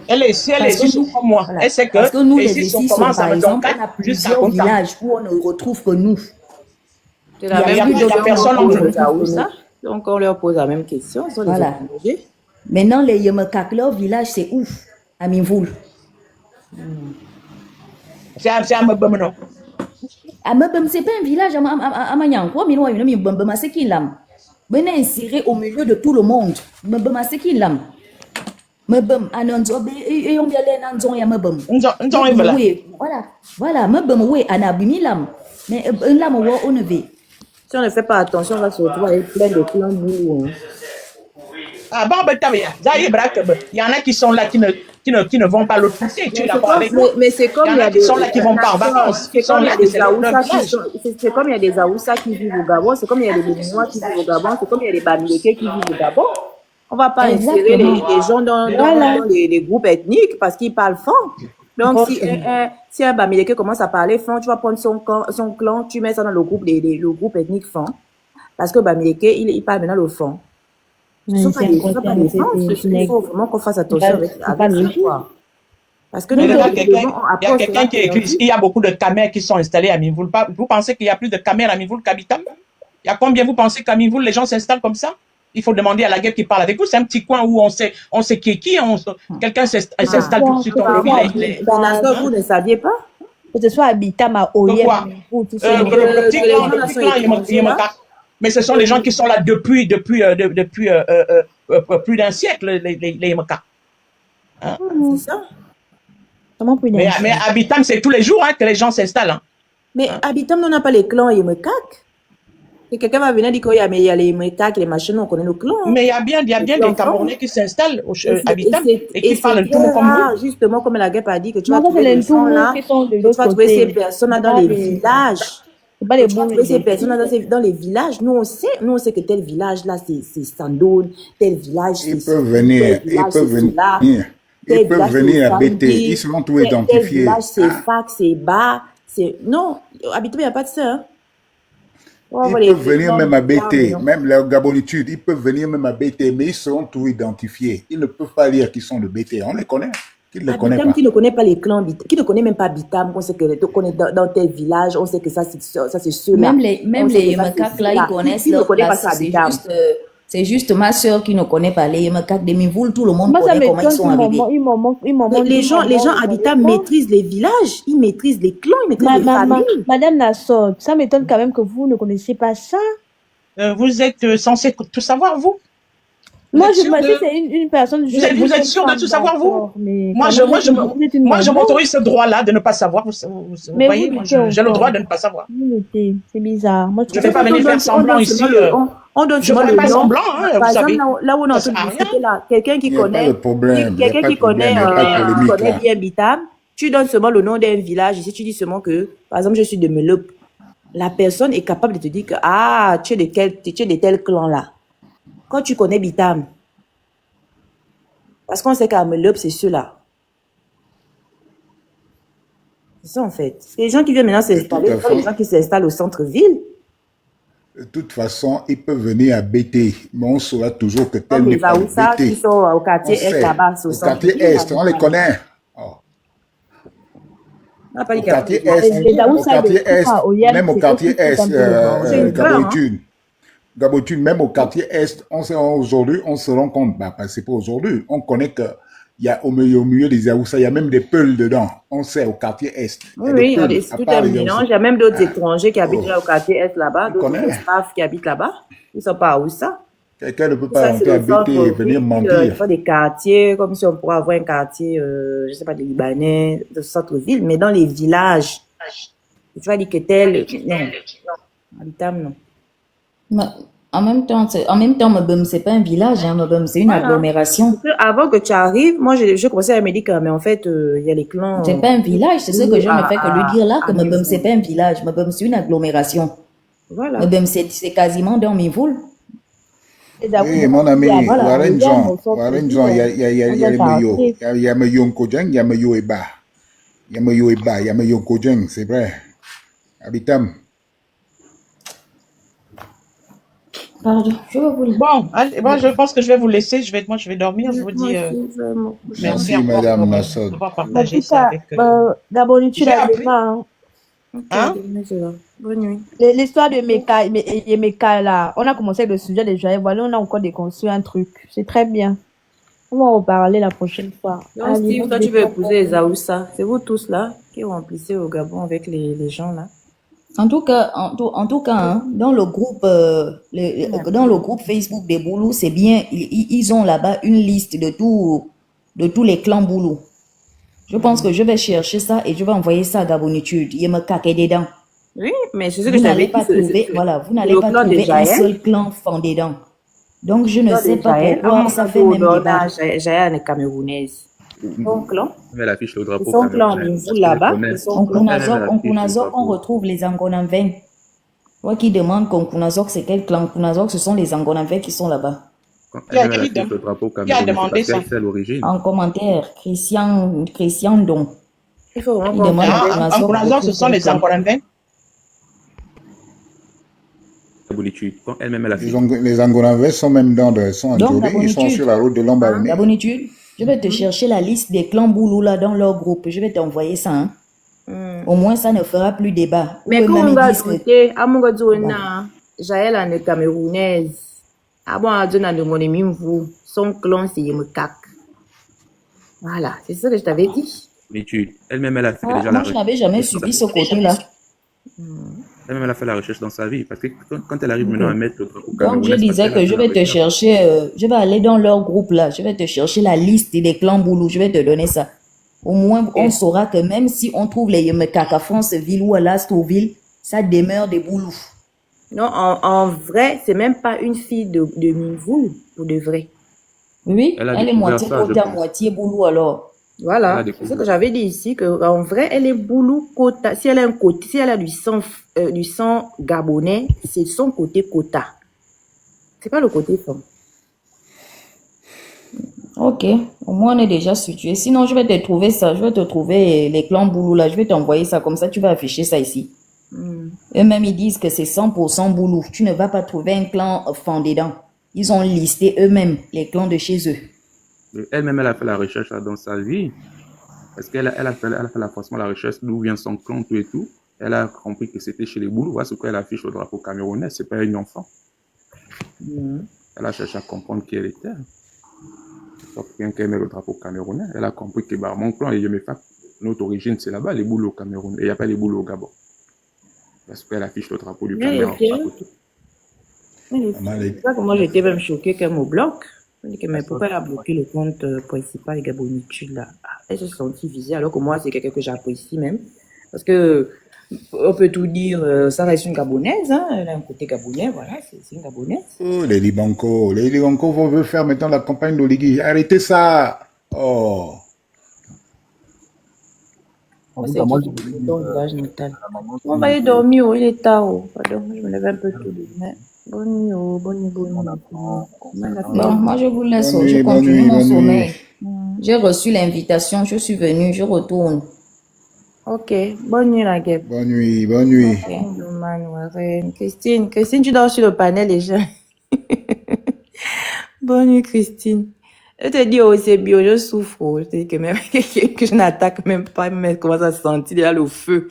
Elle est ici comme moi. Voilà. Elle sait que, parce que nous, les ici, Essis, par exemple, on a plusieurs villages où on ne retrouve que nous. Il y a plus de personnes en ça. Donc, on leur pose la même question. Voilà. Maintenant, les Yemekak, leur village, c'est ouf, à Mimvoul. C'est à Mebem, non? À Mebem, c'est pas un village à Manyankwa, mais non, c'est qui l'âme. Venez insérer au milieu de tout le monde. Mebem, c'est qui l'âme. Mebem, anonzo, et on vient les nanzon ya mebem. Voilà, mebem, oui, anabimi l'âme. Mais l'âme, on ne veut. Si on ne fait pas attention, on va se retrouver avec plein de clans nous. Ah bon, il y en a qui sont là qui ne vont pas l'autre côté. Mais c'est comme il y a des sont là qui vont pas en vacances. C'est comme il y a des Aoussa qui vivent au Gabon, c'est comme il y a des Béninois qui vivent au Gabon, c'est comme il y a des Bamileke qui vivent au Gabon. On va pas insérer les gens dans les groupes ethniques parce qu'ils parlent fort. Donc si un Bamileke commence à parler fort, tu vas prendre son clan, tu mets ça dans le groupe ethnique fort. Parce que Bamileke, il parle maintenant le fond. Ce ne sont pas des fonds. Il faut vraiment qu'on fasse attention avec ça. Parce que il y a quelqu'un qui écrit, il y a beaucoup de caméras qui sont installées à Mimvoul. Vous pensez qu'il y a plus de caméras à Mimvoul qu'à Bitam? Il y a combien vous pensez qu'à Mimvoul, les gens s'installent comme ça? Il faut demander à la guêpe qui parle avec vous. C'est un petit coin où on sait qui est qui. Quelqu'un s'installe tout de suite. Vous ne saviez pas? Que ce soit à Bitam, à Oyem, le petit clan, mais ce sont les gens qui sont là depuis plus d'un siècle, les Yemaka. Hein? C'est ça. Mais à Bitam, c'est tous les jours que les gens s'installent. Hein. Mais à Bitam, on n'a pas les clans Yemekak. Et quelqu'un va venir dire qu'il y a les Yemekak, les machines, on connaît le clan. Hein. Mais il y a bien des Camerounais qui s'installent à Bitam et qui parlent tout comme vous. Justement, comme la guêpe a dit, que tu vas trouver les gens là, tu vas trouver ces personnes dans les villages. Tu vas trouver ces personnes dans les villages. Nous, on sait que tel village là, c'est Sandoun, tel village, c'est... Ils peuvent venir, Ils peuvent venir à BT, ils seront tous identifiés. Tel village, c'est Fac, c'est Bas, c'est... Non, habituellement, il n'y a pas de ça, hein. Ils peuvent venir même à BT, même la Gabonitude, ils peuvent venir même à BT, mais ils seront tous identifiés. Ils ne peuvent pas dire qu'ils sont de BT, on les connaît. Qui ne connaît pas? Qui ne connaît pas les clans, qui ne connaît même pas Bitam, on sait que dans tel village, on sait que ça c'est ceux-là. Même les Yemekak là, ils connaissent leur place. C'est juste ma soeur qui ne connaît pas les Yemekak de Mimvoul, tout le monde connaît comment ils sont habillés. Les gens à Bitam maîtrisent les villages, ils maîtrisent les clans, ils maîtrisent les familles. Madame Nassau, ça m'étonne quand même que vous ne connaissiez pas ça. Vous êtes censé tout savoir, vous? Moi, je me dis que c'est une personne... Vous êtes sûr de tout savoir, vous? Moi, je m'autorise ce droit-là de ne pas savoir. Vous voyez, j'ai le droit de ne pas savoir. C'est bizarre. Je ne vais pas venir faire semblant ici. Je ne ferai pas semblant, vous savez. Là où on est en train de discuter, là, quelqu'un qui connaît bien Bitam, tu donnes seulement le nom d'un village. Ici, tu dis seulement que, par exemple, je suis de Meleup. La personne est capable de te dire que, tu es de tel clan-là. Quand tu connais Bitam, parce qu'on sait qu'à Meleup, c'est ceux-là. C'est ça, en fait. Les gens qui viennent maintenant s'installer, ce sont les gens qui s'installent au centre-ville. De toute façon, ils peuvent venir à BT, mais on saura toujours que tel n'est pas BT. Qui sont au quartier Est là-bas, au quartier Est, on les connaît. Au quartier Est, même au quartier Est, Gabotude, même au quartier Est, aujourd'hui, on se rend compte, c'est pas aujourd'hui, on connaît que il y a au milieu des Yaoussa, il y a même des Peuls dedans. On sait au quartier Est. Oui, c'est tout un mélange. Il y a même d'autres étrangers qui habitent au quartier Est là-bas, d'autres staff qui habitent là-bas. Ils ne sont pas à Oussa. Quelqu'un ne peut pas rentrer habiter et venir mentir. Il faut des quartiers, comme si on pourrait avoir un quartier, je ne sais pas, des Libanais, de centre-ville, mais dans les villages. Tu vas dire que tel. Non. Habitam, non. En même temps, Mebum, c'est pas un village, hein, Mebum, c'est une agglomération. Avant que tu arrives, moi, je commençais à me dire que, mais en fait, il y a les clans. C'est pas un village, c'est ce que je ne fais que lui dire là, que Mebum, c'est pas un village. Mebum, c'est une agglomération. Voilà. Mebum, c'est quasiment dans Mimvoul. Oui, mon ami, Warenjon, il y a Meyo Kodjeng, il y a Meyo Eba. Il y a Meyo Eba, il y a Meyo Kodjeng, c'est vrai. Habitam. Pardon, je vais vous... Bon, allez, bon, je pense que je vais vous laisser. Je vais dormir. Je vous dis merci, Madame Nassau. On va partager ça avec... D'abord, tu l'as demain. Bonne nuit. L'histoire de Meka, là, on a commencé avec le sujet des joyeux. Voilà, on a encore déconstruit un truc. C'est très bien. On va en reparler la prochaine fois. Donc, Steve, toi, tu veux épouser les Aoussa. C'est vous tous là qui remplissez au Gabon avec les gens là. En tout cas, hein, dans le groupe Facebook des Boulous, c'est bien, ils ont là-bas une liste de tous les clans Boulous. Je pense que je vais chercher ça et je vais envoyer ça à Gabonitude. Il me caque dedans. Oui, mais c'est ce que je t'avais dit. Voilà, vous n'allez pas trouver un seul clan fondé dedans. Donc, je ne sais pas pourquoi ça fait même débat. Jaïa est camerounaise. Son clan. Son clan, là-bas. En Kounazok, on retrouve les Angonanveng. Toi qui demande Konkunazok, c'est quel clan? Konkunazok, ce sont les Angonanveng qui sont là-bas. Qui a demandé ça? En commentaire, Christian Don. Il faut vraiment Angonanveng, ce sont les Angonanveng? Bonitude. Quand elle-même, elle a fait. Les Angolanvais sont même sont Donc, entourés, ils sont sur la route de Lombardy. La bonitude, je vais te chercher la liste des clans Boulou là dans leur groupe. Je vais t'envoyer ça. Hein. Au moins, ça ne fera plus débat. Mais Eux comment même, on va ils disent que... douter, à mon gars, Jaël en est camerounaise. Ah bon, à Dieu, de mon ami, vous, son clan, c'est Yemekak. Voilà, c'est ça que je t'avais dit. Bonitude. Elle-même, elle a fait Ah, déjà moi, la je n'avais jamais subi ce côté-là. Elle-même, elle a fait la recherche dans sa vie. Parce que quand elle arrive maintenant à mettre le drapeau Donc, camerounais, je disais que je vais te chercher, je vais aller dans leur groupe là, je vais te chercher la liste des clans Boulou, je vais te donner ça. Au moins, on saura que même si on trouve les Yemekak à Franceville ou à Lastrouville, ça demeure des Boulous. Non, en vrai, c'est même pas une fille de Minvou, pour de vrai. Oui, Elle a elle est découvert moitié ça, je Kota, pense. moitié Boulou alors. Voilà, c'est ce que j'avais dit ici, qu'en vrai, elle est Boulou Kota. Si elle a un côté, si elle a du sang gabonais, c'est son côté Kota. C'est pas le côté femme. Ok, au moins on est déjà situé. Sinon, je vais te trouver ça, je vais te trouver les clans Boulou là, je vais t'envoyer ça, comme ça tu vas afficher ça ici. Eux-mêmes, ils disent que c'est 100% Boulou. Tu ne vas pas trouver un clan fan dedans. Ils ont listé eux-mêmes les clans de chez eux. Elle-même, elle a fait la recherche là, dans sa vie. Parce qu'elle a fait forcément la recherche d'où vient son clan, tout et tout. Elle a compris que c'était chez les Boulous. Voilà ce qu'elle affiche au drapeau camerounais. C'est pas une enfant. Elle a cherché à comprendre qui elle était. Sauf qu'elle met le drapeau camerounais. Elle a compris que bah, mon clan, les Yemekak, notre origine, c'est là-bas, les Boulous au Cameroun. Et il n'y a pas les Boulous au Gabon. Parce qu'elle affiche le drapeau du Cameroun. C'est ça que moi j'étais même choquée qu'elle me bloque. Je me dis que mais pourquoi elle a bloqué le compte principal Gabonitude là? Elle s'est sentie visée alors que moi c'est quelqu'un que j'apprécie même. Parce que on peut tout dire, ça reste une Gabonaise, hein? Elle a un côté gabonais, voilà, c'est une Gabonaise. Oh, les Libanco veulent faire maintenant la campagne d'Oligui. Arrêtez ça! Oh! On va aller dormir, oh, il est tard, oh. Pardon, je me lève un peu tôt demain. Bonne nuit, oh, bonne nuit. Bon, moi je vous laisse, Bonne je nuit, continue bonne mon nuit. sommeil. J'ai reçu l'invitation, je suis venue, je retourne. Ok, bonne nuit la guêpe. Bonne nuit, bonne nuit. Christine, tu dors sur le panel déjà. Bonne nuit, Christine. Je te dis, oh, c'est bio, je souffre. Oh. Je te dis que même que je n'attaque même pas, mais elle commence à sentir déjà le feu.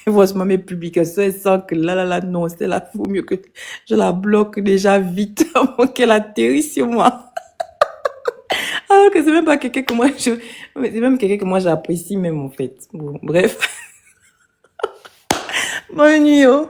Franchement, mes publications, elles sentent que là, non, c'est là, il faut mieux que je la bloque déjà vite avant qu'elle atterrisse sur moi. Alors que c'est même pas quelqu'un que moi, c'est même quelqu'un que moi j'apprécie même, en fait. Bon, bref. Bonne nuit, oh.